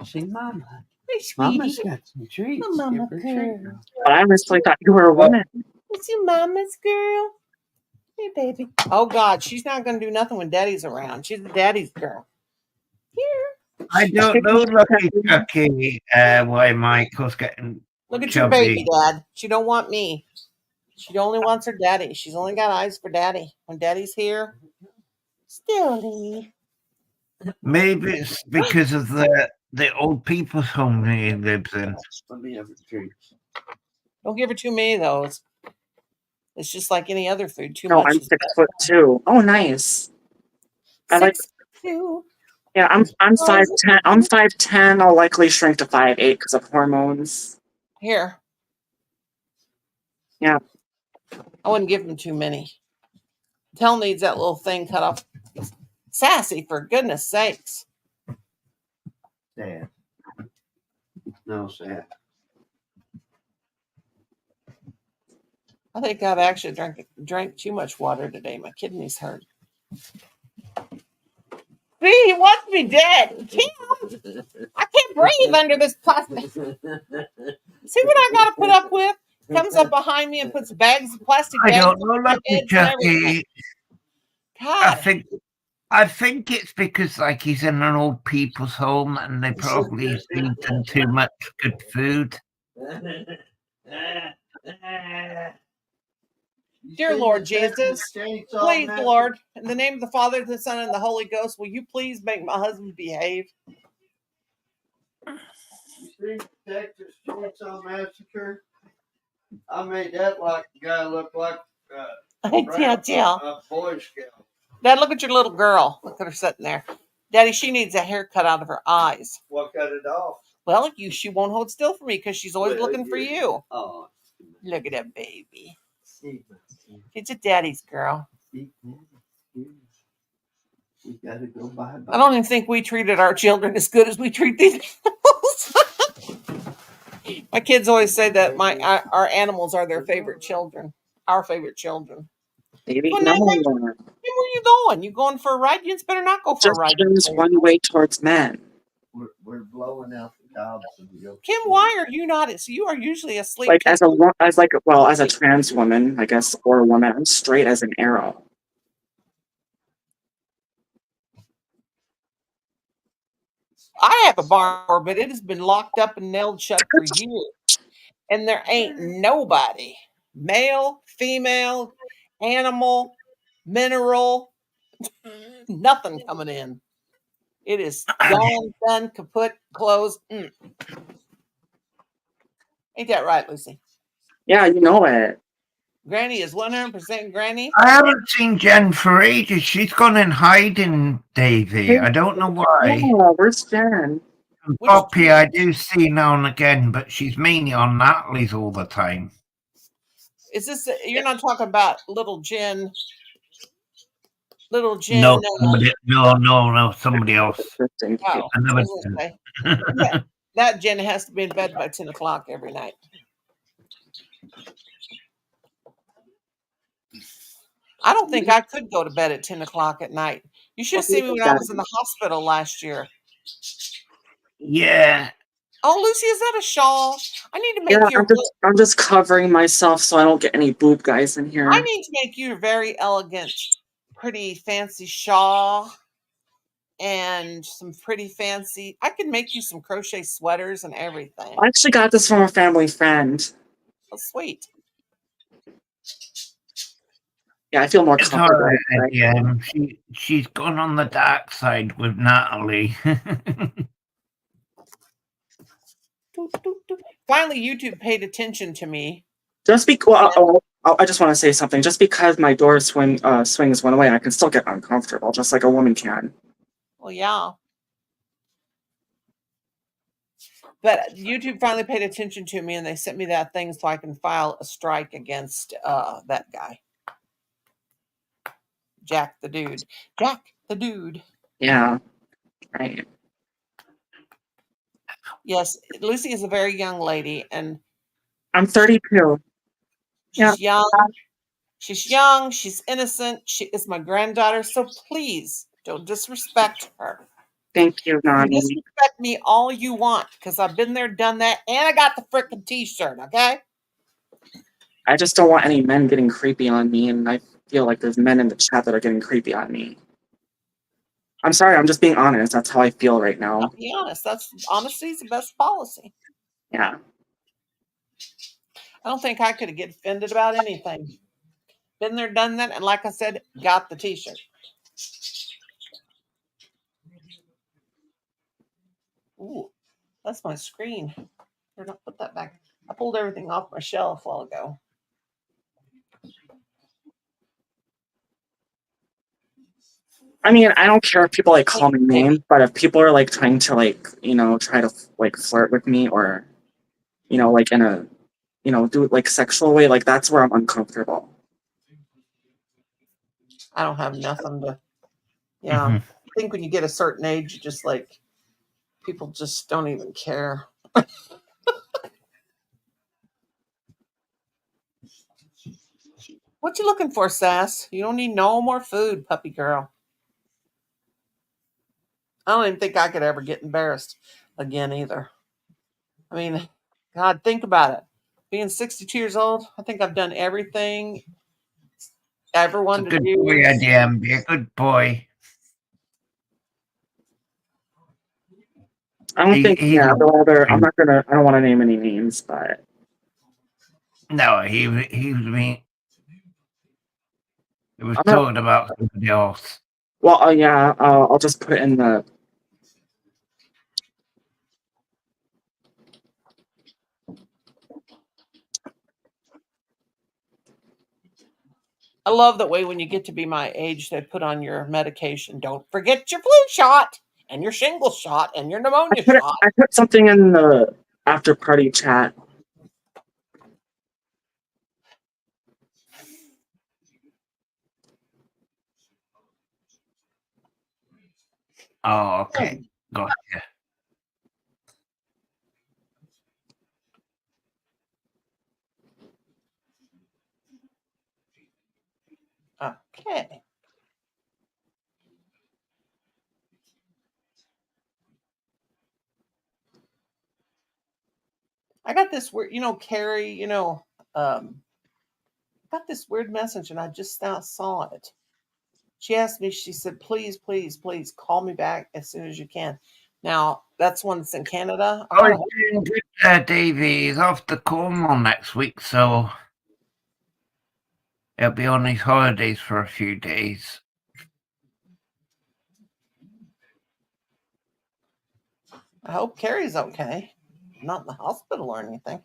Speaker 5: See, Mama.
Speaker 2: Hey, sweetie.
Speaker 5: Mama's got some treats.
Speaker 2: Mama girl.
Speaker 7: But I honestly thought you were a woman.
Speaker 2: It's your mama's girl. Hey, baby. Oh, God. She's not going to do nothing when Daddy's around. She's the daddy's girl. Here.
Speaker 1: I don't know, Lucky Chucky, why Michael's getting
Speaker 2: Look at
Speaker 1: chubby.
Speaker 2: your baby, Dad. She don't want me. She only wants her daddy. She's only got eyes for Daddy. When Daddy's here, Stilly.
Speaker 1: Maybe it's because of the old people's home he lives in.
Speaker 8: Let me have a treat.
Speaker 2: Don't give her too many of those. It's just like any other food. Too
Speaker 7: No,
Speaker 2: much.
Speaker 7: I'm 6'2". Oh, nice.
Speaker 2: 6'2".
Speaker 7: Yeah, I'm 5'10". I'm 5'10". I'll likely shrink to 5'8" because of hormones.
Speaker 2: Here.
Speaker 7: Yeah.
Speaker 2: I wouldn't give him too many. Tell needs that little thing cut off. Sassy, for goodness sakes.
Speaker 8: Sad. No, sad.
Speaker 2: I think I've actually drank too much water today. My kidneys hurt. See, he wants me dead. Kim, I can't breathe under this plastic. See what I got to put up with? Comes up behind me and puts bags of plastic bags.
Speaker 1: I don't know, Lucky Chucky.
Speaker 2: God.
Speaker 1: I think it's because like he's in an old people's home and they probably feed him too much good food.
Speaker 2: Dear Lord Jesus, please, Lord, in the name of the Father, the Son, and the Holy Ghost, will you please make my husband behave?
Speaker 8: You see Texas Chainsaw Massacre? I made that like a guy look like
Speaker 2: a
Speaker 8: Boy Scout.
Speaker 2: Dad, look at your little girl. Look at her sitting there. Daddy, she needs a haircut out of her eyes.
Speaker 8: What cut it off?
Speaker 2: Well, she won't hold still for me because she's always looking for you.
Speaker 8: Oh.
Speaker 2: Look at that baby. She's a daddy's girl.
Speaker 8: We gotta go bye.
Speaker 2: I don't even think we treated our children as good as we treat these animals. My kids always say that our animals are their favorite children. Our favorite children.
Speaker 7: Maybe
Speaker 2: Well,
Speaker 7: no.
Speaker 2: where are you going? You going for a ride? You better not go for a ride.
Speaker 7: Just one way towards men.
Speaker 8: We're blowing out the cobs.
Speaker 2: Kim, why are you not? So you are usually asleep.
Speaker 7: Like as a trans woman, I guess, or a woman, I'm straight as an arrow.
Speaker 2: I have a barn door, but it has been locked up and nailed shut for years. And there ain't nobody, male, female, animal, mineral, nothing coming in. It is gone, done, kaput, closed. Ain't that right, Lucy?
Speaker 7: Yeah, you know it.
Speaker 2: Granny is 100% Granny.
Speaker 1: I haven't seen Jen for ages. She's gone in hiding, Davey. I don't know why.
Speaker 7: Yeah, where's Jen?
Speaker 1: And Poppy, I do see now and again, but she's mainly on Natalie's all the time.
Speaker 2: Is this? You're not talking about little Jen? Little Jen?
Speaker 1: No, no, somebody else.
Speaker 2: Oh, that Jen has to be in bed by 10 o'clock every night. I don't think I could go to bed at 10 o'clock at night. You should have seen me when I was in the hospital last year.
Speaker 1: Yeah.
Speaker 2: Oh, Lucy, is that a shawl? I need to make you.
Speaker 7: I'm just covering myself so I don't get any boob guys in here.
Speaker 2: I need to make you a very elegant, pretty, fancy shawl and some pretty fancy. I could make you some crochet sweaters and everything.
Speaker 7: I actually got this from a family friend.
Speaker 2: Oh, sweet.
Speaker 7: Yeah, I feel more comfortable.
Speaker 1: Right. Yeah, she's gone on the dark side with Natalie.
Speaker 2: Finally, YouTube paid attention to me.
Speaker 7: I just want to say something. Just because my door swings one way, I can still get uncomfortable, just like a woman can.
Speaker 2: Well, yeah. But YouTube finally paid attention to me, and they sent me that thing so I can file a strike against that guy. Jack the dude. Jack the dude.
Speaker 7: Yeah, right.
Speaker 2: Yes, Lucy is a very young lady, and
Speaker 7: I'm 32.
Speaker 2: She's young. She's young. She's innocent. She is my granddaughter. So please don't disrespect her.
Speaker 7: Thank you, Nani.
Speaker 2: You disrespect me all you want because I've been there, done that, and I got the freaking T-shirt. Okay.
Speaker 7: I just don't want any men getting creepy on me, and I feel like there's men in the chat that are getting creepy on me. I'm sorry. I'm just being honest. That's how I feel right now.
Speaker 2: I'll be honest. Honesty is the best policy.
Speaker 7: Yeah.
Speaker 2: I don't think I could get offended about anything. Been there, done that, and like I said, got the T-shirt. Ooh, that's my screen. Better not put that back. I pulled everything off my shelf a while ago.
Speaker 7: I mean, I don't care if people like call me names, but if people are like trying to try to like flirt with me or, like in a, do it like sexual way, like that's where I'm uncomfortable.
Speaker 2: I don't have nothing to, I think when you get a certain age, you just like, people just don't even care. What you looking for, Sass? You don't need no more food, puppy girl. I don't even think I could ever get embarrassed again either. I mean, God, think about it. Being 62 years old, I think I've done everything I ever wanted to do.
Speaker 1: Good boy, Adam. Be a good boy.
Speaker 7: I don't think. Yeah, I'm not gonna. I don't want to name any names, but
Speaker 1: no, he was mean. It was talking about somebody else.
Speaker 7: Well, yeah, I'll just put it in the.
Speaker 2: I love that way when you get to be my age, they put on your medication. Don't forget your flu shot and your shingles shot and your pneumonia shot.
Speaker 7: I put something in the after party chat.
Speaker 1: Oh, okay. Gotcha.
Speaker 2: Okay. I got this weird, Carrie, got this weird message and I just now saw it. She asked me, she said, please, please, please call me back as soon as you can. Now, that's one that's in Canada.
Speaker 1: Oh, he's doing good, Davey. He's off to Cornwall next week, so he'll be on his holidays for a few days.
Speaker 2: I hope Carrie's okay. Not in the hospital or anything.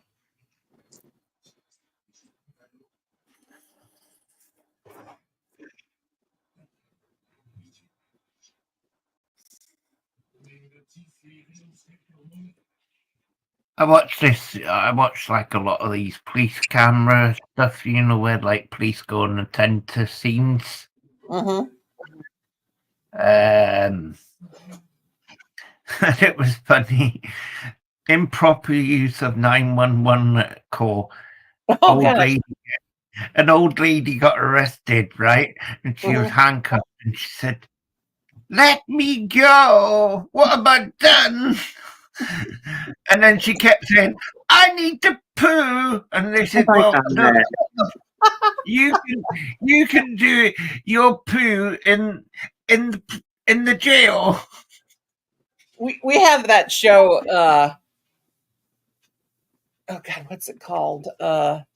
Speaker 1: I watched like a lot of these police camera stuff, where like police go and attend to scenes.
Speaker 2: Mm-hmm.
Speaker 1: And it was funny. Improper use of 911 call. An old lady got arrested, right? And she was handcuffed and she said, "Let me go. What have I done?" And then she kept saying, "I need to poo." And they said, "Well, no, you can do your poo in the jail."
Speaker 2: We have that show. Oh God, what's it called? Well,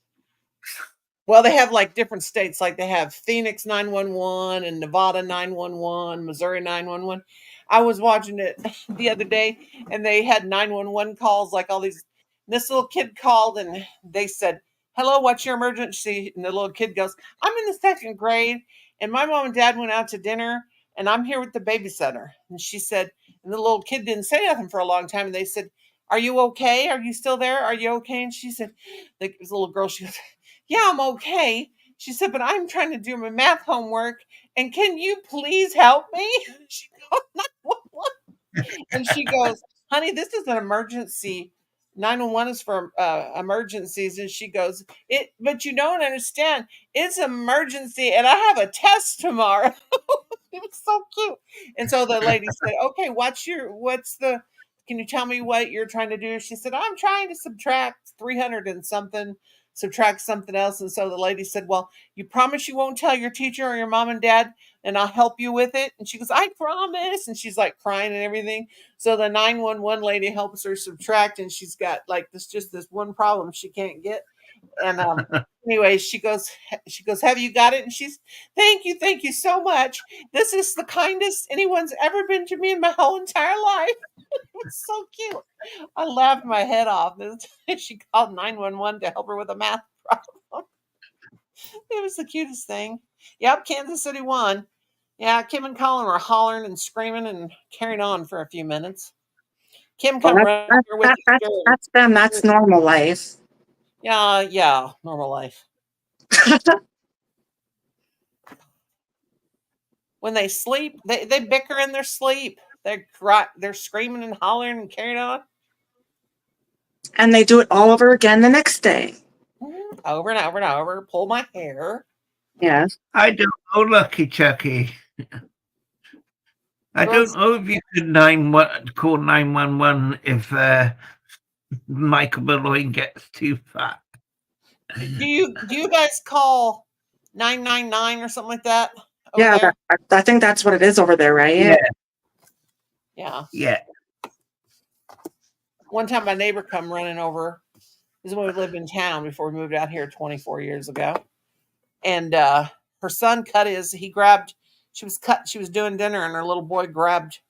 Speaker 2: they have like different states. Like they have Phoenix 911 and Nevada 911, Missouri 911. I was watching it the other day, and they had 911 calls. Like all these. This little kid called, and they said, "Hello, what's your emergency?" And the little kid goes, "I'm in the 2nd grade, and my mom and dad went out to dinner, and I'm here with the babysitter." And she said, and the little kid didn't say nothing for a long time, and they said, "Are you okay? Are you still there? Are you okay?" And she said, this little girl, she goes, "Yeah, I'm okay." She said, "But I'm trying to do my math homework, and can you please help me?" She goes, and she goes, "Honey, this is an emergency. 911 is for emergencies." And she goes, "But you don't understand. It's emergency, and I have a test tomorrow." It was so cute. And so the lady said, "Okay, can you tell me what you're trying to do?" She said, "I'm trying to subtract 300 and something, subtract something else." And so the lady said, "Well, you promise you won't tell your teacher or your mom and dad, and I'll help you with it?" And she goes, "I promise." And she's like crying and everything. So the 911 lady helps her subtract, and she's got like this one problem she can't get. And anyway, she goes, "Have you got it?" And she's, thank you so much. This is the kindest anyone's ever been to me in my whole entire life." It's so cute. I laughed my head off. She called 911 to help her with a math problem. It was the cutest thing. Yep, Kansas City won. Yeah, Kim and Colin were hollering and screaming and carrying on for a few minutes. Kim come running with
Speaker 7: that's them. That's normal life.
Speaker 2: Yeah, normal life. When they sleep, they bicker in their sleep. They're screaming and hollering and carrying on.
Speaker 7: And they do it all over again the next day.
Speaker 2: Over and over and over. Pull my hair.
Speaker 7: Yes.
Speaker 1: I don't know, Lucky Chucky. I don't know if you could call 911 if Michael Malloy gets too fat.
Speaker 2: Do you guys call 999 or something like that?
Speaker 7: Yeah, I think that's what it is over there, right?
Speaker 2: Yeah. One time my neighbor come running over. This is when we lived in town before we moved out here 24 years ago. And her son she was doing dinner, and her little boy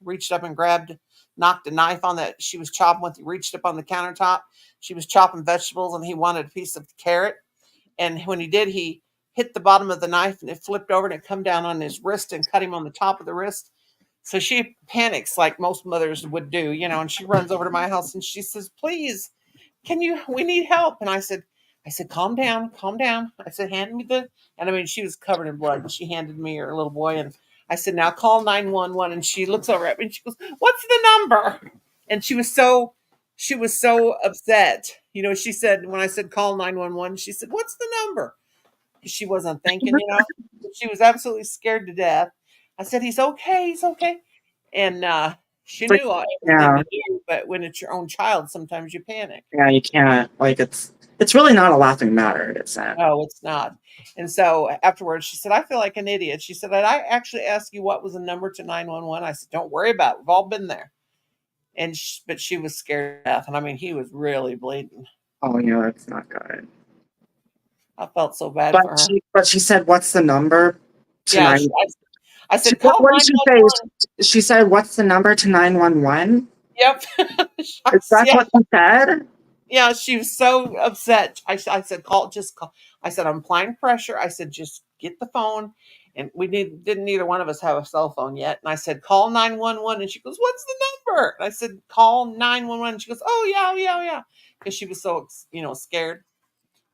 Speaker 2: reached up and knocked a knife on that she was chopping with. He reached up on the countertop. She was chopping vegetables, and he wanted a piece of carrot. And when he did, he hit the bottom of the knife, and it flipped over, and it come down on his wrist and cut him on the top of the wrist. So she panics like most mothers would do, and she runs over to my house and she says, "Please, we need help." And I said, calm down. I said, hand me and I mean, she was covered in blood, and she handed me her little boy. And I said, now call 911. And she looks over at me and she goes, "What's the number?" And she was so upset. She said, when I said call 911, she said, "What's the number?" She wasn't thinking, she was absolutely scared to death. I said, he's okay. And she knew everything to do, but when it's your own child, sometimes you panic.
Speaker 7: Yeah, you can't. Like, it's really not a laughing matter. It's sad.
Speaker 2: No, it's not. And so afterwards, she said, "I feel like an idiot." She said, "Did I actually ask you what was the number to 911?" I said, "Don't worry about it. We've all been there." But she was scared to death. And I mean, he was really bleeding.
Speaker 7: Oh, yeah, that's not good.
Speaker 2: I felt so bad for her.
Speaker 7: But she said, "What's the number?"
Speaker 2: Yeah, I said, "Call 911."
Speaker 7: She said, "What's the number to 911?"
Speaker 2: Yep.
Speaker 7: Is that what she said?
Speaker 2: Yeah, she was so upset. I said, just call. I said, "I'm applying pressure." I said, "Just get the phone." And didn't neither one of us have a cell phone yet. And I said, "Call 911." And she goes, "What's the number?" And I said, "Call 911." And she goes, "Oh, yeah. Because she was so, scared.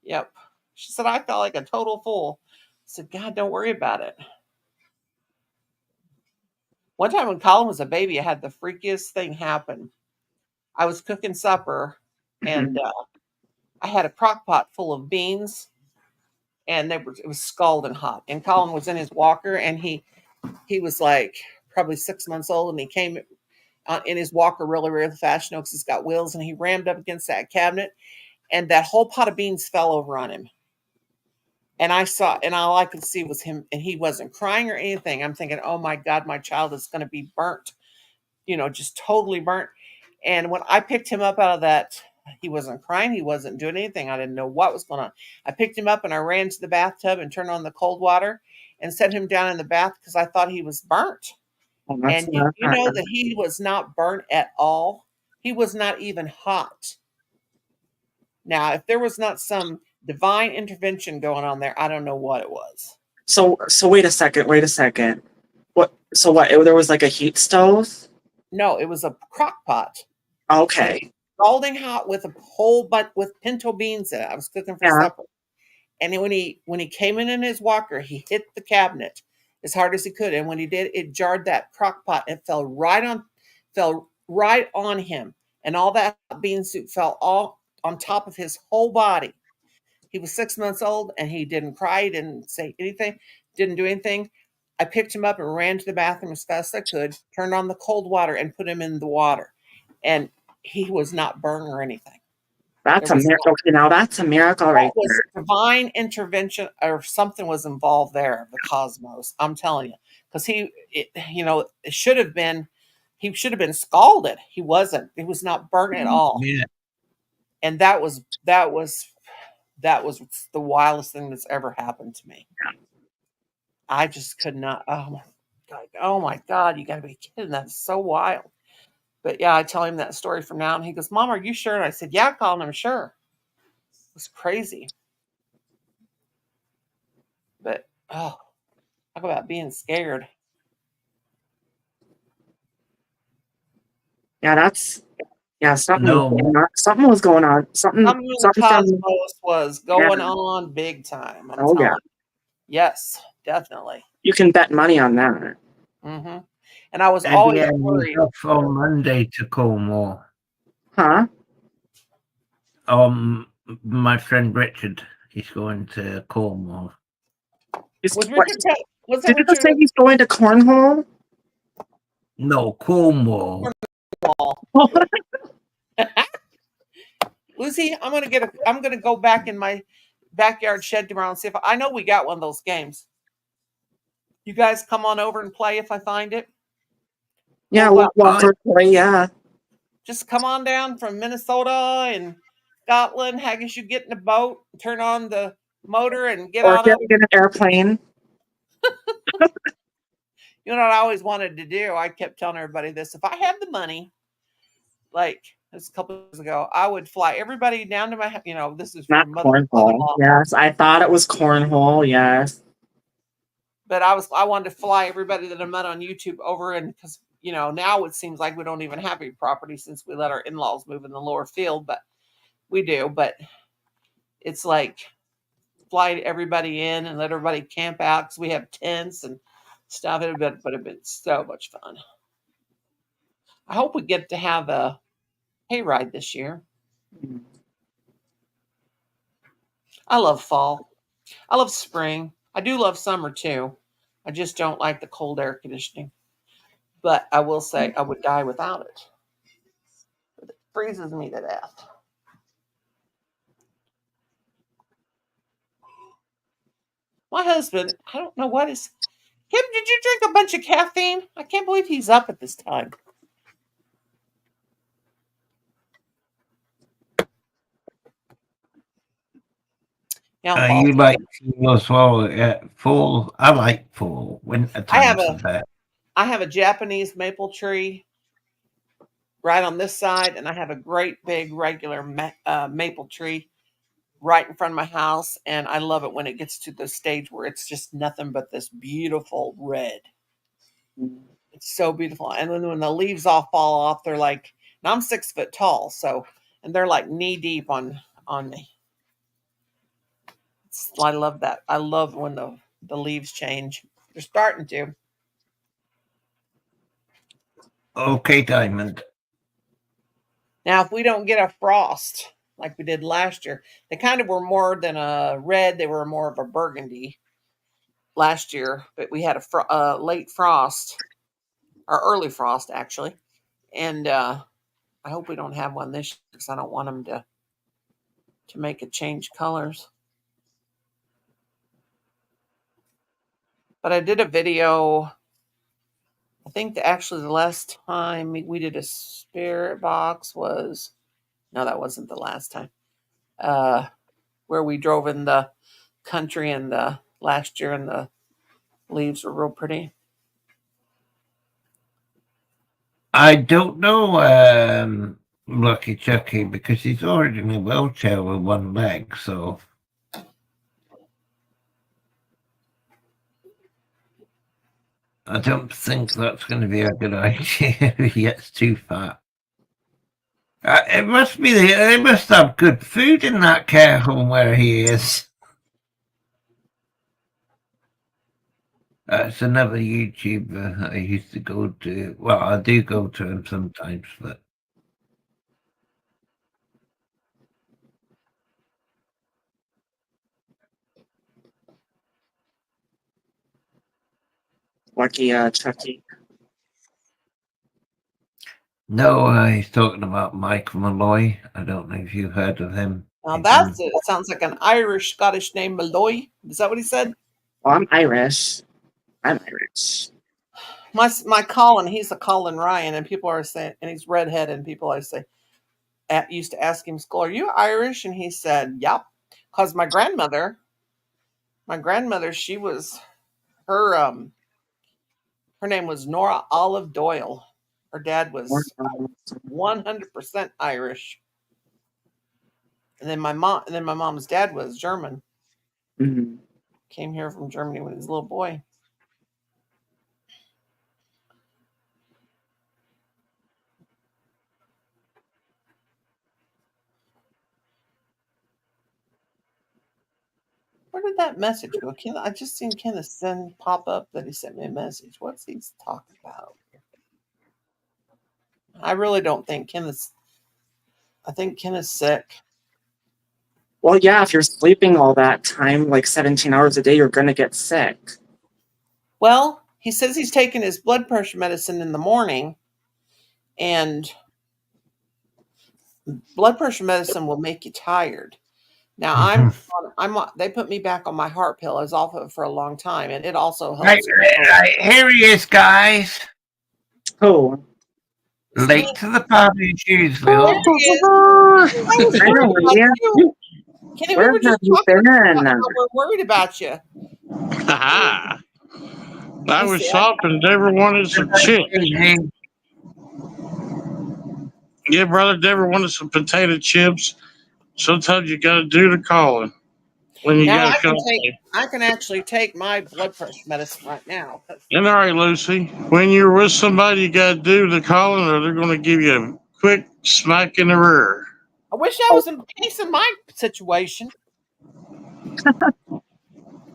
Speaker 2: Yep. She said, "I felt like a total fool." I said, "God, don't worry about it." One time when Colin was a baby, I had the freakiest thing happen. I was cooking supper, and I had a crock pot full of beans, and it was scalding hot. And Colin was in his walker, and he was like probably 6 months old, and he came in his walker really, really fast, because it's got wheels, and he rammed up against that cabinet, and that whole pot of beans fell over on him. And all I could see was him, and he wasn't crying or anything. I'm thinking, oh my God, my child is going to be burnt, just totally burnt. And when I picked him up out of that, he wasn't crying. He wasn't doing anything. I didn't know what was going on. I picked him up and I ran to the bathtub and turned on the cold water and set him down in the bath because I thought he was burnt. And you know that he was not burnt at all. He was not even hot. Now, if there was not some divine intervention going on there, I don't know what it was.
Speaker 7: So wait a second. What? So what? There was like a heat stove?
Speaker 2: No, it was a crock pot.
Speaker 7: Okay.
Speaker 2: Scalding hot with a whole with pinto beans in it. I was cooking for supper. And when he came in his walker, he hit the cabinet as hard as he could. And when he did, it jarred that crock pot. It fell right on him. And all that bean soup fell all on top of his whole body. He was 6 months old, and he didn't cry, he didn't say anything, didn't do anything. I picked him up and ran to the bathroom as fast as I could, turned on the cold water, and put him in the water. And he was not burned or anything.
Speaker 7: That's a miracle. Okay, now that's a miracle right there.
Speaker 2: Divine intervention, or something was involved there, the cosmos. I'm telling you, because it should have been. He should have been scalded. He wasn't. He was not burnt at all.
Speaker 1: Yeah.
Speaker 2: And that was the wildest thing that's ever happened to me. I just could not. Oh my God! You got to be kidding! That's so wild. But yeah, I tell him that story from now, and he goes, "Mom, are you sure?" And I said, "Yeah, Colin, I'm sure." It was crazy. But talk about being scared.
Speaker 7: Yeah, something was going on. Something
Speaker 2: the cosmos was going on big time. I'm telling you. Yes, definitely.
Speaker 7: You can bet money on that.
Speaker 2: Mm-hmm. And I was always worried.
Speaker 1: Off on Monday to Cornhole.
Speaker 7: Huh?
Speaker 1: My friend Richard, he's going to Cornwall.
Speaker 7: Did you just say he's going to Cornhole?
Speaker 1: No, Cornwall.
Speaker 2: Lucy, I'm gonna go back in my backyard shed tomorrow and see if I know we got one of those games. You guys come on over and play if I find it.
Speaker 7: Yeah, we'll play. Yeah.
Speaker 2: Just come on down from Minnesota and Scotland. I guess you get in a boat, turn on the motor, and get on.
Speaker 7: Or get an airplane.
Speaker 2: You know what I always wanted to do? I kept telling everybody this. If I had the money, like this a couple of years ago, I would fly everybody down to my, this is
Speaker 7: Not
Speaker 2: from
Speaker 7: cornhole.
Speaker 2: mother-in-law.
Speaker 7: Yes, I thought it was cornhole. Yes.
Speaker 2: But I wanted to fly everybody that I met on YouTube over, and because now it seems like we don't even have any property since we let our in-laws move in the lower field, but we do. But it's like fly everybody in and let everybody camp out because we have tents and stuff. It would have been so much fun. I hope we get to have a hayride this year. I love fall. I love spring. I do love summer too. I just don't like the cold air conditioning. But I will say I would die without it. It freezes me to death. My husband, I don't know what is. Kim, did you drink a bunch of caffeine? I can't believe he's up at this time.
Speaker 1: Yeah, you like fall as well? Fall. I like fall. Winter time's the best.
Speaker 2: I have a Japanese maple tree right on this side, and I have a great big regular maple tree right in front of my house, and I love it when it gets to the stage where it's just nothing but this beautiful red. It's so beautiful. And then when the leaves all fall off, they're like, and I'm 6 foot tall, so, and they're like knee deep on me. I love that. I love when the leaves change. They're starting to.
Speaker 1: Okay, Diamond.
Speaker 2: Now, if we don't get a frost like we did last year, they kind of were more than a red. They were more of a burgundy last year, but we had a late frost, or early frost, actually. And I hope we don't have one this year because I don't want them to make it change colors. But I did a video, I think actually the last time we did a spirit box was, no, that wasn't the last time, where we drove in the country and the last year and the leaves were real pretty.
Speaker 1: I don't know Lucky Chucky because he's already in a wheelchair with one leg, so I don't think that's going to be a good idea if he gets too fat. It must be they must have good food in that care home where he is. It's another YouTuber I used to go to. Well, I do go to him sometimes, but
Speaker 7: Lucky Chucky.
Speaker 1: no, he's talking about Mike Malloy. I don't know if you've heard of him.
Speaker 2: Now that's it. It sounds like an Irish Scottish name, Malloy. Is that what he said?
Speaker 7: Well, I'm Irish. I'm Irish.
Speaker 2: My Colin, he's a Colin Ryan, and people are saying, and he's redheaded, and people always say, used to ask him, "School, are you Irish?" And he said, "Yep," because my grandmother, she was her name was Nora Olive Doyle. Her dad was 100% Irish, and then my mom's dad was German.
Speaker 7: Mm-hmm.
Speaker 2: Came here from Germany when he was a little boy. Where did that message go? I just seen Kenneth pop up that he sent me a message. What's he talking about? I really don't think I think Kenneth's sick.
Speaker 7: Well, yeah, if you're sleeping all that time, like 17 hours a day, you're going to get sick.
Speaker 2: Well, he says he's taking his blood pressure medicine in the morning, and blood pressure medicine will make you tired. Now they put me back on my heart pill. I was off of it for a long time, and it also helps.
Speaker 1: Right, here he is, guys.
Speaker 7: Oh,
Speaker 1: late to the party as usual.
Speaker 2: There he is. Kenny, we were just talking about how we're worried about you.
Speaker 9: I was shopping. Deborah wanted some chips. Yeah, brother, Deborah wanted some potato chips. Sometimes you got to do the calling when you
Speaker 2: Now
Speaker 9: got to come.
Speaker 2: I can actually take my blood pressure medicine right now.
Speaker 9: And all right, Lucy, when you're with somebody, you got to do the calling, or they're going to give you a quick smack in the rear.
Speaker 2: I wish I was in peace in my situation.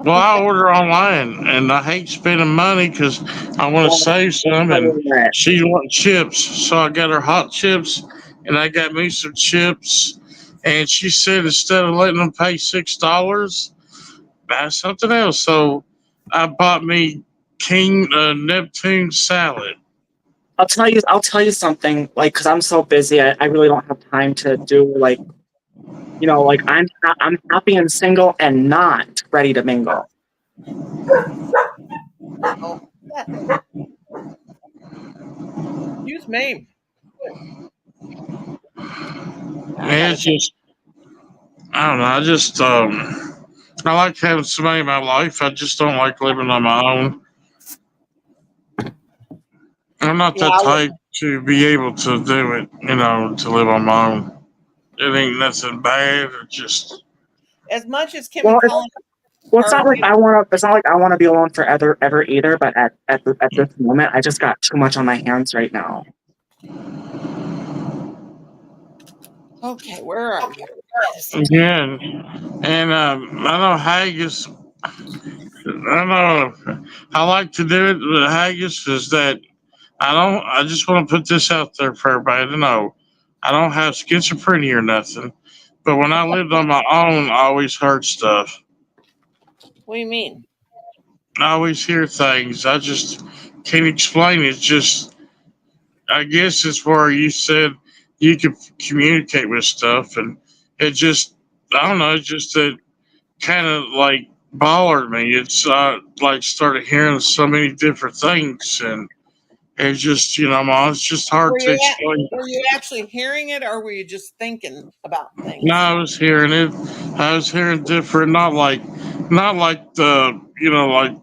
Speaker 9: Well, I order online, and I hate spending money because I want to save some. And she wants chips, so I got her hot chips, and I got me some chips. And she said instead of letting them pay $6, buy something else. So I bought me King Neptune salad.
Speaker 7: I'll tell you something. Like, cause I'm so busy, I really don't have time to do like, like I'm happy and single and not ready to mingle.
Speaker 2: Oh, use me.
Speaker 9: Yeah, it's just I don't know. I just I like having somebody in my life. I just don't like living on my own. I'm not that type to be able to do it, to live on my own. It ain't nothing bad. It just
Speaker 2: as much as Kim and Colin.
Speaker 7: Well, it's not like I want to. It's not like I want to be alone forever, ever either. But at this moment, I just got too much on my hands right now.
Speaker 2: Okay, where are you?
Speaker 9: Yeah, and I know haggis. I know I like to do it. The haggis is that I just want to put this out there for everybody to know. I don't have schizophrenia or nothing, but when I lived on my own, I always heard stuff.
Speaker 2: What do you mean?
Speaker 9: I always hear things. I just can't explain it. Just I guess it's where you said you could communicate with stuff, and it just I don't know. It just it kind of like bothered me. It's like started hearing so many different things, and it's just Mom, it's just hard to explain.
Speaker 2: Were you actually hearing it, or were you just thinking about things?
Speaker 9: No, I was hearing it. I was hearing different, not like the like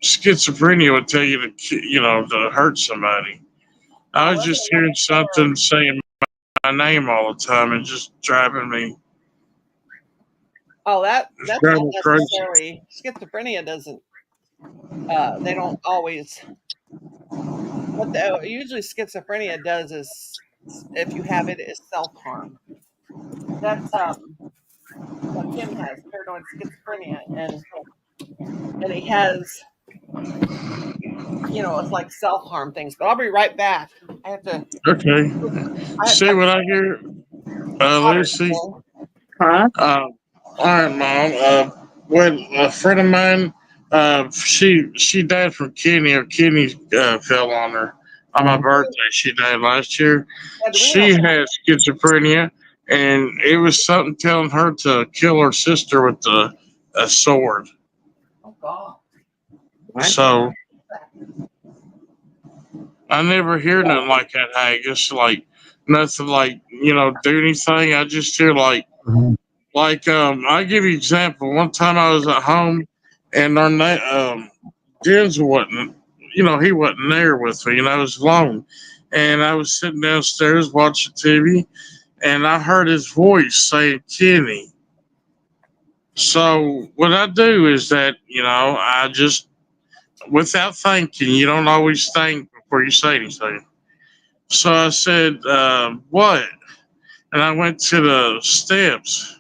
Speaker 9: schizophrenia would tell you to hurt somebody. I was just hearing something saying my name all the time and just driving me.
Speaker 2: Oh, that's not necessarily schizophrenia. Doesn't they don't always. What usually schizophrenia does is, if you have it, is self harm. That's what Kim has, paranoid schizophrenia, and he has, it's like self harm things. But I'll be right back. I have to.
Speaker 9: Okay. See what I hear, Lucy.
Speaker 7: Huh?
Speaker 9: All right, Mom. When a friend of mine, she died from kidney. Her kidney fell on her on my birthday. She died last year. She had schizophrenia, and it was something telling her to kill her sister with a sword.
Speaker 2: Oh God!
Speaker 9: So I never hear nothing like that. Haggis, like nothing like do anything. I just hear like. I'll give you an example. One time I was at home and our Denzel wasn't, he wasn't there with me and I was alone. And I was sitting downstairs watching TV and I heard his voice saying Kenny. So what I do is that, I just, without thinking, you don't always think before you say anything. So I said, what? And I went to the steps.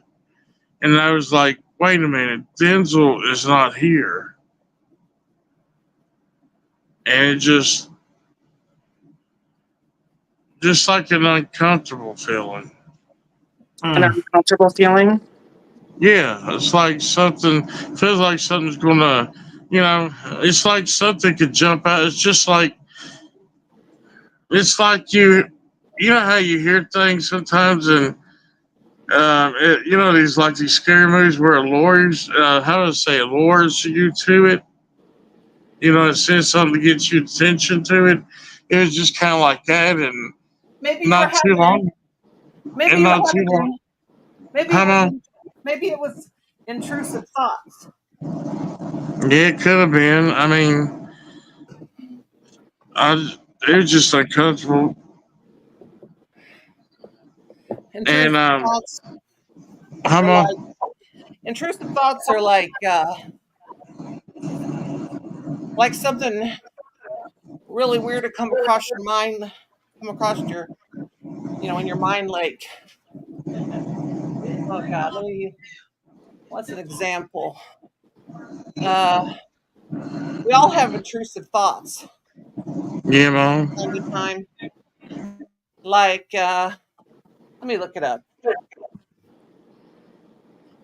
Speaker 9: And I was like, wait a minute, Denzel is not here. And it just like an uncomfortable feeling.
Speaker 7: An uncomfortable feeling?
Speaker 9: Yeah, it's like feels like something's gonna, it's like something could jump out. It's like you know how you hear things sometimes and these scary movies where it lures, how to say it lures you to it. It says something to get your attention to it. It was just kind of like that, and
Speaker 2: maybe
Speaker 9: not too long.
Speaker 2: Maybe
Speaker 9: and not too long.
Speaker 2: Maybe it was intrusive thoughts.
Speaker 9: Yeah, it could have been. I mean, it was just uncomfortable.
Speaker 2: Intrusive thoughts
Speaker 9: how
Speaker 2: are like intrusive thoughts are like something really weird to come across your mind, come across your, in your mind, like, oh God, what's an example? We all have intrusive thoughts.
Speaker 9: Yeah, Mom.
Speaker 2: Time to time. Like, let me look it up.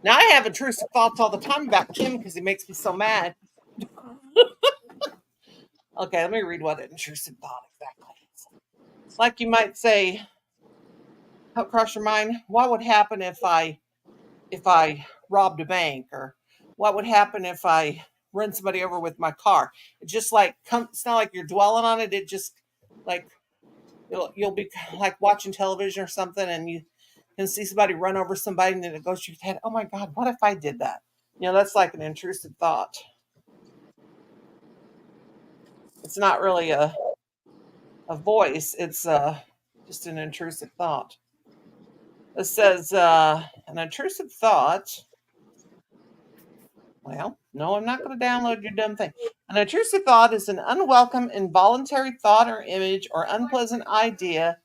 Speaker 2: Now I have intrusive thoughts all the time about Kim because he makes me so mad. Okay, let me read what an intrusive thought exactly is. Like you might say, across your mind, what would happen if I robbed a bank, or what would happen if I run somebody over with my car? It just like it's not like you're dwelling on it. It just like you'll be like watching television or something, and you can see somebody run over somebody, and then it goes to your head, oh my God, what if I did that? That's like an intrusive thought. It's not really a voice. It's just an intrusive thought. It says an intrusive thought. Well, no, I'm not going to download your dumb thing. An intrusive thought is an unwelcome, involuntary thought or image or unpleasant idea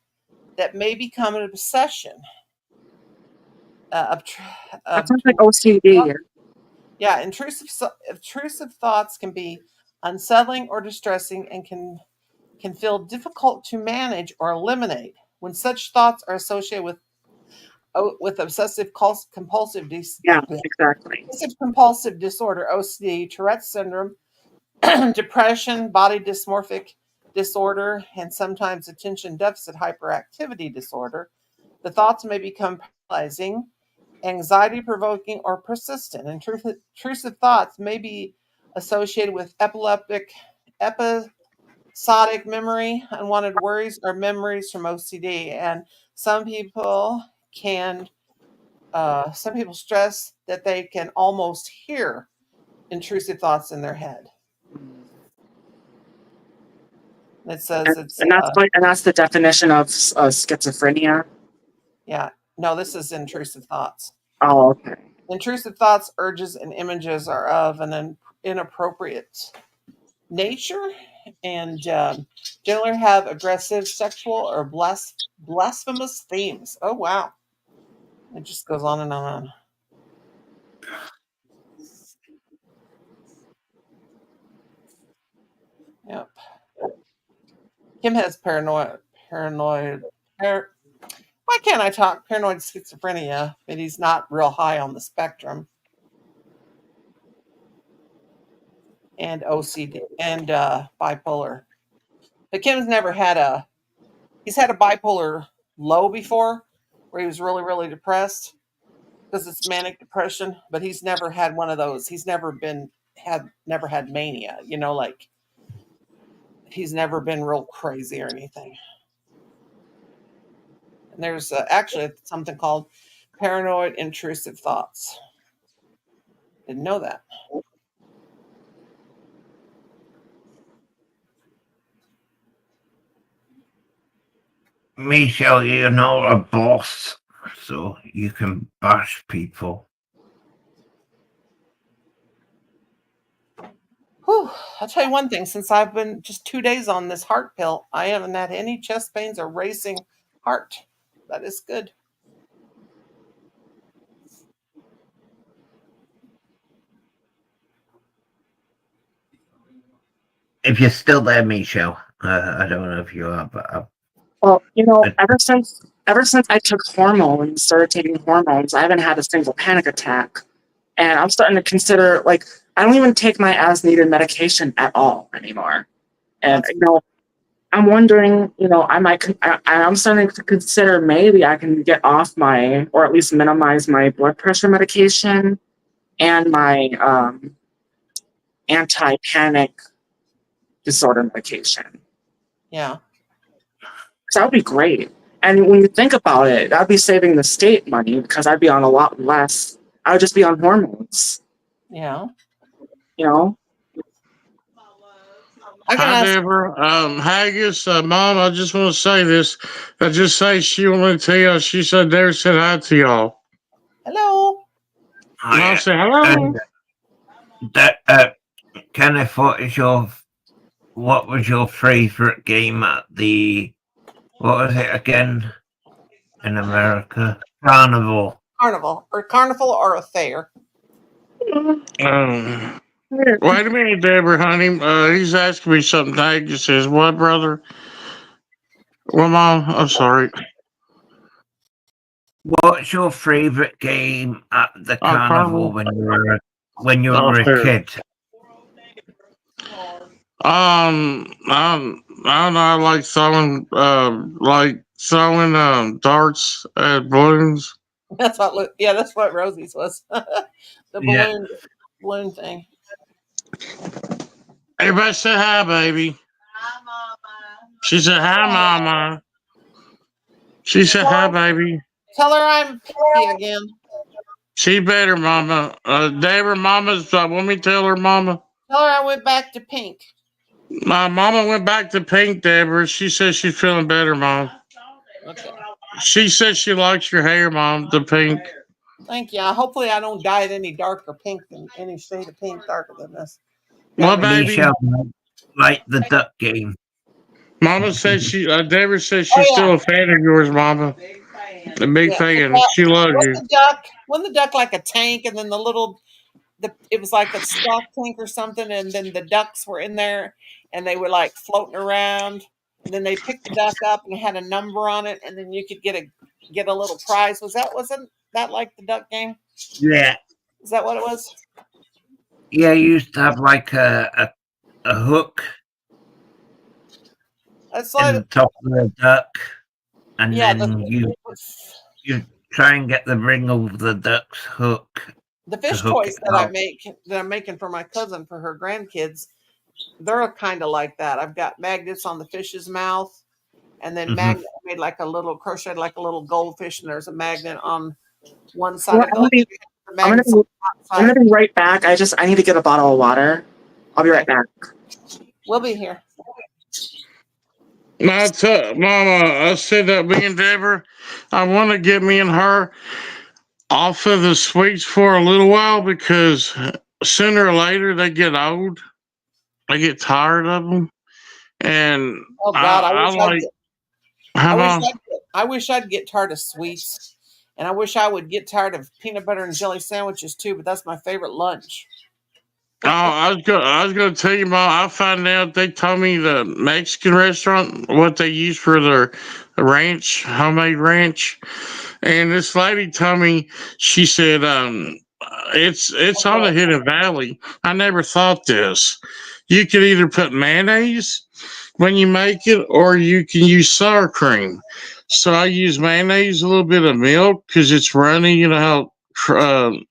Speaker 2: that may become an obsession.
Speaker 7: That sounds like OCD.
Speaker 2: Yeah, intrusive thoughts can be unsettling or distressing and can feel difficult to manage or eliminate. When such thoughts are associated with obsessive compulsive
Speaker 7: exactly.
Speaker 2: Obsessive compulsive disorder, OCD, Tourette's syndrome, depression, body dysmorphic disorder, and sometimes attention deficit hyperactivity disorder, the thoughts may become paralyzing, anxiety provoking, or persistent. Intrusive thoughts may be associated with episodic memory, unwanted worries, or memories from OCD. And some people stress that they can almost hear intrusive thoughts in their head. It says
Speaker 7: and that's the definition of schizophrenia.
Speaker 2: Yeah, no, this is intrusive thoughts.
Speaker 7: Oh, okay.
Speaker 2: Intrusive thoughts, urges, and images are of an inappropriate nature and generally have aggressive, sexual, or blasphemous themes. Oh, wow. It just goes on and on. Yep. Kim has paranoid. Why can't I talk? Paranoid schizophrenia, but he's not real high on the spectrum. And OCD and bipolar. But Kim's never had he's had a bipolar low before where he was really, really depressed because it's manic depression, but he's never had one of those. He's never had mania, like he's never been real crazy or anything. And there's actually something called paranoid intrusive thoughts. Didn't know that.
Speaker 1: Michelle, you're not a boss, so you can bash people.
Speaker 2: Whew, I'll tell you one thing. Since I've been just 2 days on this heart pill, I haven't had any chest pains or racing heart. That is good.
Speaker 1: If you're still there, Michelle, I don't know if you are, but
Speaker 7: well, ever since I took hormones, started taking hormones, I haven't had a single panic attack, and I'm starting to consider I don't even take my as-needed medication at all anymore, and I'm wondering, I'm starting to consider maybe I can get off or at least minimize my blood pressure medication and my anti-panic disorder medication.
Speaker 2: Yeah.
Speaker 7: So that would be great. And when you think about it, I'd be saving the state money because I'd be on a lot less. I would just be on hormones.
Speaker 2: Yeah.
Speaker 9: Hi, Deborah. Haggis, Mom, I just want to say this. I just say she wanted to tell y'all. She said Dare said hi to y'all.
Speaker 2: Hello.
Speaker 9: Mom said hello.
Speaker 1: Kenneth, what was your favorite game at the, what was it again in America? Carnival.
Speaker 2: Carnival or a fair.
Speaker 9: Wait a minute, Deborah, honey. He's asking me something. Haggis says, what, brother? Well, Mom, I'm sorry.
Speaker 1: What's your favorite game at the carnival when you were a kid?
Speaker 9: I don't know. I like throwing darts at balloons.
Speaker 2: That's what Rosie's was. The balloon thing.
Speaker 9: Everybody say hi, baby.
Speaker 2: Hi, Mama.
Speaker 9: She said hi, Mama. She said hi, baby.
Speaker 2: Tell her I'm Pinky again.
Speaker 9: She better, Mama. Deborah, Mama's. Want me to tell her, Mama?
Speaker 2: Tell her I went back to pink.
Speaker 9: My Mama went back to pink, Deborah. She says she's feeling better, Mom.
Speaker 2: Okay.
Speaker 9: She says she likes your hair, Mom, the pink.
Speaker 2: Thank you. Hopefully I don't dye it any darker pink than any shade of pink darker than this.
Speaker 9: What, baby?
Speaker 1: Like the duck game.
Speaker 9: Mama says Deborah says she's still a fan of yours, Mama. A big fan. She loves you.
Speaker 2: Wasn't the duck like a tank, and then it was like a stock tank or something, and then the ducks were in there, and they were like floating around, and then they picked the duck up and it had a number on it, and then you could get a little prize. Wasn't that like the duck game?
Speaker 1: Yeah.
Speaker 2: Is that what it was?
Speaker 1: Yeah, you used to have like a hook.
Speaker 2: That's like
Speaker 1: in the top of the duck, and then you try and get the ring of the duck's hook.
Speaker 2: The fish toys that I'm making for my cousin for her grandkids, they're kind of like that. I've got magnets on the fish's mouth, and then magnet made like a little crocheted like a little goldfish, and there's a magnet on one side of the.
Speaker 7: I'm gonna be right back. I need to get a bottle of water. I'll be right back.
Speaker 2: We'll be here.
Speaker 9: Mama, I said that me and Deborah, I want to get me and her off of the sweets for a little while because sooner or later they get old. I get tired of them, and
Speaker 2: oh God, I wish I'd get tired of sweets, and I wish I would get tired of peanut butter and jelly sandwiches too. But that's my favorite lunch.
Speaker 9: Oh, I was gonna tell you, Mom. I found out they told me the Mexican restaurant what they use for their ranch, homemade ranch, and this lady told me she said it's on the Hidden Valley. I never thought this. You could either put mayonnaise when you make it, or you can use sour cream. So I use mayonnaise, a little bit of milk because it's runny. You know how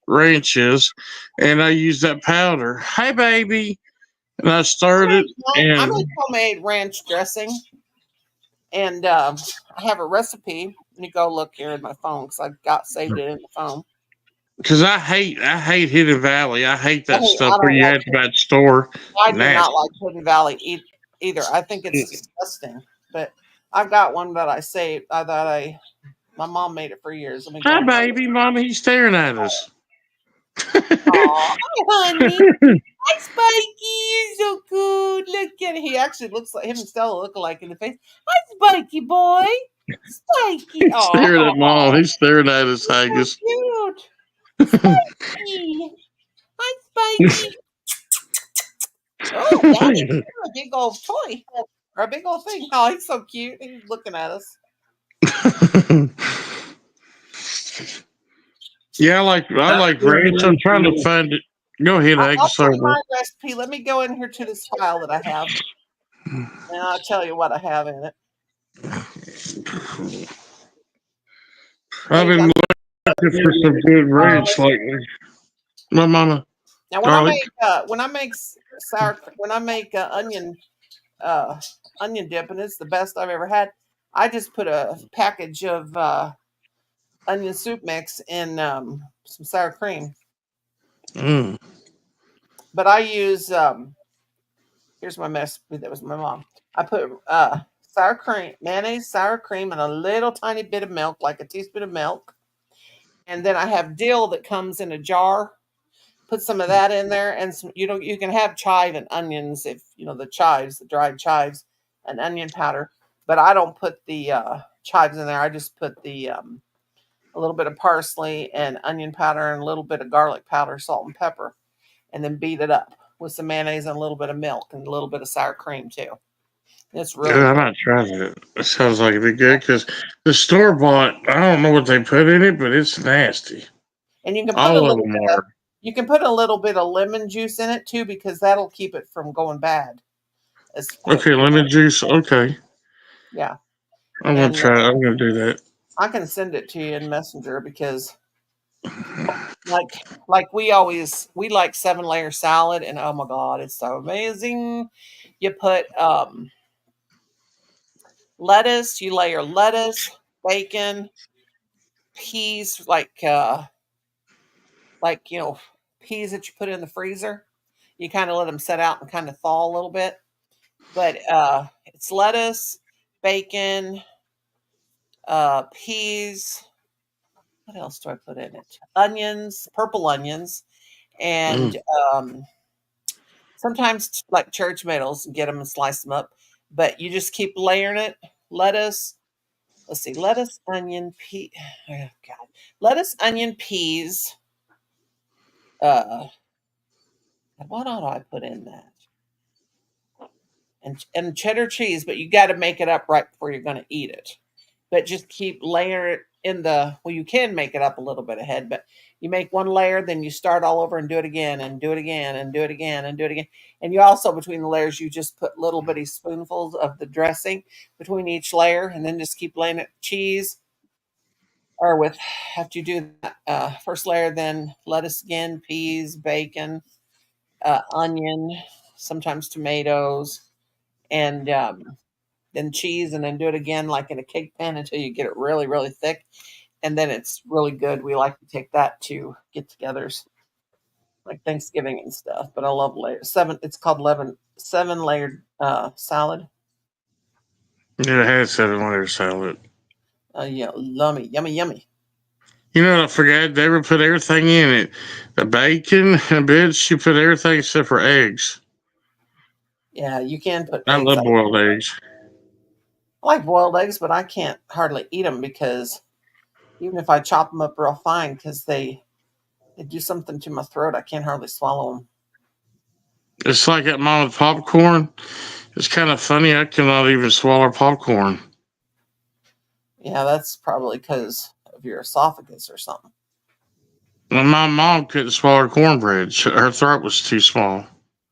Speaker 9: ranch is, and I use that powder. Hey, baby, and I started.
Speaker 2: I make homemade ranch dressing, and I have a recipe. Let me go look here in my phone because I've got saved it in the phone.
Speaker 9: Because I hate Hidden Valley. I hate that stuff where you have to buy at the store.
Speaker 2: I do not like Hidden Valley either. I think it's disgusting. But I've got one that I saved. My mom made it for years.
Speaker 9: Hi, baby, Mama. He's staring at us.
Speaker 2: Aw, honey. Hi, Spikey. You're so good. Look at it. He actually looks like him and Stella look alike in the face. Hi, Spikey boy. Spikey.
Speaker 9: He's staring at Mom. He's staring at us, Haggis.
Speaker 2: So cute. Spikey. Hi, Spikey. Oh, Daddy, a big old toy or a big old thing. Oh, he's so cute. He's looking at us.
Speaker 9: Yeah, I like ranch. I'm trying to find it. Go ahead,
Speaker 2: I'll tell you my recipe. Let me go in here to this file that I have, and I'll tell you what I have in it.
Speaker 9: I've been looking for some good ranch lately. My mama.
Speaker 2: Now, when I make onion dip, and it's the best I've ever had, I just put a package of onion soup mix in some sour cream. But I use here's my recipe that was my mom. I put sour cream, mayonnaise, sour cream, and a little tiny bit of milk, like a teaspoon of milk. And then I have dill that comes in a jar. Put some of that in there, and some, you can have chive and onions if the chives, the dried chives, and onion powder. But I don't put the chives in there. I just put the a little bit of parsley and onion powder and a little bit of garlic powder, salt and pepper, and then beat it up with some mayonnaise and a little bit of milk and a little bit of sour cream too. It's really
Speaker 9: Yeah, I
Speaker 2: good.
Speaker 9: might try that. It sounds like it'd be good because the store bought, I don't know what they put in it, but it's nasty.
Speaker 2: And you can put a
Speaker 9: All of
Speaker 2: little
Speaker 9: them
Speaker 2: bit of
Speaker 9: are.
Speaker 2: you can put a little bit of lemon juice in it too, because that'll keep it from going bad as quick.
Speaker 9: Okay, lemon juice. Okay,
Speaker 2: Yeah.
Speaker 9: I'm gonna
Speaker 2: And
Speaker 9: try. I'm gonna do that.
Speaker 2: I can send it to you in Messenger because like we like 7-layer salad, and oh my god, it's so amazing. You put lettuce, you layer lettuce, bacon, peas, like peas that you put in the freezer. You kind of let them set out and kind of thaw a little bit. But it's lettuce, bacon, peas. What else do I put in it? Onions, purple onions, and
Speaker 9: Mm.
Speaker 2: sometimes like cherry tomatoes, and get them and slice them up. But you just keep layering it. Lettuce. Let's see. Lettuce, onion, pea. Oh God. Lettuce, onion, peas. What all do I put in that? And cheddar cheese, but you got to make it up right before you're going to eat it. But just keep layering it in you can make it up a little bit ahead, but you make one layer, then you start all over and do it again and do it again and do it again and do it again. And you also, between the layers, you just put little bitty spoonfuls of the dressing between each layer, and then just keep laying it cheese or with, after you do that first layer, then lettuce again, peas, bacon, onion, sometimes tomatoes, and then cheese, and then do it again like in a cake pan until you get it really, really thick. And then it's really good. We like to take that to get-togethers like Thanksgiving and stuff. But I love seven. It's called 7-layered salad.
Speaker 9: Yeah, I had 7-layer salad.
Speaker 2: Yeah, yummy, yummy, yummy.
Speaker 9: You know what I forgot? They ever put everything in it. The bacon, and bitch, you put everything except for eggs.
Speaker 2: Yeah, you can put
Speaker 9: I
Speaker 2: eggs.
Speaker 9: love boiled eggs.
Speaker 2: I like boiled eggs, but I can't hardly eat them because even if I chop them up real fine, because they do something to my throat, I can't hardly swallow them.
Speaker 9: It's like at mine with popcorn. It's kind of funny. I cannot even swallow popcorn.
Speaker 2: Yeah, that's probably because of your esophagus or something.
Speaker 9: When my mom couldn't swallow cornbread, her throat was too small.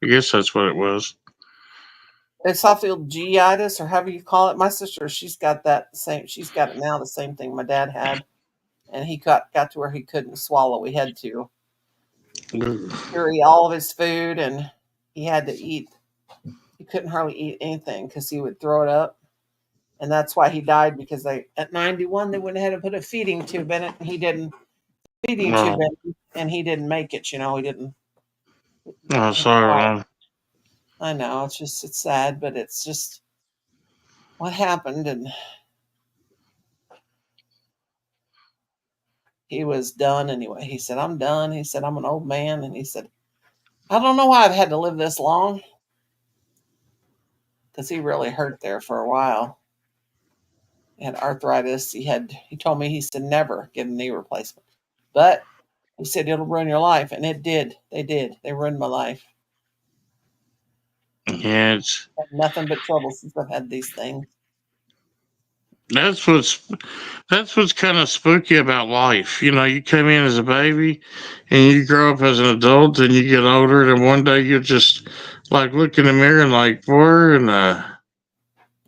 Speaker 9: I guess that's what it was.
Speaker 2: Esophagitis, or however you call it. My sister, she's got that same. She's got it now. The same thing my dad had, and he got to where he couldn't swallow. We had to carry all of his food, and he had to eat. He couldn't hardly eat anything because he would throw it up, and that's why he died. Because at 91 they went ahead and put a feeding tube in it, and he didn't feeding tube
Speaker 9: Oh,
Speaker 2: in it, and he didn't make it. He didn't.
Speaker 9: oh, sorry.
Speaker 2: I know it's sad, but it's just what happened, and he was done anyway. He said, "I'm done." He said, "I'm an old man," and he said, "I don't know why I've had to live this long," because he really hurt there for a while. He had arthritis. He told me, he said, never get a knee replacement, but he said it'll ruin your life, and it did. They ruined my life.
Speaker 9: Yeah,
Speaker 2: I've had nothing but trouble since I've had these things.
Speaker 9: that's what's that's what's kind of spooky about life. You come in as a baby, and you grow up as an adult, and you get older, and one day you just like look in the mirror and like, where in the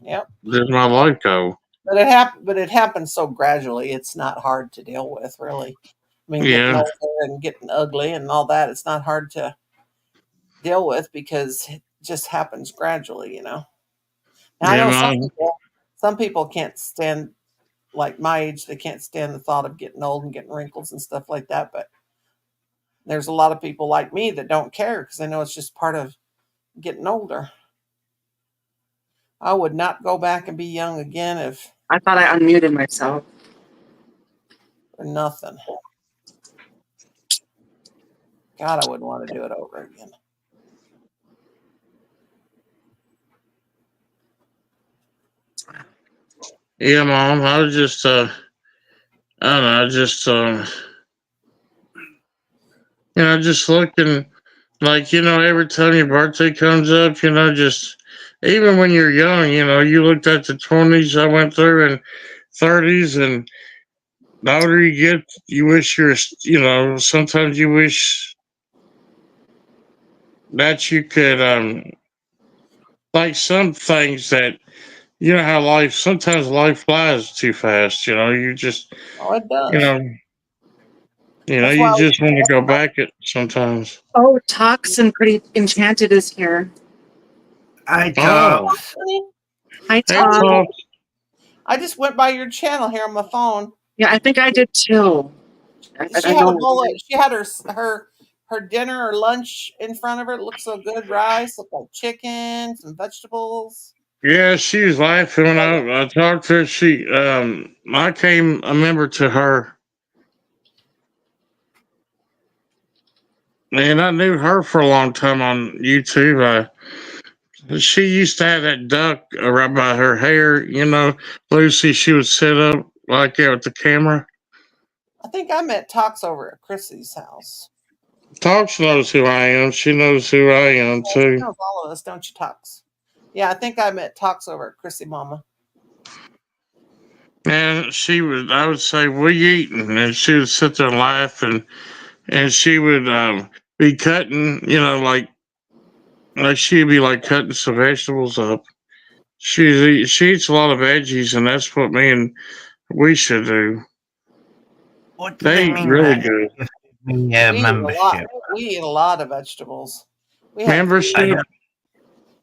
Speaker 2: Yep.
Speaker 9: did my life go?
Speaker 2: But it happened. But it happened so gradually. It's not hard to deal with, really. I mean, getting
Speaker 9: Yeah,
Speaker 2: older and getting ugly and all that. It's not hard to deal with because it just happens gradually. Now I
Speaker 9: yeah,
Speaker 2: know
Speaker 9: man.
Speaker 2: some people can't stand, like my age, they can't stand the thought of getting old and getting wrinkles and stuff like that. But there's a lot of people like me that don't care because they know it's just part of getting older. I would not go back and be young again if.
Speaker 7: I thought I unmuted myself.
Speaker 2: For nothing. God, I wouldn't want to do it over again.
Speaker 9: Yeah, Mom. I was just, I don't know, just, just looking, like, every time your birthday comes up, just, even when you're young, you looked at the 20s I went through and 30s, and the older you get, you wish sometimes you wish that you could, like some things that, how sometimes life flies too fast, you just,
Speaker 2: Oh, it
Speaker 9: you
Speaker 2: does.
Speaker 9: know, you just want to go back it sometimes.
Speaker 7: Oh, Toxin Pretty Enchanted is here.
Speaker 1: Hi, Tox.
Speaker 7: Hi,
Speaker 9: Hey,
Speaker 7: Tox.
Speaker 2: I just went by your channel here on my phone.
Speaker 7: Yeah, I think I did too.
Speaker 2: She had a bowl of, she had her dinner or lunch in front of her. It looked so good. Rice, looked like chicken, some vegetables.
Speaker 9: Yeah, she was laughing when I talked to her. I came a member to her, and I knew her for a long time on YouTube. She used to have that duck right by her hair, Lucy. She would sit up like that with the camera.
Speaker 2: I think I met Tox over at Chrissy's house.
Speaker 9: Tox knows who I am. She knows who I am too.
Speaker 2: She knows all of us, don't you, Tox? Yeah, I think I met Tox over at Chrissy Mama.
Speaker 9: And I would say, "What you eating?" And she would sit there and laugh, and she would be cutting, like she'd be like cutting some vegetables up. She eats a lot of veggies, and that's what we should do.
Speaker 1: What do they mean
Speaker 9: really
Speaker 1: that?
Speaker 9: good.
Speaker 1: Membership.
Speaker 2: We eat a lot of vegetables. We had
Speaker 9: Membership.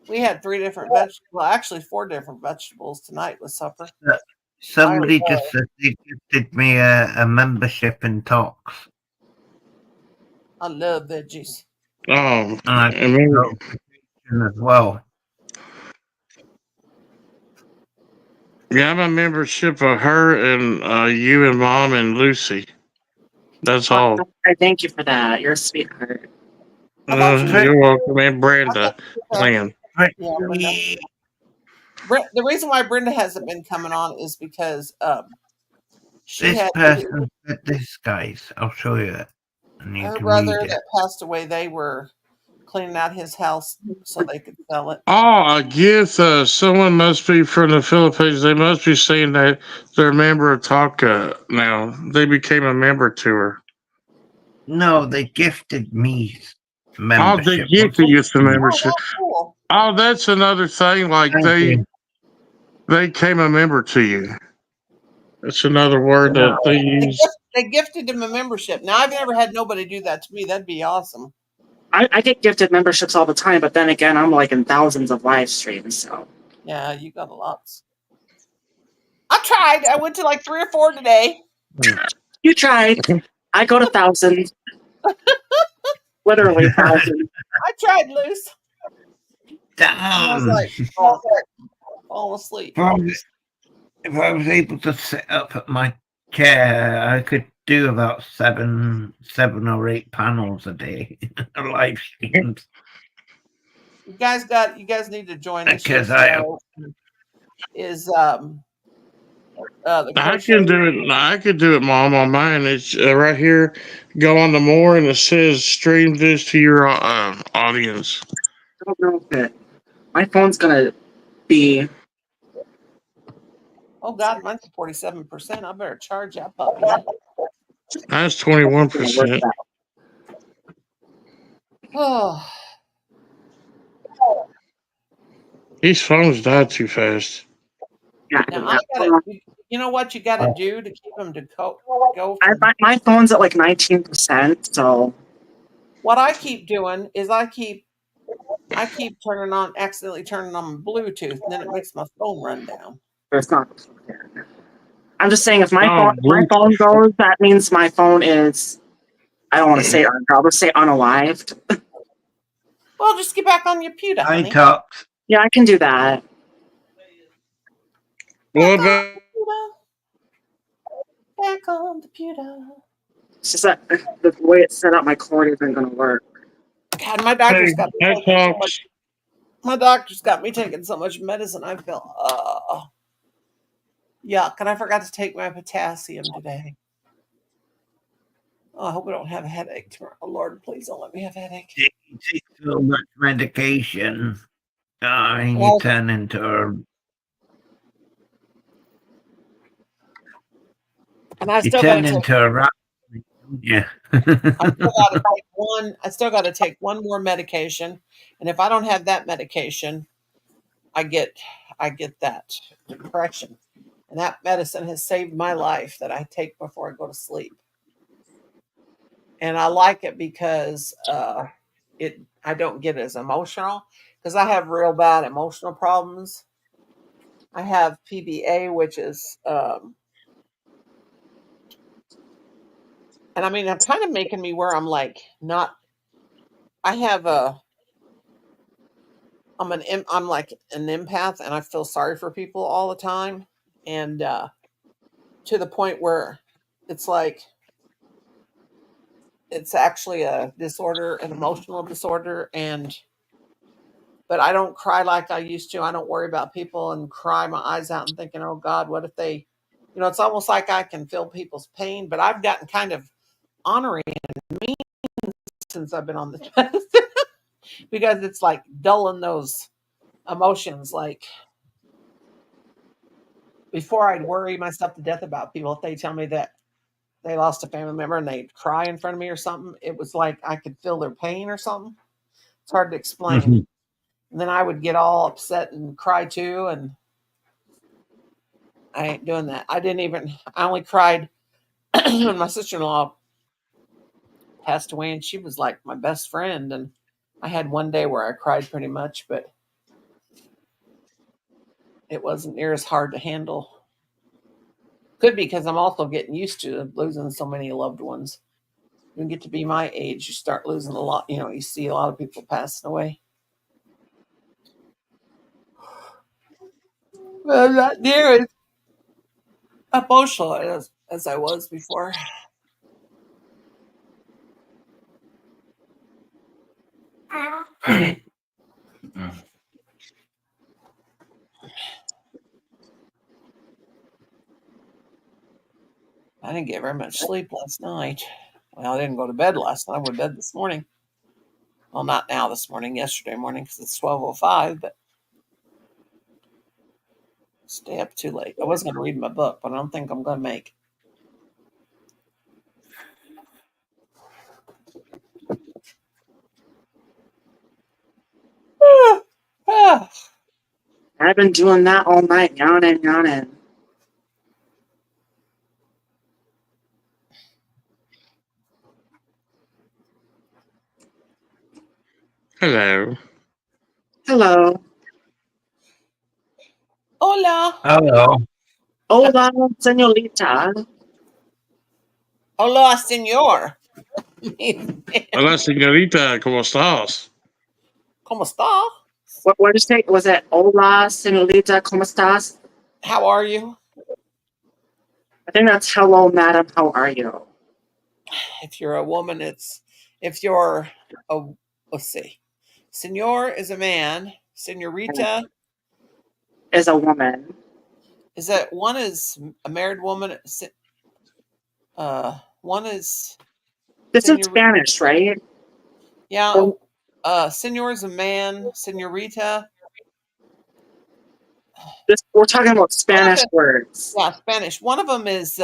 Speaker 2: We had 3 different vegetables. Well, actually 4 different vegetables tonight with supper.
Speaker 1: Somebody just said they gifted me a membership in Tox.
Speaker 2: I love veggies.
Speaker 9: Oh,
Speaker 1: and as well.
Speaker 9: Yeah, I'm a membership of her and you and Mom and Lucy. That's all.
Speaker 7: I thank you for that. You're a sweetheart.
Speaker 9: You're welcome, and Brenda. Lynn.
Speaker 2: Yeah, Brenda. The reason why Brenda hasn't been coming on is because
Speaker 1: this person said this, guys. I'll show you it. And you
Speaker 2: her
Speaker 1: can
Speaker 2: brother
Speaker 1: read it.
Speaker 2: that passed away, they were cleaning out his house so they could sell it.
Speaker 9: Oh, a gift. Someone must be from the Philippines. They must be saying that they're a member of Taka now. They became a member to her.
Speaker 1: No, they gifted me membership.
Speaker 9: Oh, they gifted you some membership.
Speaker 2: Oh, cool.
Speaker 9: Oh, that's another thing. Like they came a member to you. That's another word that they use.
Speaker 2: They gifted him a membership. Now, I've never had nobody do that to me. That'd be awesome.
Speaker 7: I get gifted memberships all the time, but then again, I'm like in thousands of live streams, so.
Speaker 2: Yeah, you got a lot. I tried. I went to like 3 or 4 today.
Speaker 7: You tried. I go to thousands. Literally thousands.
Speaker 2: I tried, Luce. I was like, fall asleep.
Speaker 1: If I was able to sit up at my chair, I could do about 7 or 8 panels a day, live streams.
Speaker 2: You guys need to join us.
Speaker 1: Because
Speaker 2: I
Speaker 9: can do it. I could do it, Mom, on mine. It's right here. Go on to more, and it says stream this to your audience.
Speaker 7: I don't know if my phone's gonna be.
Speaker 2: Oh God, mine's 47%. I better charge that puppy.
Speaker 9: That's 21%.
Speaker 2: Oh.
Speaker 9: These phones die too fast.
Speaker 7: Yeah.
Speaker 2: Now you know what you got to do to keep them to go?
Speaker 7: My phone's at like 19%. So.
Speaker 2: What I keep doing is I keep accidentally turning on Bluetooth, and then it makes my phone run down.
Speaker 7: It's not. I'm just saying, if my phone goes, that means my phone is. I don't want to say I'll just say unalived.
Speaker 2: Well, just get back on your pewter, honey.
Speaker 1: Tox.
Speaker 7: Yeah, I can do that.
Speaker 9: What about?
Speaker 2: Back on the computer.
Speaker 7: It's just that the way it's set up, my cord isn't going to work.
Speaker 2: God, my doctor's got me taking so much.
Speaker 9: Xbox?
Speaker 2: My doctor's got me taking so much medicine. I feel yuck, and I forgot to take my potassium today. Oh, I hope I don't have a headache tomorrow. Oh, Lord, please don't let me have a headache.
Speaker 1: You take so much medication, you turn into a.
Speaker 2: And I
Speaker 1: you
Speaker 2: still
Speaker 1: turn
Speaker 2: got to
Speaker 1: into a rat. Yeah.
Speaker 2: I still got to take one more medication, and if I don't have that medication, I get that depression. And that medicine has saved my life that I take before I go to sleep. And I like it because I don't get as emotional because I have real bad emotional problems. I have PBA, which is and I mean, I'm kind of making me where I'm like not. I have I'm like an empath, and I feel sorry for people all the time, and to the point where it's like it's actually a disorder, an emotional disorder, but I don't cry like I used to. I don't worry about people and cry my eyes out and thinking, oh God, what if they, it's almost like I can feel people's pain, but I've gotten kind of honoring and mean since I've been on this medicine because it's like dulling those emotions. Like before I'd worry myself to death about people. If they tell me that they lost a family member and they'd cry in front of me or something, it was like I could feel their pain or something. It's hard to explain.
Speaker 1: Mhm.
Speaker 2: And then I would get all upset and cry too. And I ain't doing that. I only cried when my sister-in-law passed away, and she was like my best friend. And I had one day where I cried pretty much, but it wasn't near as hard to handle. Could be because I'm also getting used to losing so many loved ones. You get to be my age, you start losing a lot. You see a lot of people passing away. Well, I'm not near as emotional as I was before. I didn't get very much sleep last night. Well, I didn't go to bed last night. I went to bed this morning. Well, not now this morning, yesterday morning, because it's 12:05, but stay up too late. I was going to read my book, but I don't think I'm going to make.
Speaker 7: I've been doing that all night, yawning.
Speaker 9: Hello.
Speaker 7: Hello.
Speaker 2: Hola.
Speaker 1: Hello.
Speaker 7: Hola, señorita.
Speaker 2: Hola, señor.
Speaker 9: Hola, señorita. ¿Cómo estás?
Speaker 2: ¿Cómo está?
Speaker 7: What did you say? Was it hola, señorita, ¿cómo estás?
Speaker 2: How are you?
Speaker 7: I think that's hello, madam, how are you?
Speaker 2: If you're a woman, if you're let's see. Senor is a man. Senorita
Speaker 7: is a woman.
Speaker 2: Is that one is a married woman? One is.
Speaker 7: This is Spanish, right?
Speaker 2: Yeah. Senor is a man. Senorita.
Speaker 7: We're talking about Spanish words.
Speaker 2: Yeah, Spanish. One of them is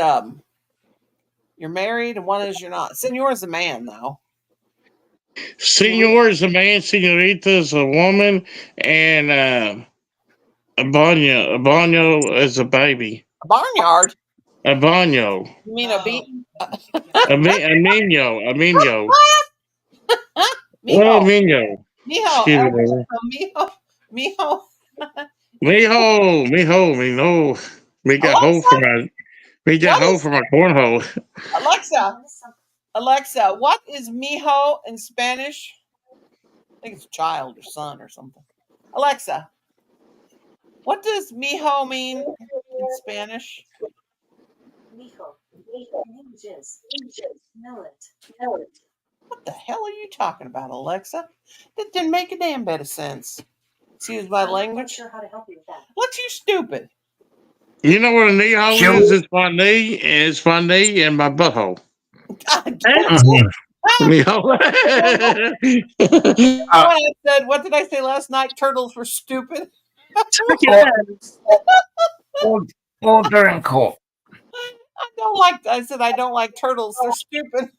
Speaker 2: you're married, and one is you're not. Senor is a man, though.
Speaker 9: Senor is a man, senorita is a woman, and a baño is a baby.
Speaker 2: A barnyard.
Speaker 9: A baño.
Speaker 2: You mean a bee?
Speaker 9: A niño.
Speaker 2: Mijo.
Speaker 9: Oh, niño.
Speaker 2: Mijo. Mijo.
Speaker 9: Mijo. Me got hole for my cornhole.
Speaker 2: Alexa, what is mijo in Spanish? I think it's child or son or something. Alexa, what does mijo mean in Spanish? What the hell are you talking about, Alexa? That didn't make a damn bit of sense. Excuse my language. Sure how to help you with that. What's you stupid?
Speaker 9: You know what a knee hole is? It's my knee, and my butthole.
Speaker 2: God damn it.
Speaker 9: Knee hole.
Speaker 2: What did I say last night? Turtles were stupid.
Speaker 1: Order in court.
Speaker 2: I said I don't like turtles. They're stupid.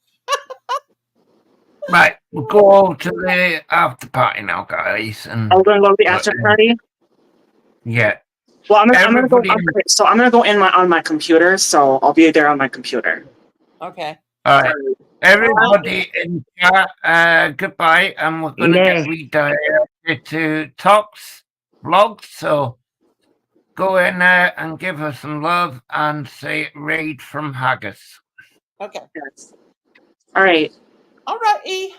Speaker 1: Right, we'll go on to the after party now, guys. And
Speaker 7: we're gonna go to the after party.
Speaker 1: Yeah.
Speaker 7: Well, I'm gonna go. So I'm gonna go on my computer. So I'll be there on my computer.
Speaker 2: Okay.
Speaker 1: All right. Everybody in chat, goodbye, and we're gonna get redirected to Tox vlogs. So go in there and give her some love and say raid from Haggis.
Speaker 2: Okay.
Speaker 7: Yes. All right.
Speaker 2: All right, E.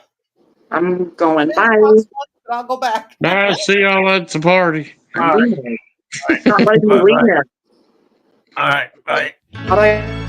Speaker 7: I'm going. Bye.
Speaker 2: I'll go back.
Speaker 9: Bye. See y'all at the party.
Speaker 7: All right. Not letting me leave here.
Speaker 1: All right. Bye.
Speaker 7: How do I?